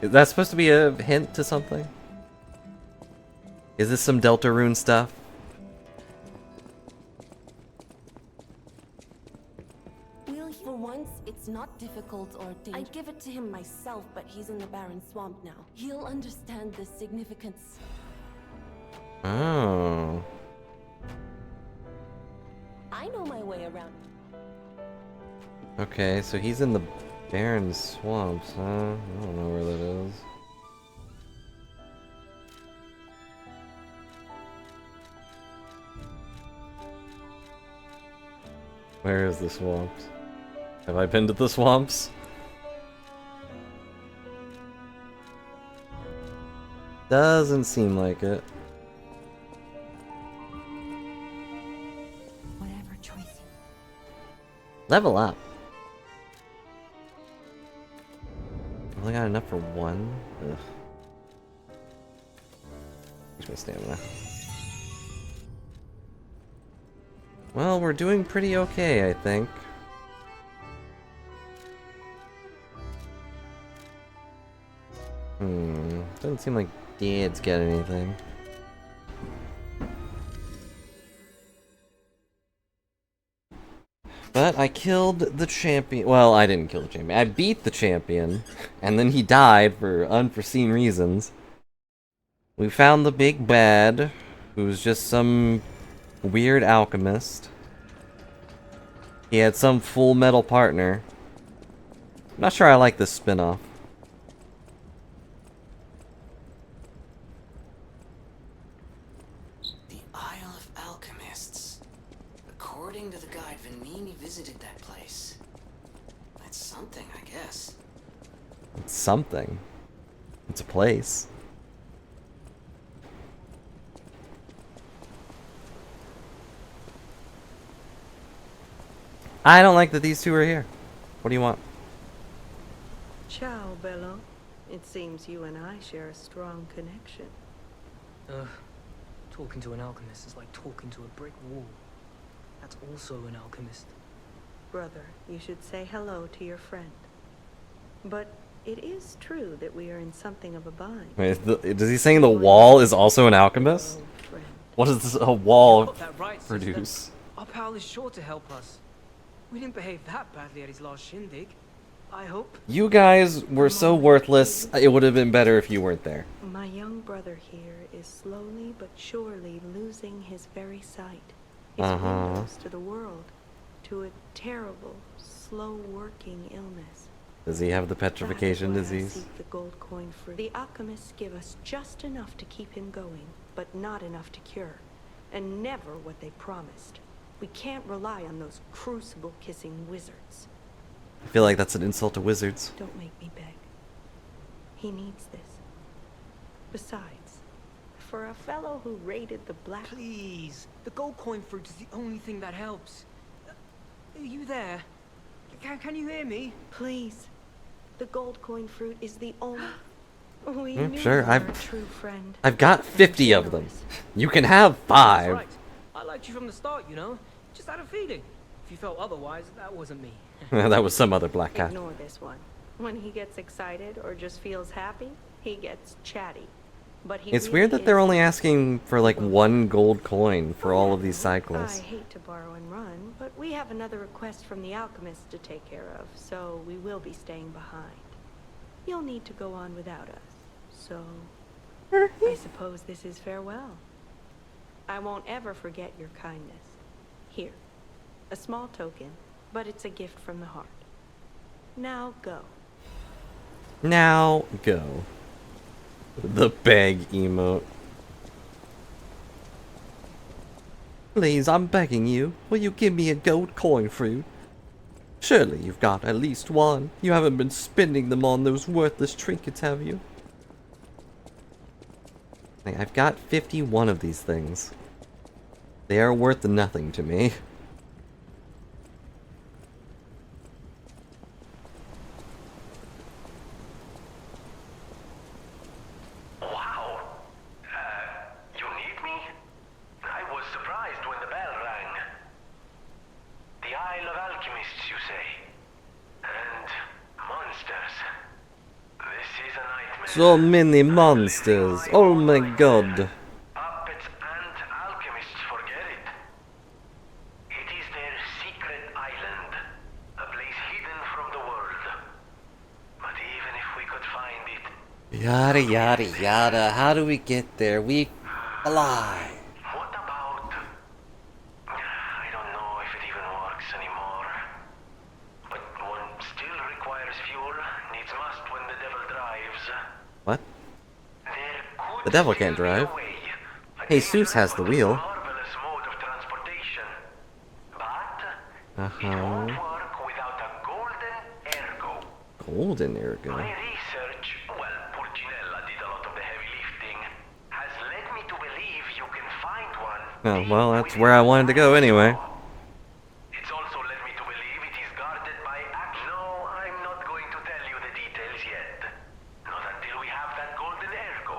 Is that supposed to be a hint to something? Is this some Deltarune stuff? Will, for once, it's not difficult or dangerous. I'd give it to him myself, but he's in the Barren Swamp now. He'll understand the significance. Oh. I know my way around. Okay, so he's in the Barren Swamps, huh? I don't know where that is. Where is the swamps? Have I been to the swamps? Doesn't seem like it. Whatever choice. Level up. I've only got enough for one. Ugh. Here's my stamina. Well, we're doing pretty okay, I think. Doesn't seem like Dad's got anything. But I killed the champion. Well, I didn't kill the champion. I beat the champion, and then he died for unforeseen reasons. We found the big bad, who's just some weird alchemist. He had some Full Metal partner. I'm not sure I like this spin-off. The Isle of Alchemists. According to the guide, Vanini visited that place. That's something, I guess. It's something. It's a place. I don't like that these two are here. What do you want? Ciao, Bello. It seems you and I share a strong connection. Talking to an alchemist is like talking to a brick wall. That's also an alchemist. Brother, you should say hello to your friend. But it is true that we are in something of a bind. Wait, is he saying the wall is also an alchemist? What does a wall produce? Our pal is sure to help us. We didn't behave that badly at his last shindig, I hope. You guys were so worthless, it would have been better if you weren't there. My young brother here is slowly but surely losing his very sight. His windows to the world, to a terrible, slow-working illness. Does he have the petrification That's why I disease? seek the gold coin fruit. The alchemists give us just enough to keep him going, but not enough to cure, and never what they promised. We can't rely on those crucible-kissing wizards. I feel like that's an insult to wizards. Don't make me beg. He needs this. Besides, for a fellow who raided the Black... Please, the gold coin fruit is the only thing that helps. Are you there? Can you hear me? Please. The gold coin fruit is the only... We knew Sure, you were a true friend. I've got 50 of them. You can have 5. That's right. I liked you from the start, you know. Just had a feeling. If you felt otherwise, that wasn't me. That was some other black cat. Ignore this one. When he gets excited or just feels happy, he gets chatty. But he It's really weird that they're is only asking for like 1 gold coin for all of these side quests. I hate to borrow and run, but we have another request from the alchemists to take care of, so we will be staying behind. You'll need to go on without us, so I suppose this is farewell. I won't ever forget your kindness. Here, a small token, but it's a gift from the heart. Now go. Now go. The beg emote. Please, I'm begging you. Will you give me a gold coin, fruit? Surely you've got at least one. You haven't been spending them on those worthless trinkets, have you? I've got 51 of these things. They are worth nothing to me. So many monsters. Oh my god. Puppets and alchemists forget it. It is their secret island, a place hidden from the world. But even if we could find it... Yada yada yada. How do we get there? We fly. What about... I don't know if it even works anymore. But one still requires fuel, needs must when the devil drives. What? The devil can't drive. Jesus has the wheel. Uh-huh. Golden ergo. My research, well, Purcinella did a lot of the heavy lifting, has led me to believe you can find one. Oh, well, that's where I wanted to go anyway. It's also led me to believe it is guarded by No, I'm not going to tell you the details yet. Not until we have that golden ergo.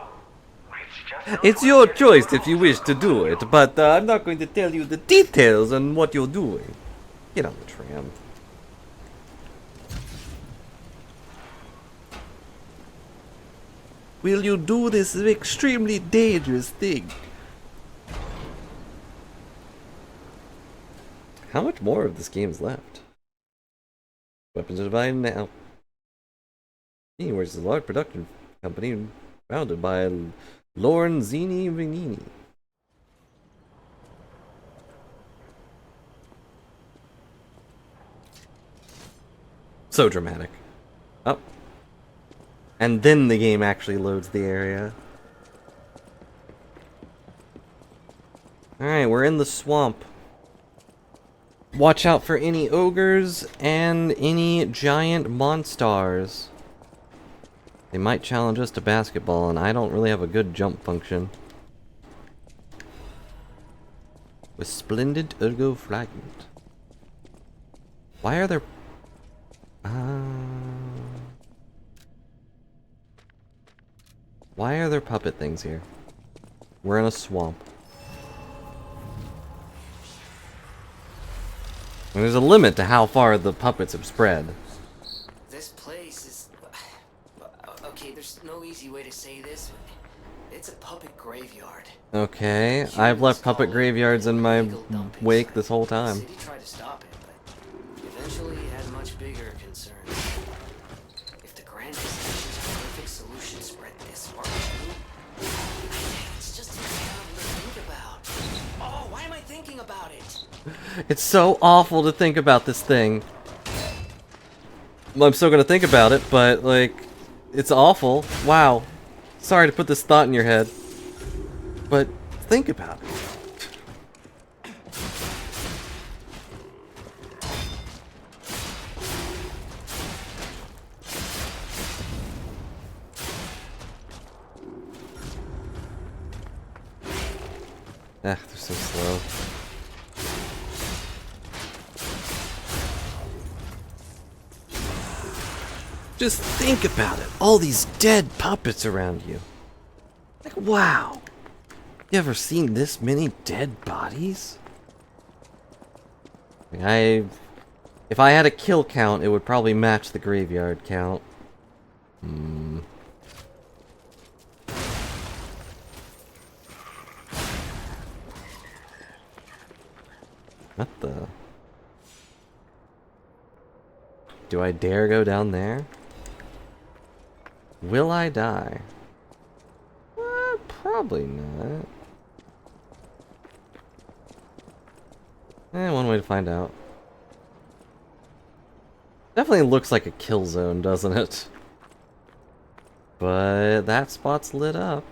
It's your choice if you wish to do it, but I'm not going to tell you the details on what you're doing. Get on the tram. Will you do this extremely dangerous thing? How much more of this game is left? Weapons are divided now. Anyways, is a large production company founded by Lorenzini Venini. So dramatic. Oh. And then the game actually loads the area. Alright, we're in the swamp. Watch out for any ogres and any giant monsters. They might challenge us to basketball, and I don't really have a good jump function. With splendid ergo fragment. Why are there... Why are there puppet things here? We're in a swamp. And there's a limit to how far the puppets have spread. This place is... Okay, there's no easy way to say this. It's a puppet graveyard. Okay, I've left puppet graveyards in my wake this whole time. The city tried to stop it, but eventually it had much bigger concerns. If the Grand Decision's perfect solution spread this far too, it's just too terrible to think about. Oh, why am I thinking about it? It's so awful to think about this thing. Well, I'm still gonna think about it, but like, it's awful. Wow. Sorry to put this thought in your head, but think about it. Ah, they're so slow. Just think about it. All these dead puppets around you. Like, wow. You ever seen this many dead bodies? If I had a kill count, it would probably match the graveyard count. What the? Do I dare go down there? Will I die? Probably not. One way to find out. Definitely looks like a kill zone, doesn't it? But that spot's lit up.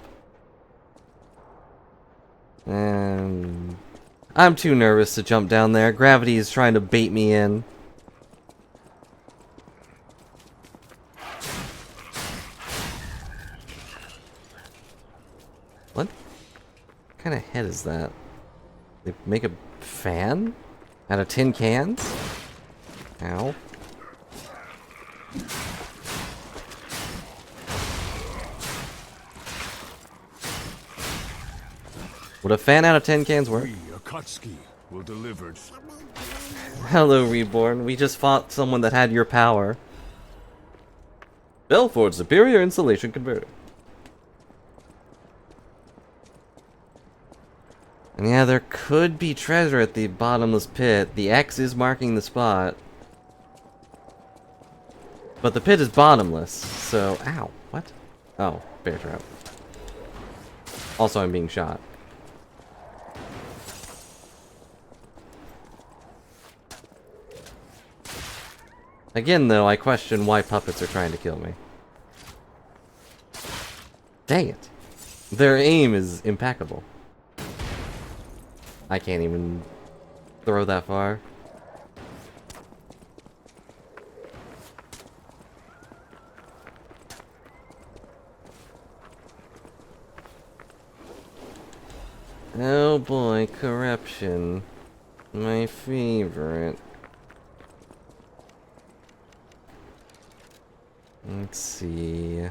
And I'm too nervous to jump down there. Gravity is trying to bait me in. What kind of head is that? They make a fan out of tin cans? Ow. Would a fan out of tin cans work? We, Akatsuki, will deliver. Hello, Reborn. We just fought someone that had your power. Belfort Superior Insulation Converter. And yeah, there could be treasure at the bottomless pit. The X is marking the spot. But the pit is bottomless, so... Ow, what? Oh, bear trap. Also, I'm being shot. Again, though, I question why puppets are trying to kill me. Dang it. Their aim is impeccable. I can't even throw that far. Oh boy, corruption. My favorite. Let's see.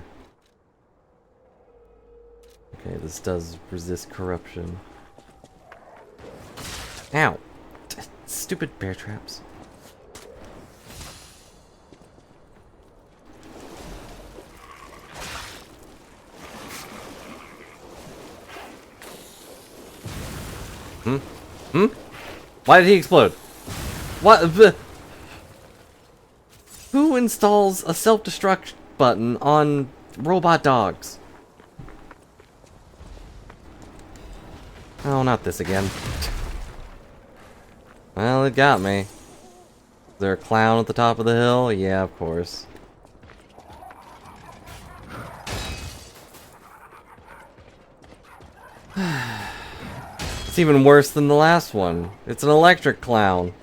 Okay, this does resist corruption. Ow! Stupid bear traps. Why did he explode? What the? Who installs a self-destruct button on robot dogs? Oh, not this again. Well, it got me. Is there a clown at the top of the hill? Yeah, of course. It's even worse than the last one. It's an electric clown.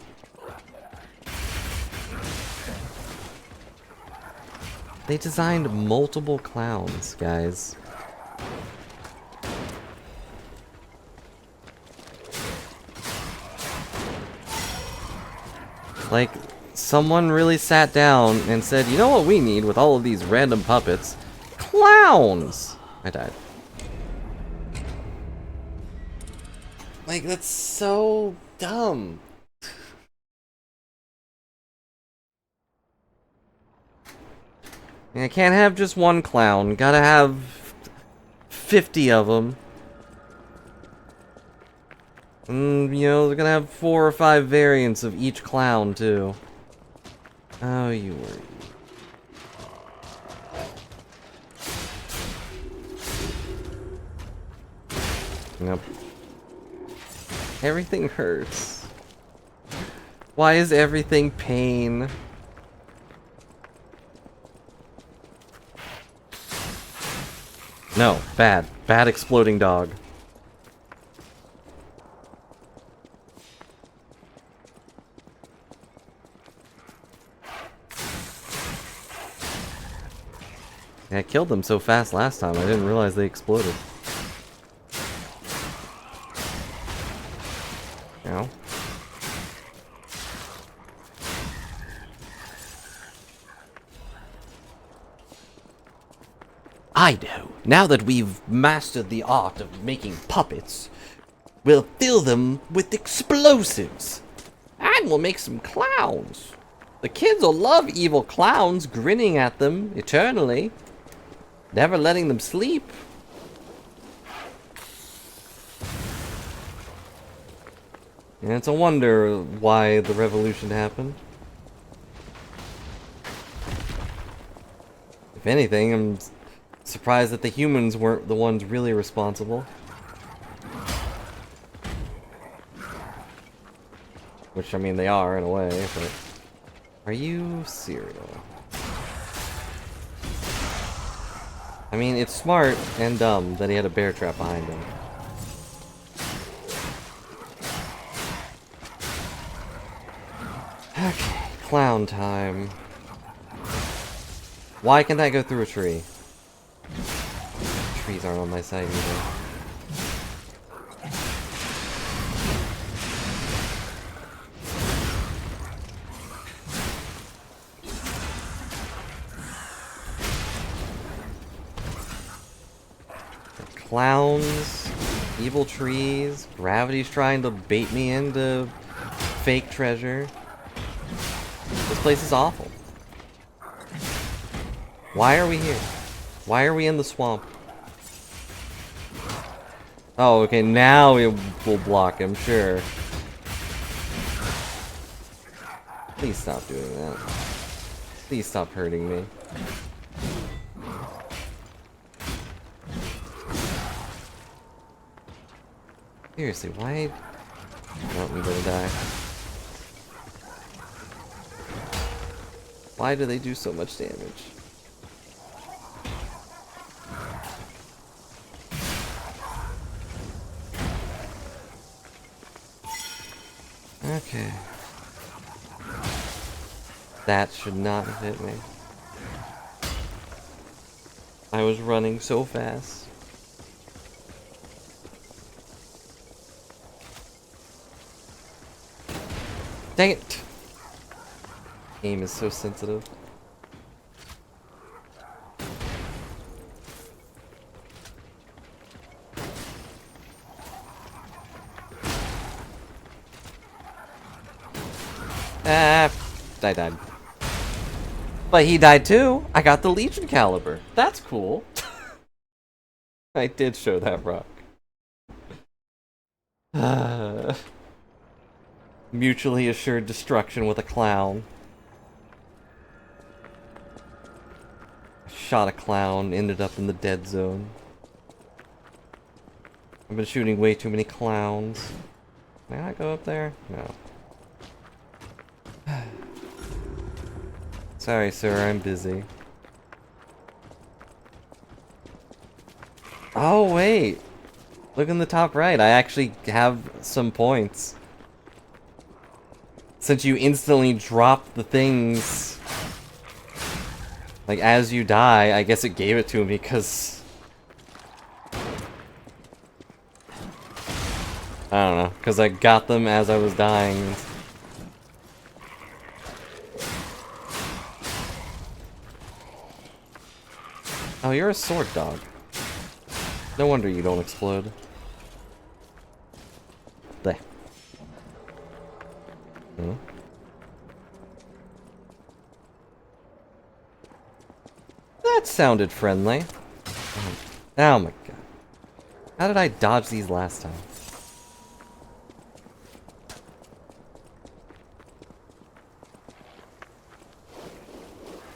They designed multiple clowns, guys. Like, someone really sat down and said, you know what we need with all of these random puppets? Clowns! I died. Like, that's so dumb. I can't have just one clown. Gotta have 50 of them. And, you know, they're gonna have 4 or 5 variants of each clown, too. Oh, you were... Yep. Everything hurts. Why is everything pain? No, bad. Bad exploding dog. I killed them so fast last time, I didn't realize they exploded. Ow. I know. Now that we've mastered the art of making puppets, we'll fill them with explosives. Ah! time we'll make some clowns. The kids will love evil clowns grinning at them eternally, never letting them sleep. And it's a wonder why the revolution happened. If anything, I'm surprised that the humans weren't the ones really responsible. Which, I mean, they are in a way, but... Are you cereal? I mean, it's smart and dumb that he had a bear trap behind him. Okay, clown time. Why can't that go through a tree? Trees aren't on my side either. Clowns, evil trees, gravity's trying to bait me into fake treasure. This place is awful. Why are we here? Why are we in the swamp? Oh, okay, now we will block him, sure. Please stop doing that. Please stop hurting me. Seriously, why? Oh, we better die. Why do they do so much damage? Okay. That should not have hit me. I was running so fast. Dang it! Aim is so sensitive. Ah, I died. But he died too. I got the Legion caliber. That's cool. I did show that rock. Mutually assured destruction with a clown. Shot a clown, ended up in the dead zone. I've been shooting way too many clowns. May I go up there? No. Sorry, sir, I'm busy. Oh, wait! Look in the top right, I actually have some points. Since you instantly drop the things, like, as you die, I guess it gave it to me, because... I don't know, because I got them as I was dying. Oh, you're a sword dog. No wonder you don't explode. There. Hmm? That sounded friendly. Oh my god. How did I dodge these last time?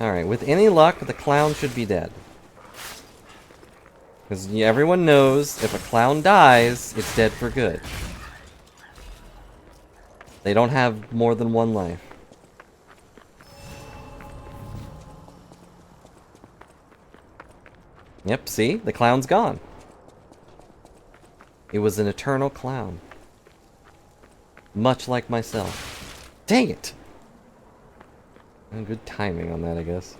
Alright, with any luck, the clown should be dead. Because everyone knows if a clown dies, it's dead for good. They don't have more than one life. Yep, see? The clown's gone. It was an eternal clown. Much like myself. Dang it! Good timing on that, I guess.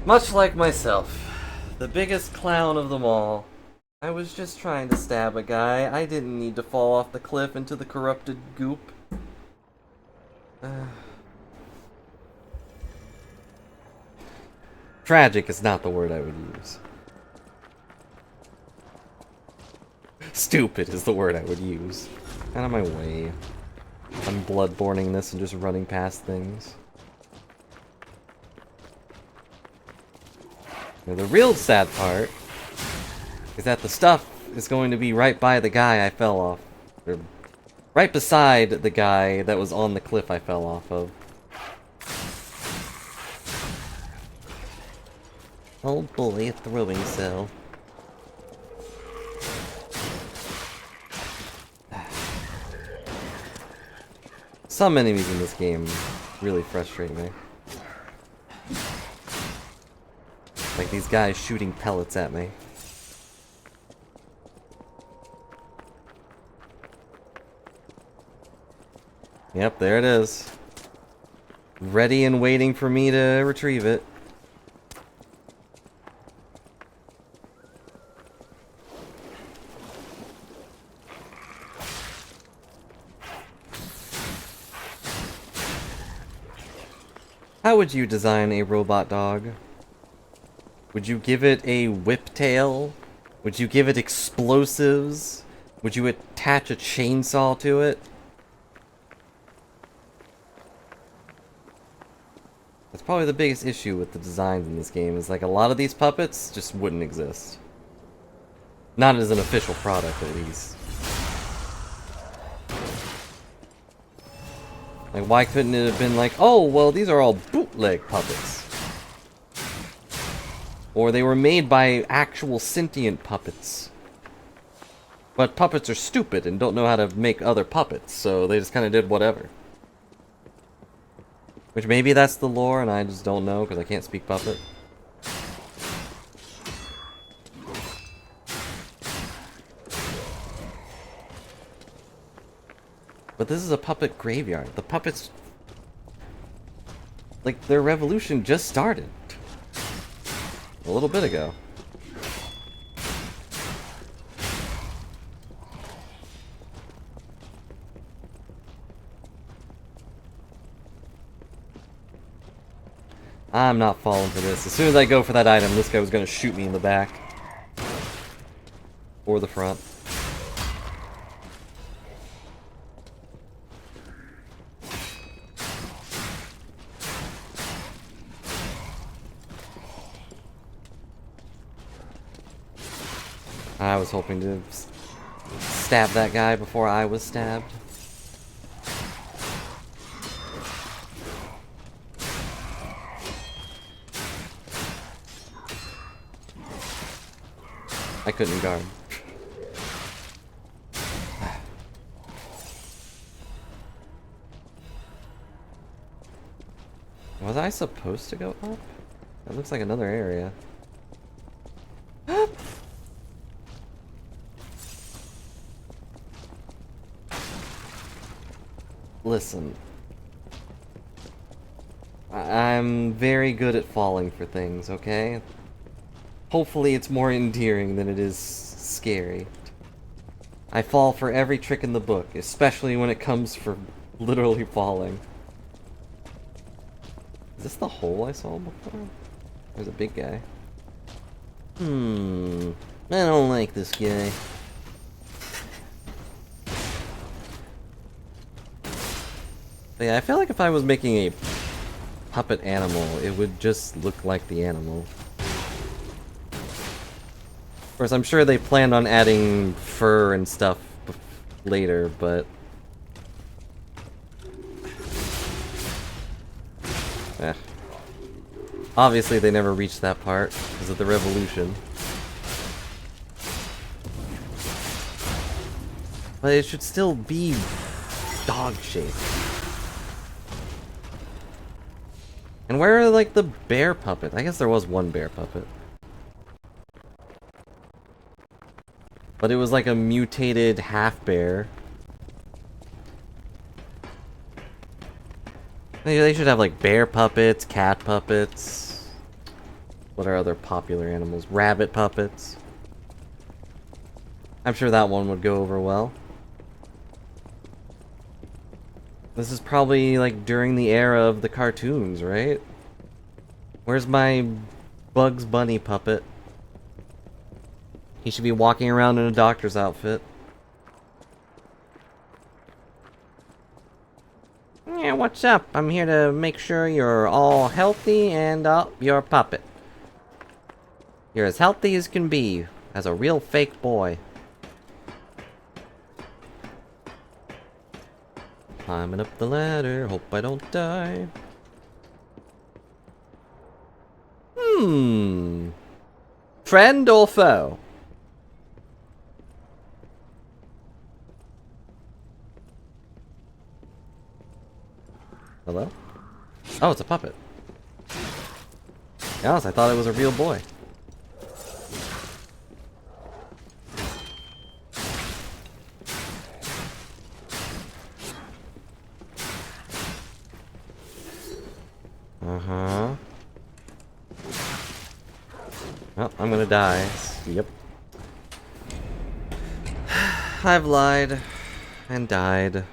Much like myself, the biggest clown of them all. I was just trying to stab a guy. I didn't need to fall off the cliff into the corrupted goop. Tragic is not the word I would use. Stupid is the word I would use. Out of my way. I'm bloodborning this and just running past things. Now, the real sad part is that the stuff is going to be right by the guy I fell off. Or right beside the guy that was on the cliff I fell off of. Oh boy, a throwing cell. Some enemies in this game really frustrate me. Like these guys shooting pellets at me. Yep, there it is. Ready and waiting for me to retrieve it. How would you design a robot dog? Would you give it a whip tail? Would you give it explosives? Would you attach a chainsaw to it? That's probably the biggest issue with the designs in this game, is like a lot of these puppets just wouldn't exist. Not as an official product, at least. Like, why couldn't it have been like, oh, well, these are all bootleg puppets? Or they were made by actual sentient puppets. But puppets are stupid and don't know how to make other puppets, so they just kind of did whatever. Which maybe that's the lore and I just don't know because I can't speak puppet. But this is a puppet graveyard. The puppets... like, their revolution just started. A little bit ago. I'm not falling for this. As soon as I go for that item, this guy was going to shoot me in the back. Or the front. I was hoping to stab that guy before I was stabbed. I couldn't guard. Was I supposed to go up? That looks like another area. Listen. I'm very good at falling for things, okay? Hopefully it's more endearing than it is scary. I fall for every trick in the book, especially when it comes for literally falling. Is this the hole I saw before? There's a big guy. I don't like this guy. But yeah, I feel like if I was making a puppet animal, it would just look like the animal. Of course, I'm sure they planned on adding fur and stuff later, but... obviously they never reached that part because of the revolution. But it should still be dog-shaped. And where are, like, the bear puppet? I guess there was one bear puppet. But it was like a mutated half-bear. They should have, like, bear puppets, cat puppets. What are other popular animals? Rabbit puppets. I'm sure that one would go over well. This is probably, like, during the era of the cartoons, right? Where's my Bugs Bunny puppet. He should be walking around in a doctor's outfit. Yeah, what's up? I'm here to make sure you're all healthy and, you're a puppet. You're as healthy as can be, as a real fake boy. Climbing up the ladder, hope I don't die. Friend or foe? Hello? Oh, it's a puppet. To be honest, I thought it was a real boy. Uh-huh. Well, I'm gonna die. Yep. I've lied and died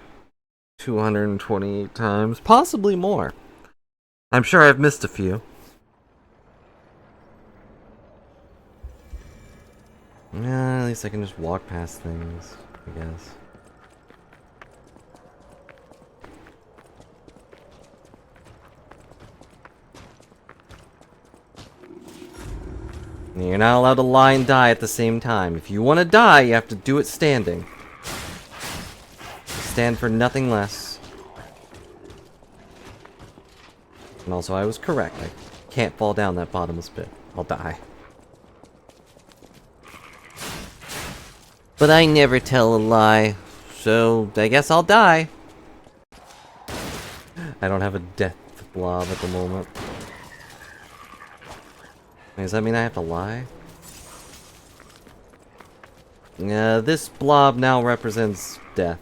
228 times, possibly more. I'm sure I've missed a few. Yeah, at least I can just walk past things, I guess. You're not allowed to lie and die at the same time. If you want to die, you have to do it standing. Stand for nothing less. And also, I was correct. I can't fall down that bottomless pit. I'll die. But I never tell a lie, so I guess I'll die. I don't have a death blob at the moment. Does that mean I have to lie? This blob now represents death.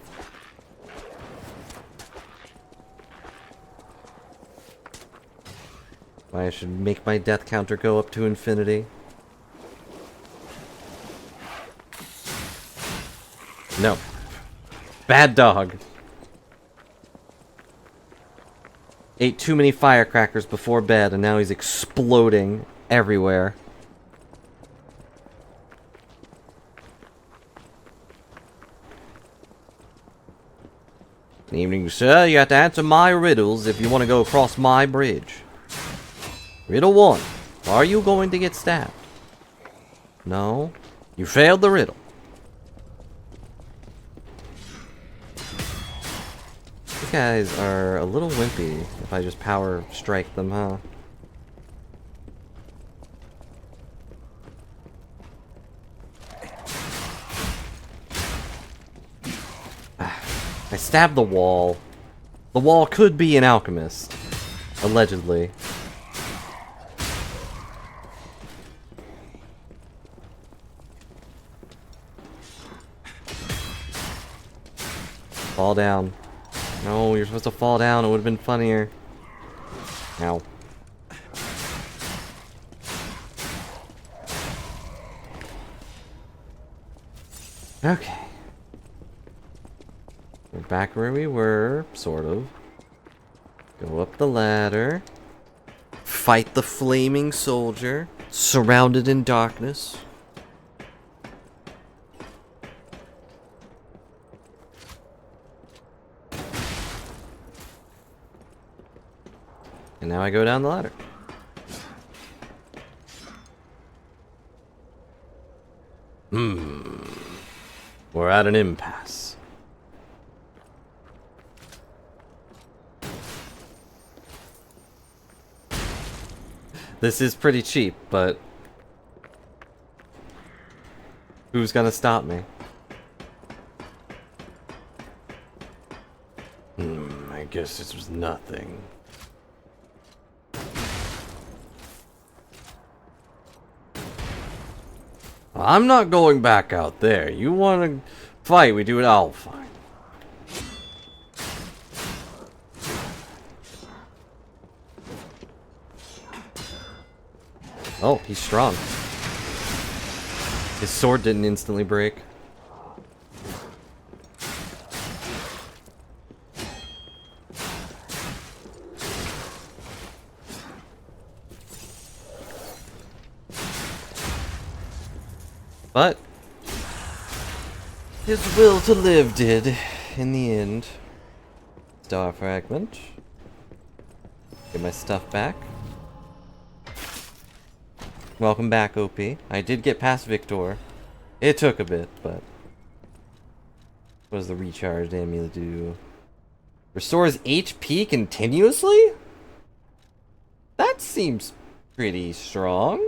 I should make my death counter go up to infinity. No. Bad dog. Ate too many firecrackers before bed and now he's exploding everywhere. Good evening, sir. You have to answer my riddles if you want to go across my bridge. Riddle 1. Are you going to get stabbed? No. You failed the riddle. These guys are a little wimpy if I just power strike them, huh? I stabbed the wall. The wall could be an alchemist. Allegedly. Fall down. No, you're supposed to fall down. It would have been funnier. Ow. Okay. We're back where we were, sort of. Go up the ladder. Fight the flaming soldier. Surrounded in darkness. And now I go down the ladder. We're at an impasse. This is pretty cheap, but who's gonna stop me? I guess this was nothing. I'm not going back out there. You want to fight? We do it all fine. Oh, he's strong. His sword didn't instantly break. But his will to live did, in the end. Star fragment. Get my stuff back. Welcome back, OP. I did get past Victor. It took a bit, but... What does the recharged amulet do? Restores HP continuously? That seems pretty strong.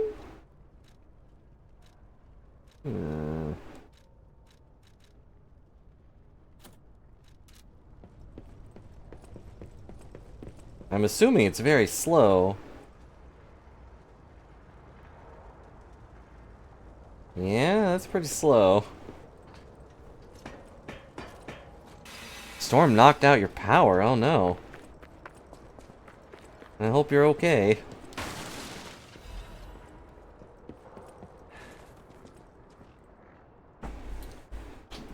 I'm assuming it's very slow. Yeah, that's pretty slow. Storm knocked out your power, oh no. I hope you're okay.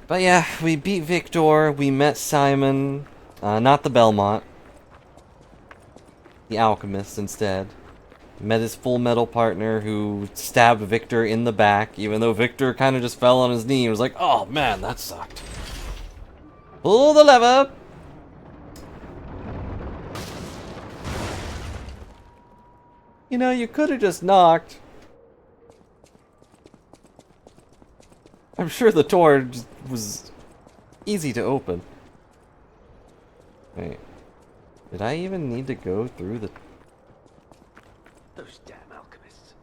But yeah, we beat Victor, we met Simon, not the Belmont. The Alchemist instead. Met his Full Metal partner who stabbed Victor in the back, even though Victor kind of just fell on his knee and was like, oh man, that sucked. Pull the lever! You know, you could have just knocked. I'm sure the door was easy to open. Wait. Did I even need to go through the... Those damn alchemists.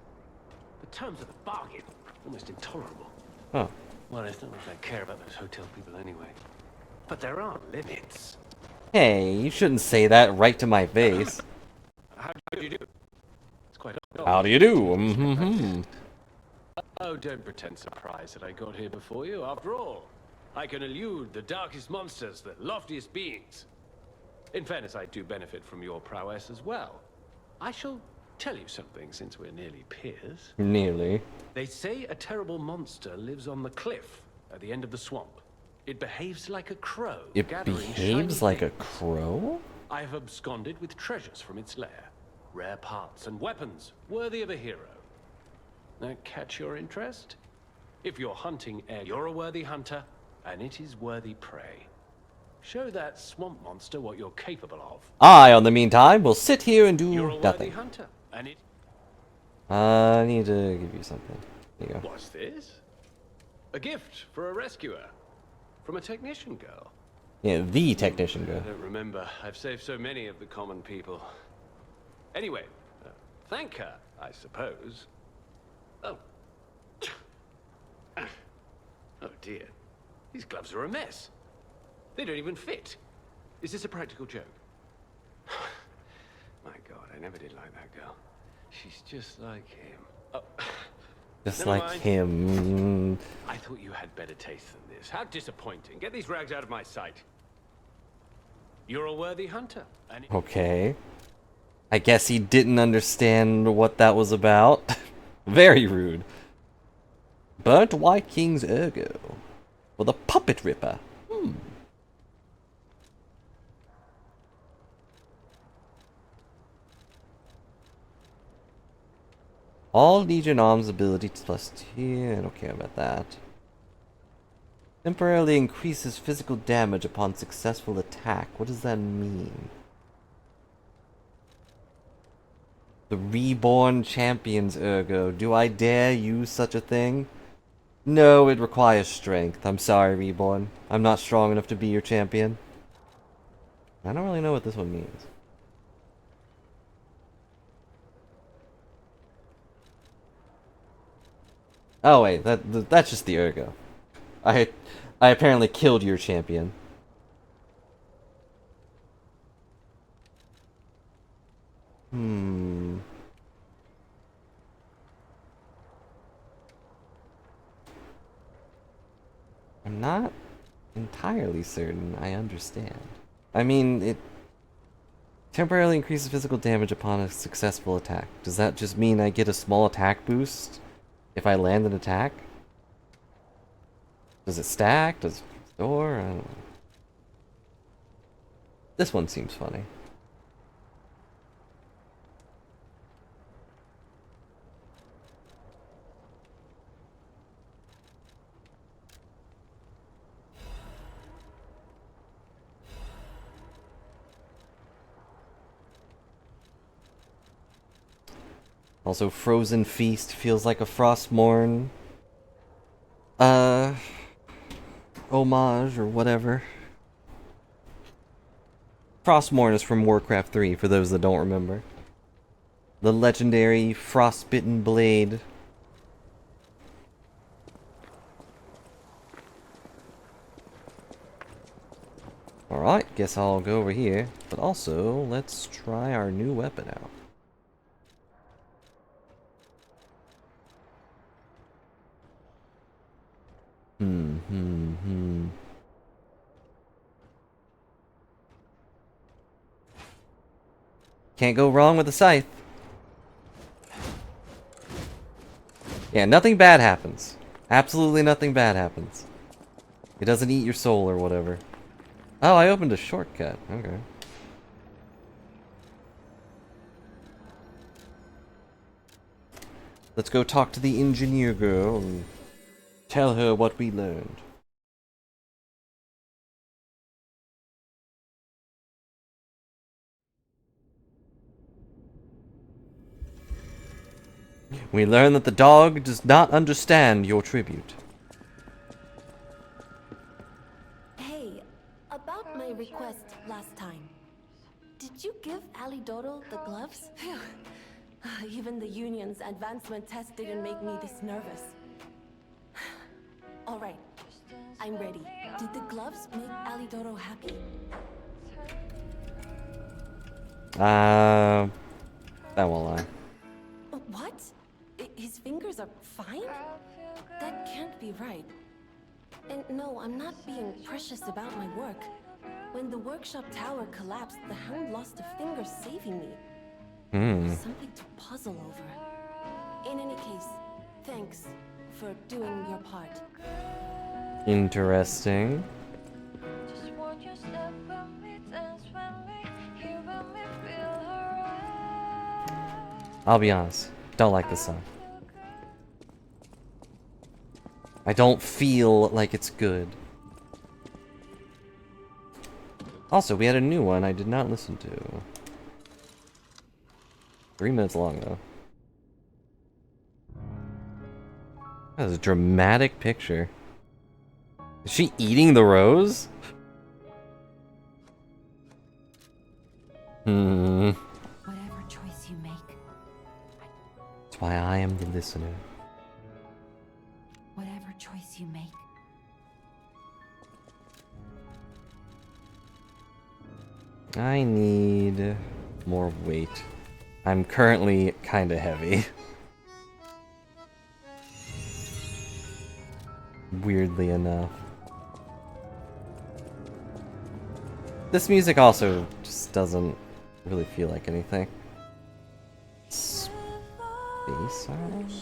The terms of the bargain, almost intolerable. Oh. Well, it's not much I care about those hotel people anyway. But there are limits. Hey, you shouldn't say that right to my face. How do you do? It's quite How do you do? Mm-hmm. Oh, don't pretend surprised that I got here before you. After all, I can elude the darkest monsters, the loftiest beings. In fairness, I do benefit from your prowess as well. I shall tell you something since we're nearly peers. Nearly. They say a terrible monster lives on the cliff at the end of the swamp. It behaves like a crow. It gathering behaves shiny like a things. crow? I have absconded with treasures from its lair. Rare parts and weapons worthy of a hero. That catch your interest? If you're hunting air, you're a worthy hunter, and it is worthy prey. Show that swamp monster what you're capable of. I, on the meantime, will sit here and do You're a worthy nothing. hunter, and it... I need to give you something. There you go. What's this? A gift for a rescuer. From a technician girl. Yeah, the technician girl. I don't remember. I've saved so many of the common people. Anyway, thank her, I suppose. Oh. Oh dear. These gloves are a mess. They don't even fit. Is this a practical joke? My God, I never did like that girl. She's just like him. Oh. Just Never like mind. him. I thought you had better taste than this. How disappointing. Get these rags out of my sight. You're a worthy hunter. And Okay. I guess he didn't understand what that was about. Very rude. Burnt White King's Ergo. For the Puppet Ripper. All Legion arms abilities plus 2. I don't care about that. Temporarily increases physical damage upon successful attack. What does that mean? The Reborn Champion's Ergo. Do I dare use such a thing? No, it requires strength. I'm sorry, Reborn. I'm not strong enough to be your champion. I don't really know what this one means. Oh wait, that's just the Ergo. I apparently killed your champion. I'm not entirely certain I understand. I mean, it temporarily increases physical damage upon a successful attack. Does that just mean I get a small attack boost if I land an attack? Does it stack? Does it store? I don't know. This one seems funny. Also, Frozen Feast feels like a Frostmourne homage or whatever. Frostmourne is from Warcraft 3, for those that don't remember. The legendary frostbitten blade. Alright, guess I'll go over here. But also, let's try our new weapon out. Can't go wrong with the scythe. Yeah, nothing bad happens. Absolutely nothing bad happens. It doesn't eat your soul or whatever. Oh, I opened a shortcut. Okay. Let's go talk to the engineer girl and tell her what we learned. We learn that the dog does not understand your tribute. Hey, about my request last time. Did you give Alidoro the gloves? Phew. Even the Union's advancement test didn't make me this nervous. Alright, I'm ready. Did the gloves make Alidoro happy? That won't lie. What? His fingers are fine? That can't be right. And no, I'm not being precious about my work. When the workshop tower collapsed, the Hound lost a finger saving me. Something to puzzle over. In any case, thanks for doing your part. Interesting. I'll be honest, don't like this song. I don't feel like it's good. Also, we had a new one I did not listen to. 3 minutes long, though. That is a dramatic picture. Is she eating the rose? Whatever choice you make. That's why I am the listener. Whatever choice you make. I need more weight. I'm currently kinda heavy. Weirdly enough. This music also just doesn't really feel like anything. Space Island?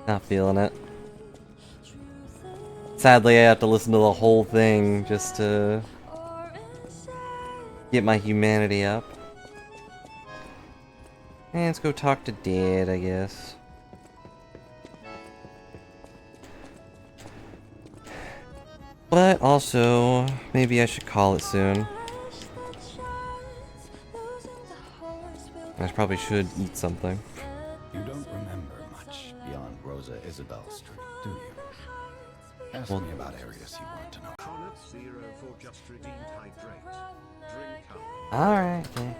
Not feeling it. Sadly, I have to listen to the whole thing just to get my humanity up. And let's go talk to Dad, I guess. But also, maybe I should call it soon. I probably should eat something. You don't remember much beyond Rosa Isabel Street, do you? Ask me about areas you want to know. Alright, yeah.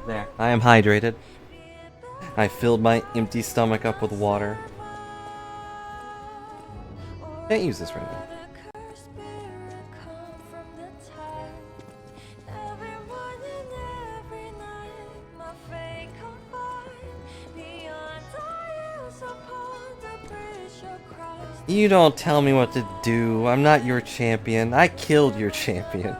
There, I am hydrated. I filled my empty stomach up with water. Can't use this right now. You don't tell me what to do. I'm not your champion. I killed your champion.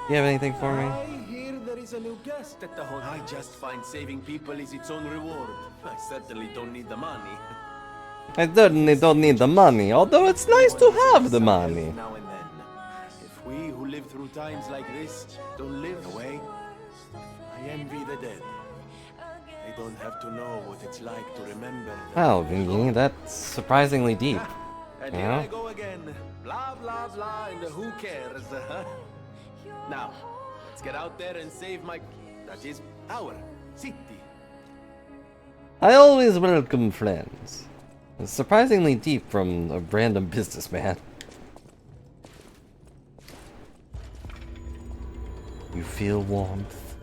You have anything for me? I hear there is a new guest at the hotel. I just find saving people is its own reward. I certainly don't need the money. I certainly don't need the money, although it's nice to have the money. Now and then. If we who live through times like this don't live away, I envy the dead. They don't have to know what it's like to remember. Wow, Vingy, that's surprisingly deep. And You here know? I go again. Blah, blah, blah, and who cares? Now, let's get out there and save my... that is, our city. I always welcome friends. It's surprisingly deep from a random businessman. You feel warmth.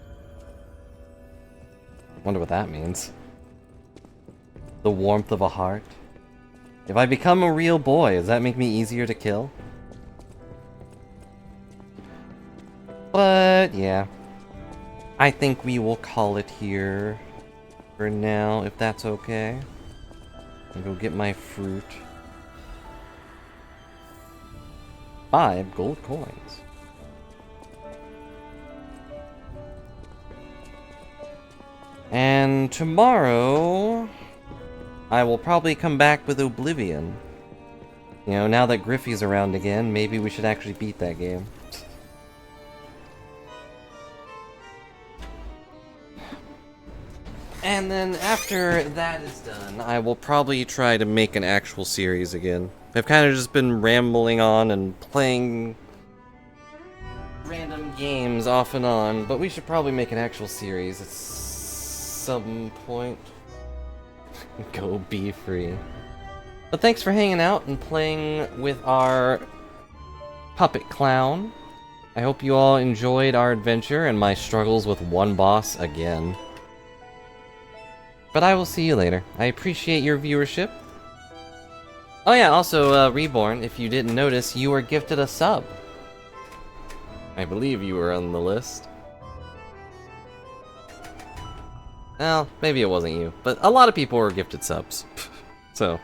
Wonder what that means. The warmth of a heart. If I become a real boy, does that make me easier to kill? But yeah. I think we will call it here for now, if that's okay. I'll go get my fruit. 5 gold coins. And tomorrow, I will probably come back with Oblivion. You know, now that Griffey's around again, maybe we should actually beat that game. And then after that is done, I will probably try to make an actual series again. I've kind of just been rambling on and playing random games off and on, but we should probably make an actual series at some point. Go be free. But thanks for hanging out and playing with our puppet clown. I hope you all enjoyed our adventure and my struggles with one boss again. But I will see you later. I appreciate your viewership. Oh yeah, also, Reborn, if you didn't notice, you were gifted a sub. I believe you were on the list. Well, maybe it wasn't you, but a lot of people were gifted subs. So.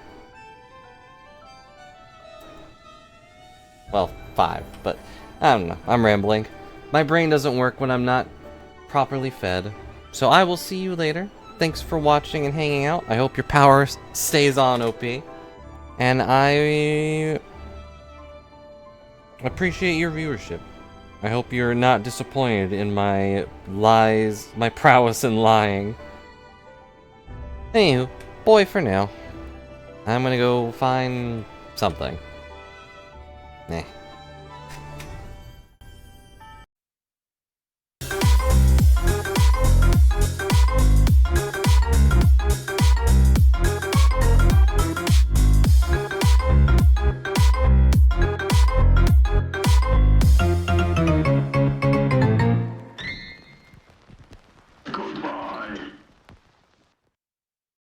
Well, 5, but I don't know. I'm rambling. My brain doesn't work when I'm not properly fed. So I will see you later. Thanks for watching and hanging out. I hope your power stays on, OP. And I appreciate your viewership. I hope you're not disappointed in my lies, my prowess in lying. Anywho, boy for now. I'm gonna go find something. Nah.